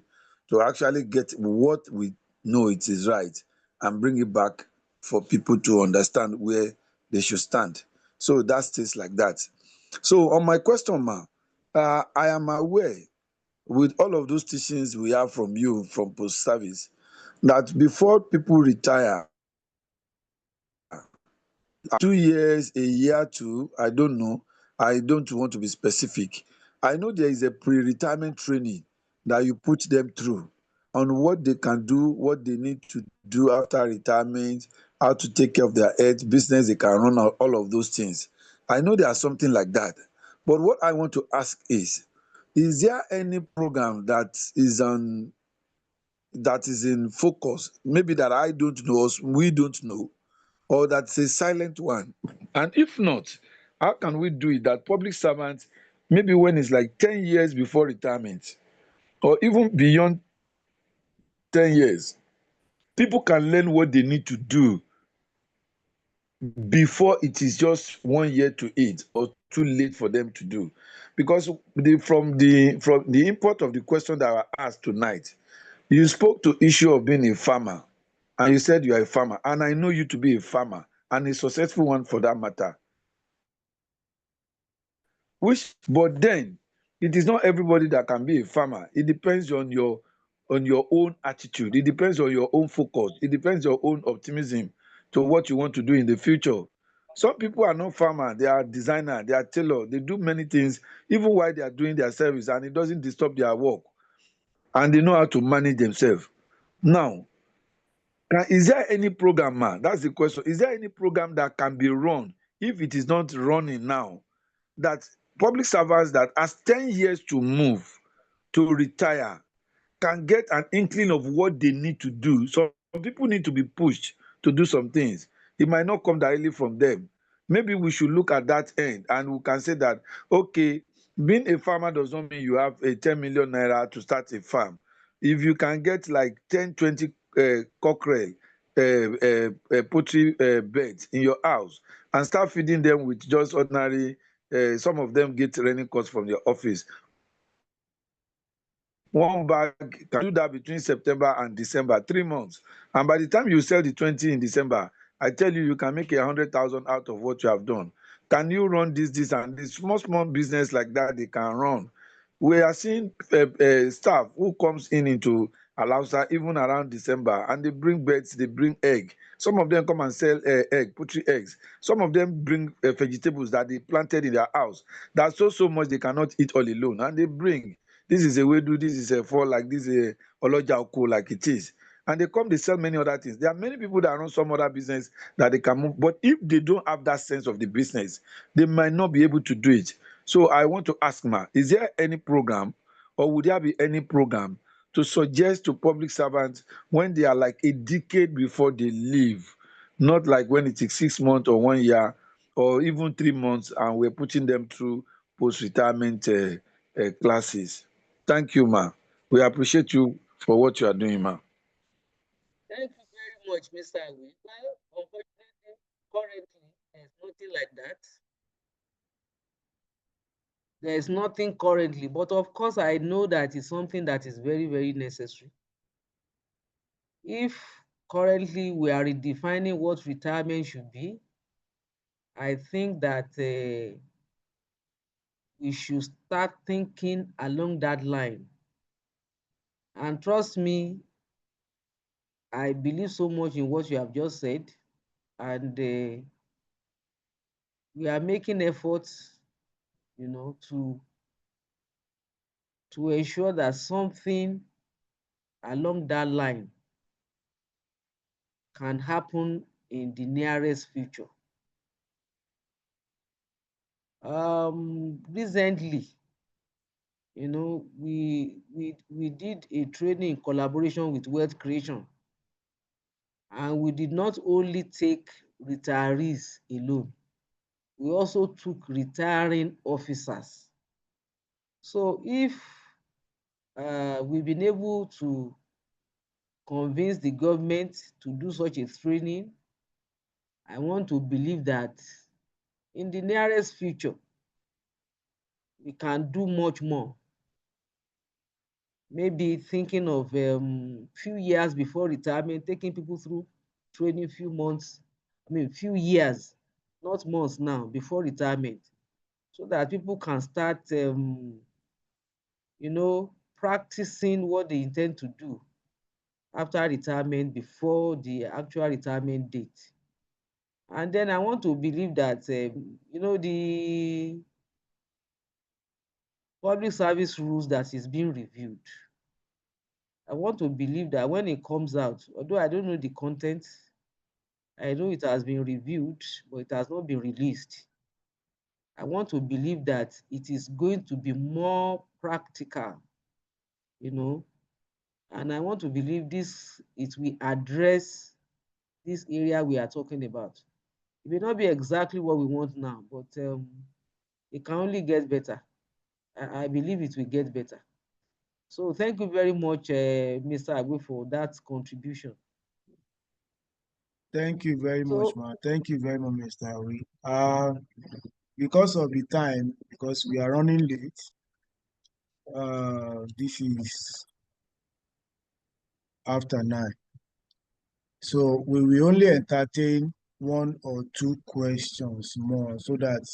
M: to actually get what we know it is right and bring it back for people to understand where they should stand. So that stays like that. So on my question, ma, I am aware with all of those teachings we have from you from post-service that before people retire, 2 years, a year, 2, I don't know. I don't want to be specific. I know there is a pre-retirement training that you put them through on what they can do, what they need to do after retirement, how to take care of their health, business they can run, all of those things. I know there's something like that. But what I want to ask is there any program that is in focus, maybe that I don't know, or we don't know, or that's a silent one? And if not, how can we do it that public servants, maybe when it's like 10 years before retirement, or even beyond 10 years, people can learn what they need to do before it is just 1 year to it or too late for them to do. Because from the import of the question that I asked tonight, you spoke to issue of being a farmer, and you said you are a farmer, and I know you to be a farmer and a successful one for that matter. But then it is not everybody that can be a farmer. It depends on your own attitude. It depends on your own focus. It depends on your own optimism to what you want to do in the future. Some people are not farmer, they are designer, they are tailor, they do many things even while they are doing their service, and it doesn't disturb their work, and they know how to manage themselves. Now, is there any program, man? That's the question. Is there any program that can be run if it is not running now, that public servants that has 10 years to move to retire can get an inkling of what they need to do? Some people need to be pushed to do some things. It might not come directly from them. Maybe we should look at that end, and we can say that, okay, being a farmer does not mean you have a 10 million naira to start a farm. If you can get like 10, 20 cockerel, poultry beds in your house and start feeding them with just ordinary, some of them get training costs from your office. One bag can do that between September and December, 3 months. And by the time you sell the 20 in December, I tell you, you can make 100,000 out of what you have done. Can you run this, and this small business like that? They can run. We are seeing staff who comes into Alausa even around December, and they bring birds, they bring egg. Some of them come and sell egg, poultry eggs. Some of them bring vegetables that they planted in their house. That's so much they cannot eat all alone, and they bring. This is a wedu, this is a fall, like this is a oloja oko, like it is. And they sell many other things. There are many people that run some other business that they can move, but if they don't have that sense of the business, they might not be able to do it. So I want to ask Ma, is there any program, or would there be any program to suggest to public servants when they are like a decade before they leave, not like when it is 6 months or 1 year or even 3 months, and we're putting them through post-retirement classes? Thank you, Ma. We appreciate you for what you are doing, Ma.
C: Thank you very much, Mr. Agui. Well, unfortunately, currently, there's nothing like that. There is nothing currently, but of course, I know that it's something that is very, very necessary. If currently we are redefining what retirement should be, I think that we should start thinking along that line. And trust me, I believe so much in what you have just said, and we are making efforts, to ensure that something along that line can happen in the nearest future. Recently, we did a training in collaboration with Wealth Creation, and we did not only take retirees alone, we also took retiring officers. So if we've been able to convince the government to do such a training, I want to believe that in the nearest future, we can do much more. Maybe thinking of few years before retirement, taking people through training few years, not months now, before retirement, so that people can start, practicing what they intend to do after retirement before the actual retirement date. And then I want to believe that, the public service rules that is being reviewed, I want to believe that when it comes out, although I don't know the content, I know it has been reviewed, but it has not been released. I want to believe that it is going to be more practical, and I want to believe it will address this area we are talking about. It may not be exactly what we want now, but it can only get better. I believe it will get better. So thank you very much, Mr. Agui, for that contribution.
A: Thank you very much,
C: So
A: man. Thank you very much, Mr. Awi. Because of the time, because we are running late, this is after 9. So we will only entertain 1 or 2 questions more so that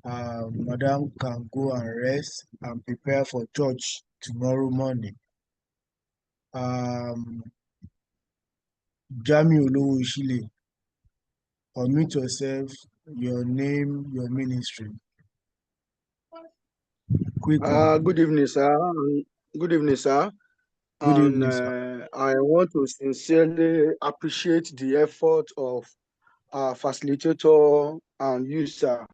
A: Madam can go and rest and prepare for church tomorrow morning. Jamiu Olowo-Ishile, unmute yourself, your name, your ministry. Quickly.
N: Good evening, sir. Good evening, sir.
A: Good
N: And
A: evening, sir.
N: I want to sincerely appreciate the effort of our facilitator and you, sir,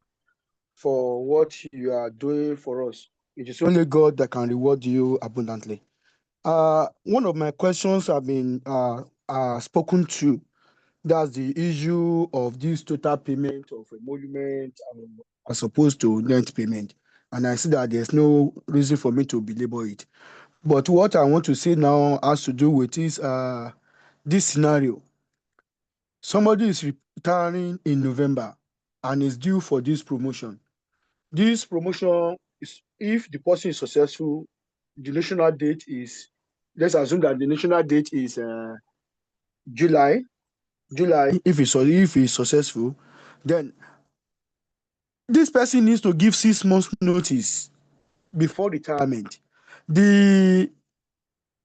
N: for what you are doing for us. It is only God that can reward you abundantly. One of my questions have been spoken to. That's the issue of this total payment of emolument as opposed to net payment. And I see that there's no reason for me to belabor it. But what I want to say now has to do with this scenario. Somebody is retiring in November and is due for this promotion. This promotion is, if the person is successful, the national date is, let's assume that the national date is July. If he's successful, then this person needs to give 6 months notice before retirement. The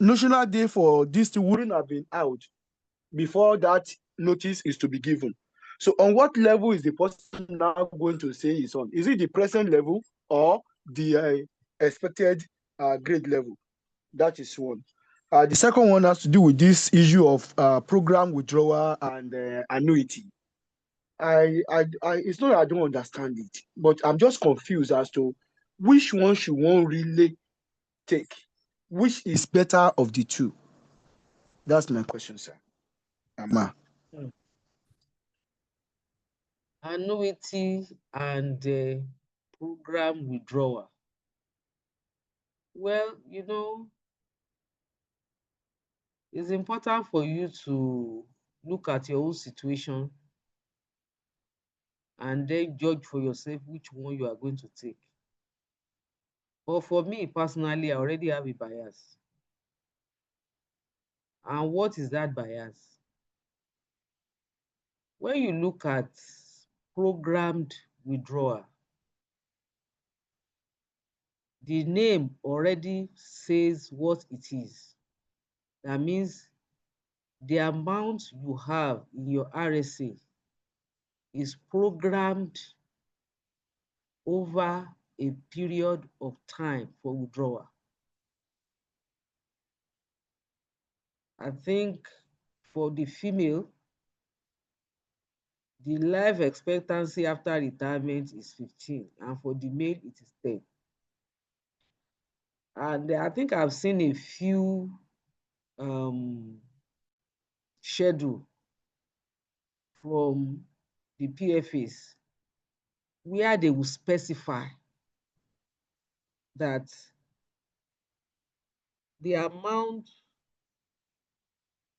N: national day for this thing wouldn't have been out before that notice is to be given. So on what level is the person now going to say is on? Is it the present level or the expected grade level? That is one. The second one has to do with this issue of program withdrawal and annuity. It's not that I don't understand it, but I'm just confused as to which one should one really take? Which is better of the two? That's my question, sir. Ama.
C: annuity and program withdrawal. Well, it's important for you to look at your own situation and then judge for yourself which one you are going to take. But for me personally, I already have a bias. And what is that bias? When you look at programmed withdrawal, the name already says what it is. That means the amount you have in your RSA is programmed over a period of time for withdrawal. I think for the female, the life expectancy after retirement is 15, and for the male, it is 10. And I think I've seen a few schedule from the PFAs where they will specify that the amount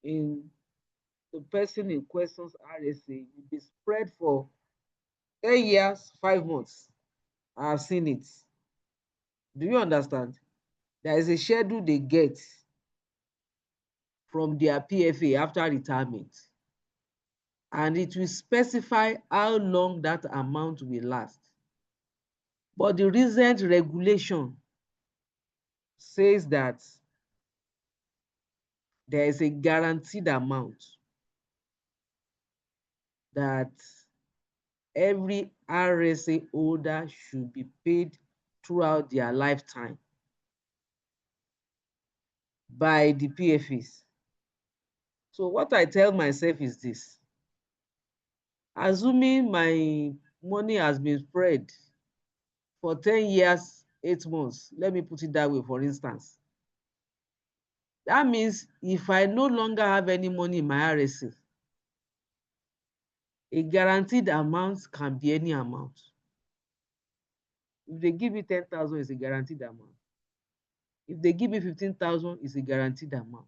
C: in the person in question's RSA will be spread for 10 years, 5 months. I've seen it. Do you understand? There is a schedule they get from their PFA after retirement, and it will specify how long that amount will last. But the recent regulation says that there is a guaranteed amount that every RSA holder should be paid throughout their lifetime by the PFAs. So what I tell myself is this: assuming my money has been spread for 10 years, 8 months, let me put it that way, for instance, that means if I no longer have any money in my RSA, a guaranteed amount can be any amount. If they give me 10,000, it's a guaranteed amount. If they give me 15,000, it's a guaranteed amount.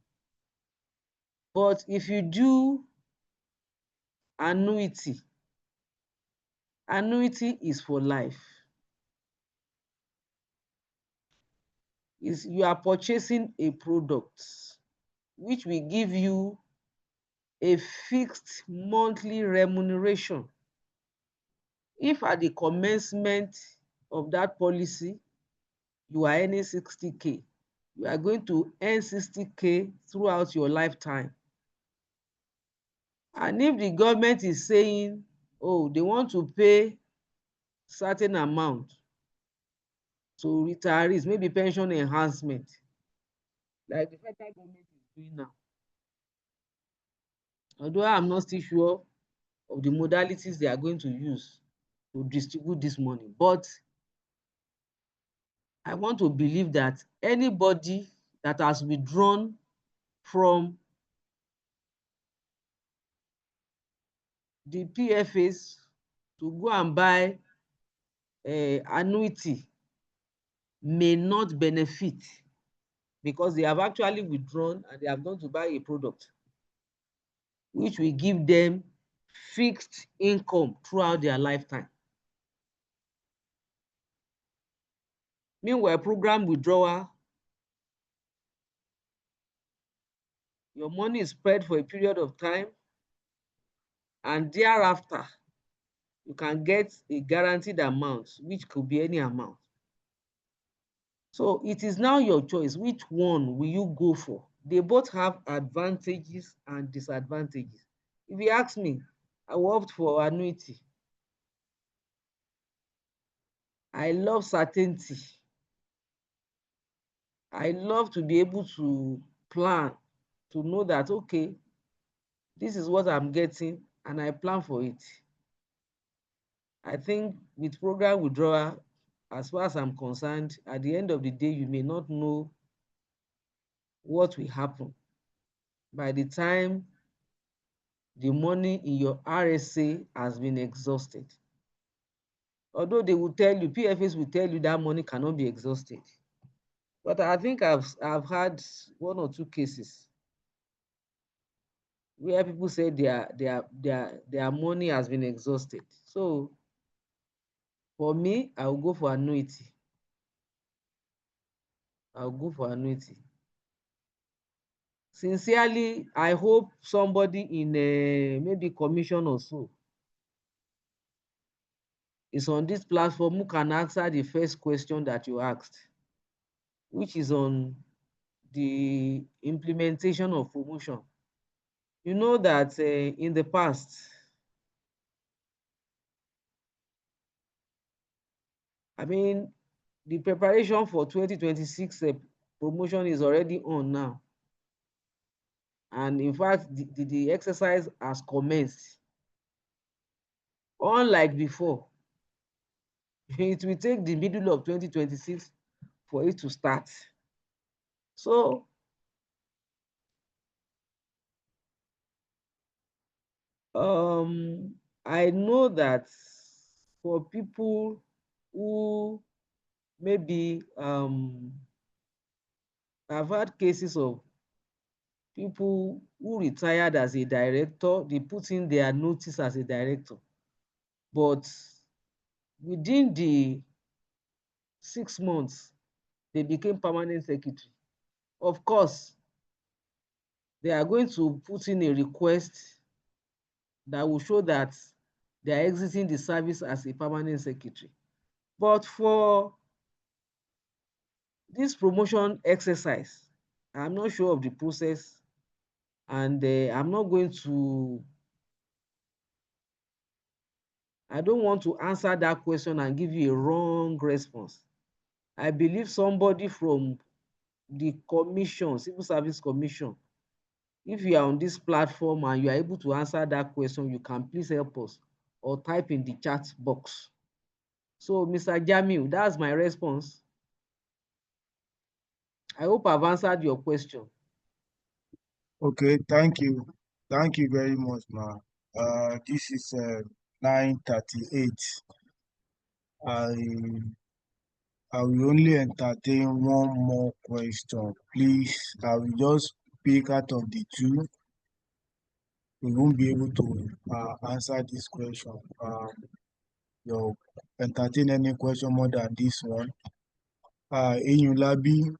C: But if you do annuity. Annuity is for life. You are purchasing a product which will give you a fixed monthly remuneration. If at the commencement of that policy, you are earning 60K, you are going to earn 60K throughout your lifetime. And if the government is saying, oh, they want to pay certain amount to retirees, maybe pension enhancement, like the federal government is doing now. Although I'm not still sure of the modalities they are going to use to distribute this money, but I want to believe that anybody that has withdrawn from the PFAs to go and buy annuity may not benefit, because they have actually withdrawn and they have gone to buy a product which will give them fixed income throughout their lifetime. Meanwhile, program withdrawal, your money is spread for a period of time, and thereafter, you can get a guaranteed amount, which could be any amount. So it is now your choice. Which one will you go for? They both have advantages and disadvantages. If you ask me, I will opt for annuity. I love certainty. I love to be able to plan, to know that, okay, this is what I'm getting, and I plan for it. I think with program withdrawal, as far as I'm concerned, at the end of the day, you may not know what will happen. By the time the money in your RSA has been exhausted. Although they will tell you, PFAs will tell you that money cannot be exhausted. But I think I've had 1 or 2 cases where people say their money has been exhausted. So for me, I will go for annuity. I'll go for annuity. Sincerely, I hope somebody in maybe commission or so is on this platform who can answer the first question that you asked, which is on the implementation of promotion. You know that in the past, I mean, the preparation for 2026 promotion is already on now. And in fact, the exercise has commenced. Unlike before, it will take the middle of 2026 for it to start. So I know that for people who maybe I've had cases of people who retired as a director, they put in their notice as a director, but within the 6 months, they became permanent secretary. Of course, they are going to put in a request that will show that they are exiting the service as a permanent secretary. But for this promotion exercise, I'm not sure of the process, and I'm not going to, I don't want to answer that question and give you a wrong response. I believe somebody from the commission, Civil Service Commission, if you are on this platform and you are able to answer that question, you can please help us or type in the chat box. So, Mr. Jamiu, that's my response. I hope I've answered your question.
A: Okay, thank you. Thank you very much, ma. This is 9:38. I will only entertain one more question. Please, I will just pick out of the two. we won't be able to answer this question. You'll entertain any question more than this one. Enyulabi,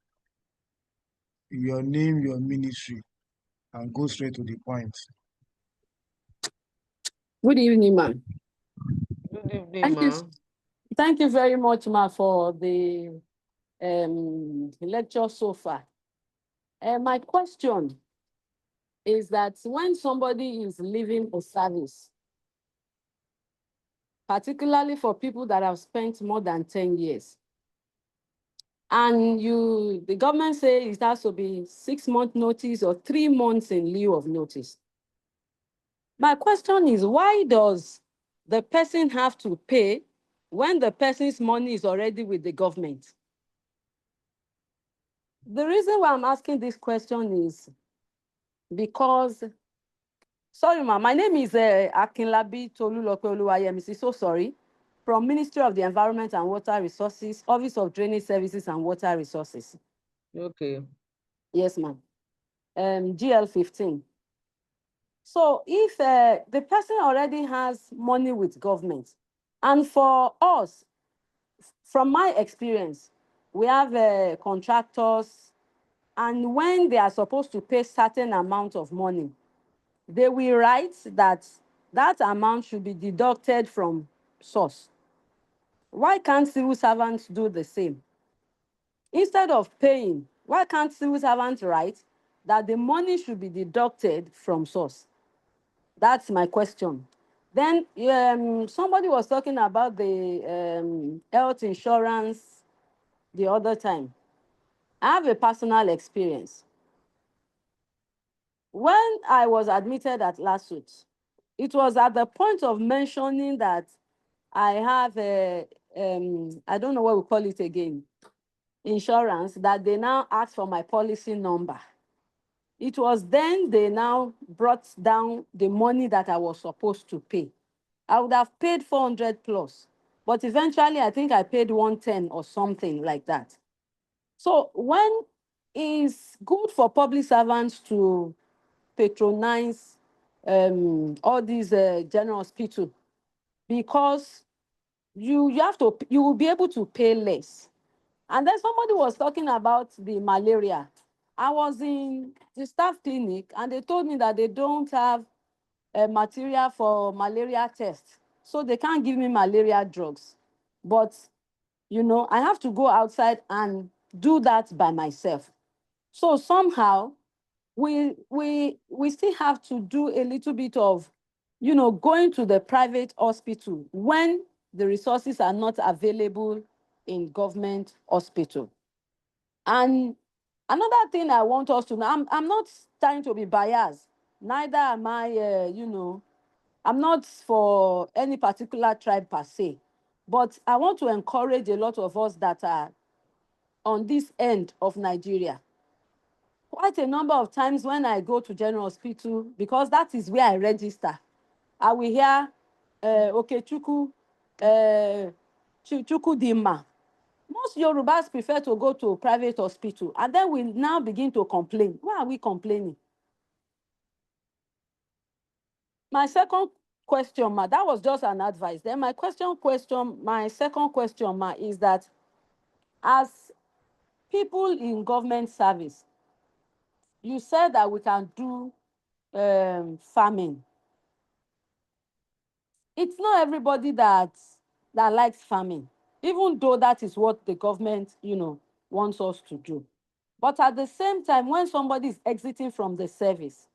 A: your name, your ministry, and go straight to the point.
O: Good evening, ma'am.
C: Good evening,
O: Thank you very much, ma, for the lecture so far. My question is that when somebody is leaving a service, particularly for people that have spent more than 10 years, and the government says it has to be 6-month notice or 3 months in lieu of notice. My question is, why does the person have to pay when the person's money is already with the government? The reason why I'm asking this question is because, sorry, ma'am, my name is Akinlabi Tolulope Oluwayemisi, so sorry, from Ministry of the Environment and Water Resources, Office of Drainage Services and Water Resources.
C: Okay.
O: Yes, ma'am. GL 15. So if the person already has money with government, and for us, from my experience, we have contractors, and when they are supposed to pay certain amount of money, they will write that that amount should be deducted from source. Why can't civil servants do the same? Instead of paying, why can't civil servants write that the money should be deducted from source? That's my question. Then somebody was talking about the health insurance the other time. I have a personal experience. When I was admitted at LASUT, it was at the point of mentioning that I have I don't know what we call it again, insurance, that they now asked for my policy number. It was then they now brought down the money that I was supposed to pay. I would have paid 400 plus, but eventually I think I paid 110 or something like that. So when it's good for public servants to patronize all these general hospitals, because you will be able to pay less. And then somebody was talking about the malaria. I was in the staff clinic and they told me that they don't have material for malaria tests. So they can't give me malaria drugs. But, you know, I have to go outside and do that by myself. So somehow we still have to do a little bit of, you know, going to the private hospital when the resources are not available in government hospital. And another thing I want us to know, I'm not trying to be biased, neither am I, you know, I'm not for any particular tribe per se, but I want to encourage a lot of us that are on this end of Nigeria. Quite a number of times when I go to general hospital, because that is where I register, I will hear, okay, Chuku Dima. Most Yorubas prefer to go to a private hospital, and then we now begin to complain. Why are we complaining? My second question, ma, that was just an advice. Then my second question, ma, is that as people in government service, you said that we can do farming. It's not everybody that likes farming, even though that is what the government, you know, wants us to do. But at the same time, when somebody is exiting from the service,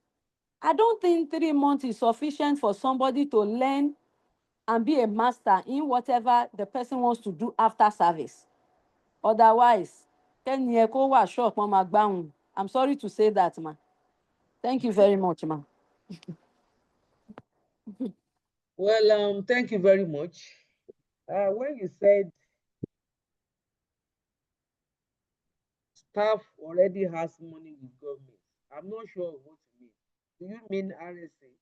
O: I don't think 3 months is sufficient for somebody to learn and be a master in whatever the person wants to do after service. Otherwise, I'm sorry to say that, ma. Thank you very much, ma.
C: Well, thank you very much. When you said staff already has money with government, I'm not sure what you mean. Do you mean RSA?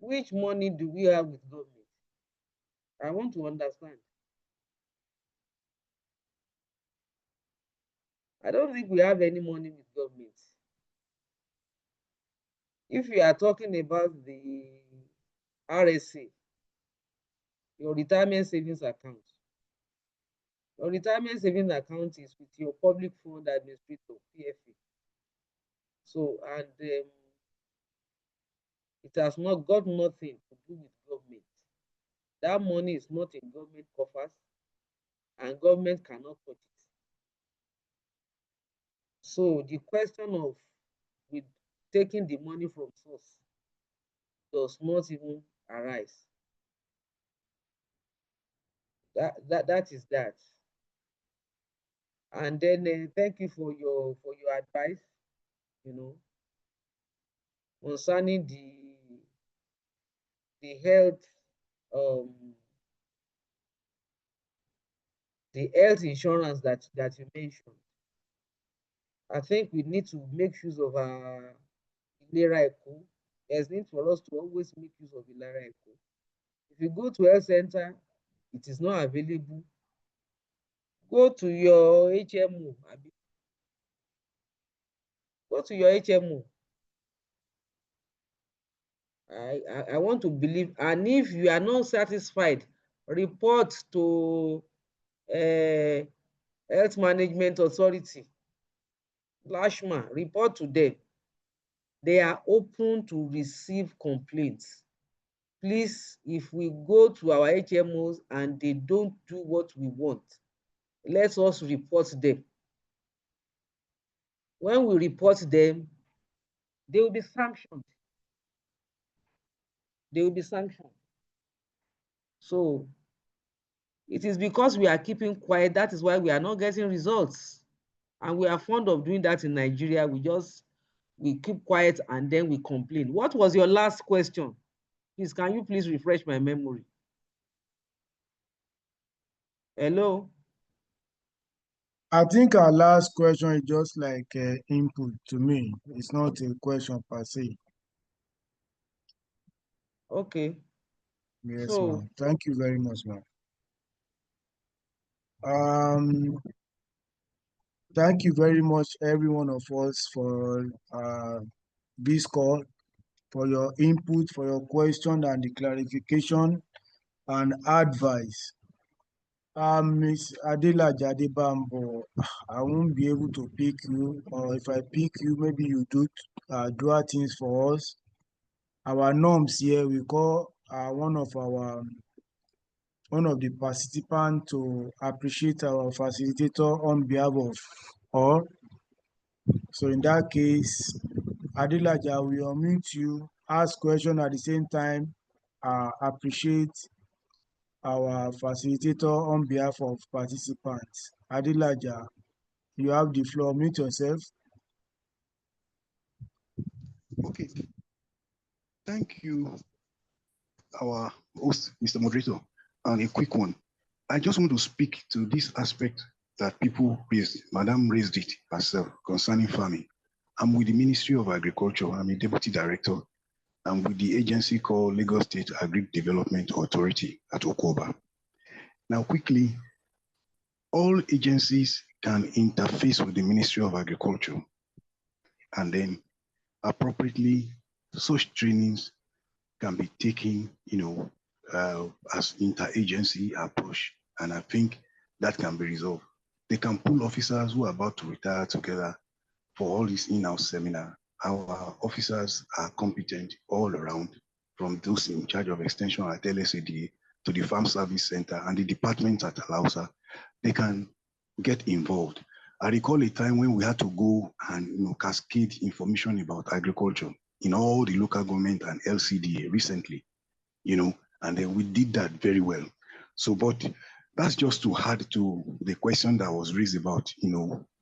C: Which money do we have with government? I want to understand. I don't think we have any money with government. If you are talking about the RSA, your retirement savings account, your retirement savings account is with your public fund administrator, PFA. So, and it has not got nothing to do with government. That money is not in government coffers, and government cannot touch it. So the question of with taking the money from source does not even arise. That is that. And then thank you for your advice, you know, concerning the health insurance that you mentioned. I think we need to make use of our Ilera Eco. There's need for us to always make use of Ilera Eco. If you go to health center, it is not available. Go to your HMO. Go to your HMO. I want to believe, and if you are not satisfied, report to Health Management Authority, LASHMA, report to them. They are open to receive complaints. Please, if we go to our HMOs and they don't do what we want, let us report them. When we report them, they will be sanctioned. They will be sanctioned. So it is because we are keeping quiet, that is why we are not getting results. And we are fond of doing that in Nigeria. We keep quiet and then we complain. What was your last question? Please, can you please refresh my memory? Hello?
A: I think our last question is just like input to me. It's not a question per se.
C: Okay.
A: Yes,
C: So,
A: ma'am. Thank you very much, ma'am. Thank you very much, every one of us, for this call, for your input, for your question and the clarification and advice. Ms. Adelaja Adebambo, I won't be able to pick you, or if I pick you, maybe you do things for us. Our norms here, we call one of the participants to appreciate our facilitator on behalf of all. So in that case, Adelaja, we unmute you, ask question at the same time, appreciate our facilitator on behalf of participants. Adelaja, you have the floor. Mute yourself.
P: Okay. Thank you, our host, Mr. Moderator. And a quick one. I just want to speak to this aspect that people raised. Madam raised it herself concerning farming. I'm with the Ministry of Agriculture. I'm a deputy director. I'm with the agency called Lagos State Agri Development Authority at Okoba. Now, quickly, all agencies can interface with the Ministry of Agriculture, and then appropriately such trainings can be taken, as interagency approach, and I think that can be resolved. They can pull officers who are about to retire together for all this in-house seminar. Our officers are competent all around, from those in charge of extension at LSADA to the Farm Service Center and the department at Alausa. They can get involved. I recall a time when we had to go and cascade information about agriculture in all the local government and LCDA recently, and then we did that very well. So, but that's just to add to the question that was raised about,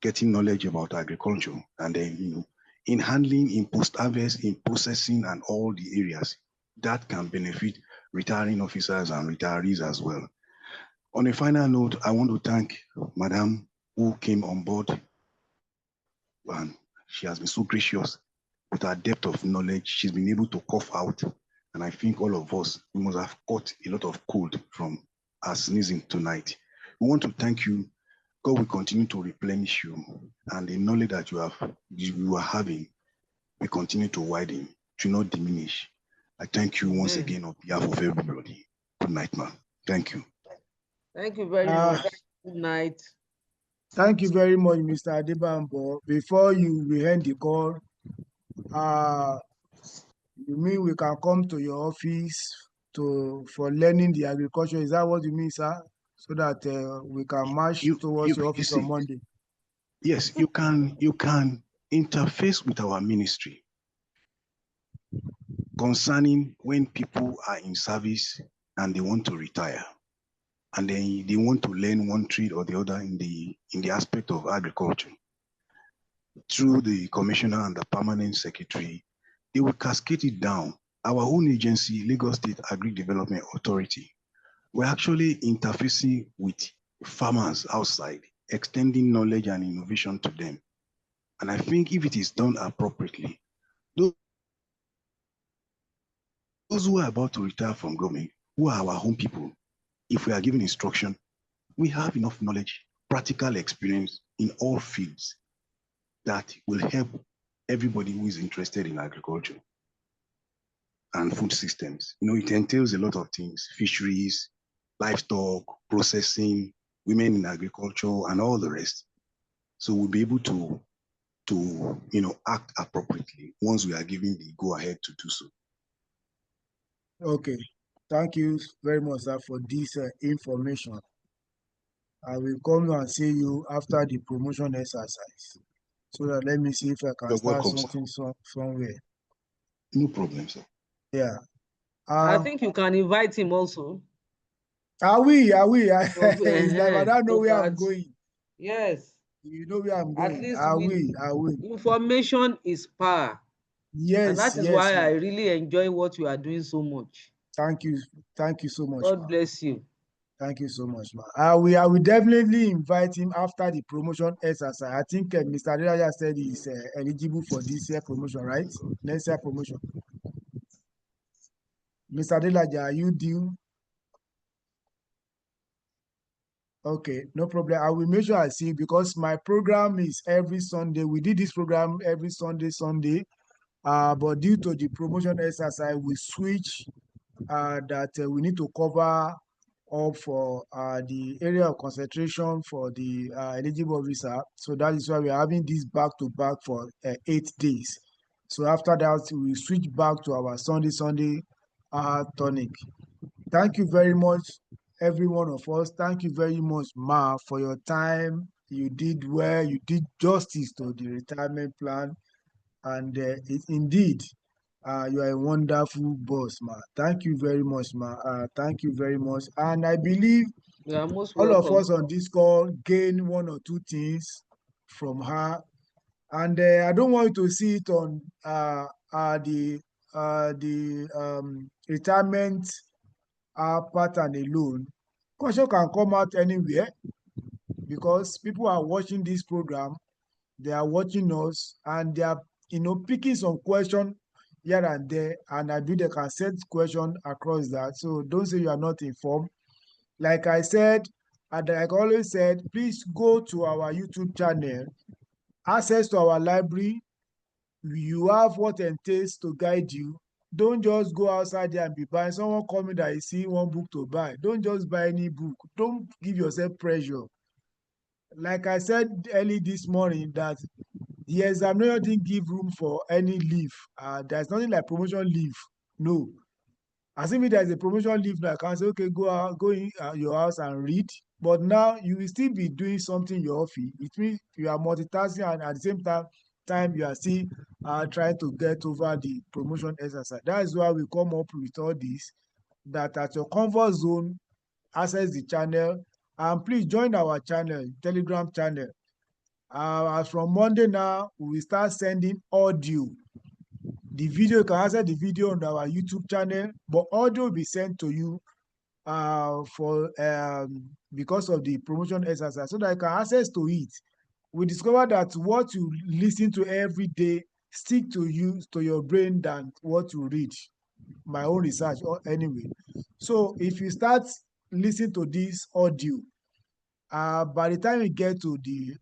P: getting knowledge about agriculture, and then, in handling, in post-harvest, in processing, and all the areas that can benefit retiring officers and retirees as well. On a final note, I want to thank Madam who came on board, and she has been so gracious with her depth of knowledge. She's been able to cough out, and I think all of us, we must have caught a lot of cold from our sneezing tonight. We want to thank you. God will continue to replenish you, and the knowledge that you are having will continue to widen. should not diminish. I thank you once again on behalf of everybody. Good night, man. Thank you.
C: Thank you very
A: Uh,
C: much. Good night.
A: Thank you very much, Mr. Adebambo. Before we end the call, you mean we can come to your office for learning the agriculture? Is that what you mean, sir? So that we can march towards your office on Monday.
P: Yes, you can interface with our ministry concerning when people are in service and they want to retire, and then they want to learn one trade or the other in the aspect of agriculture. Through the commissioner and the permanent secretary, they will cascade it down. Our own agency, Lagos State Agri Development Authority, we're actually interfacing with farmers outside, extending knowledge and innovation to them. And I think if it is done appropriately, those who are about to retire from government, who are our home people, if we are given instruction, we have enough knowledge, practical experience in all fields that will help everybody who is interested in agriculture and food systems. You know, it entails a lot of things: fisheries, livestock, processing, women in agriculture, and all the rest. So we'll be able to act appropriately once we are given the go-ahead to do so.
A: Okay. Thank you very much, sir, for this information. I will come and see you after the promotion exercise. So that let me see if I can
P: You're
A: start
P: welcome,
A: something somewhere.
P: No problem, sir.
A: Yeah.
C: I think you can invite him also.
A: Are we? It's like I don't know where I'm
C: But
A: going.
C: yes,
A: You know where I'm
C: at
A: going.
C: least
A: Are we?
C: Information is power.
A: Yes,
C: And that is
A: yes,
C: why I
A: ma'am.
C: really enjoy what you are doing so much.
A: Thank you so much,
C: God
A: ma'am.
C: bless you.
A: Thank you so much, ma'am. I will definitely invite him after the promotion exercise. I think Mr. Adelaja said he's eligible for this year promotion, right? Next year promotion. Mr. Adelaja, are you due? Okay, no problem. I will make sure I see you because my program is every Sunday. We did this program every Sunday. But due to the promotion exercise, we switch that we need to cover up for the area of concentration for the eligible officer. So that is why we are having this back to back for 8 days. So after that, we switch back to our Sunday tonic. Thank you very much, every one of us. Thank you very much, Ma, for your time. You did well. You did justice to the retirement plan. And indeed, you are a wonderful boss, Ma. Thank you very much, Ma. Thank you very much. And I believe
C: You are most
A: all of
C: welcome.
A: us on this call gain one or two things from her. And I don't want you to see it on the retirement pattern alone. Question can come out anywhere because people are watching this program, they are watching us, and they are picking some question here and there, and I believe they can set question across that. So don't say you are not informed. Like I said, and like I always said, please go to our YouTube channel, access to our library. You have what it takes to guide you. Don't just go outside there and be buying. Someone coming that is seeing one book to buy. Don't just buy any book. Don't give yourself pressure. Like I said early this morning, that the examination didn't give room for any leave. There's nothing like promotion leave. No. Assuming there's a promotion leave now, I can say, okay, go in your house and read. But now you will still be doing something in your office. It means you are multitasking, and at the same time you are still trying to get over the promotion exercise. That is why we come up with all this, that at your comfort zone, access the channel, and please join our channel, Telegram channel. As from Monday now, we will start sending audio. The video, you can access the video on our YouTube channel, but audio will be sent to you because of the promotion exercise, so that you can access to it. We discovered that what you listen to every day stick to you, to your brain, than what you read. My own research, or anyway. So if you start listening to this audio, by the time you get to the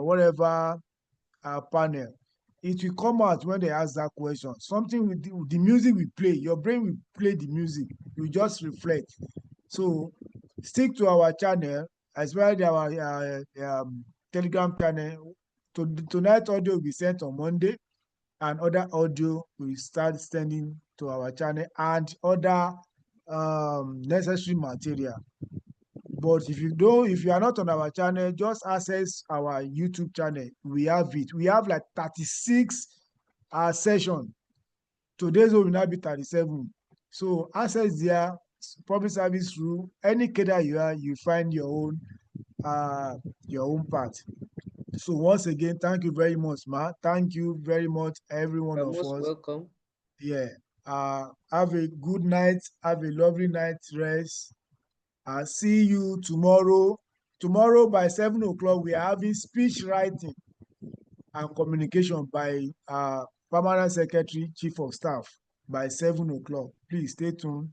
A: whatever panel, it will come out when they ask that question. Something with the music we play, your brain will play the music. You just reflect. So stick to our channel, as well as our Telegram channel. Tonight audio will be sent on Monday, and other audio will start sending to our channel, and other necessary material. But if you are not on our channel, just access our YouTube channel. We have it. We have like 36 sessions. Today's one will now be 37. So access there, public service rule, any cadre you are, you find your own part. So once again, thank you very much, Ma. Thank you very much, every one
C: You're
A: of
C: most
A: us.
C: welcome.
A: Yeah. Have a good night. Have a lovely night rest. I'll see you tomorrow. Tomorrow by 7 o'clock, we are having speech writing and communication by Permanent Secretary, Chief of Staff by 7 o'clock. Please stay tuned,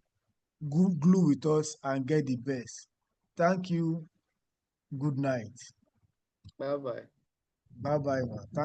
A: glue with us, and get the best. Thank you. Good night.
C: Bye-bye.
A: Bye-bye.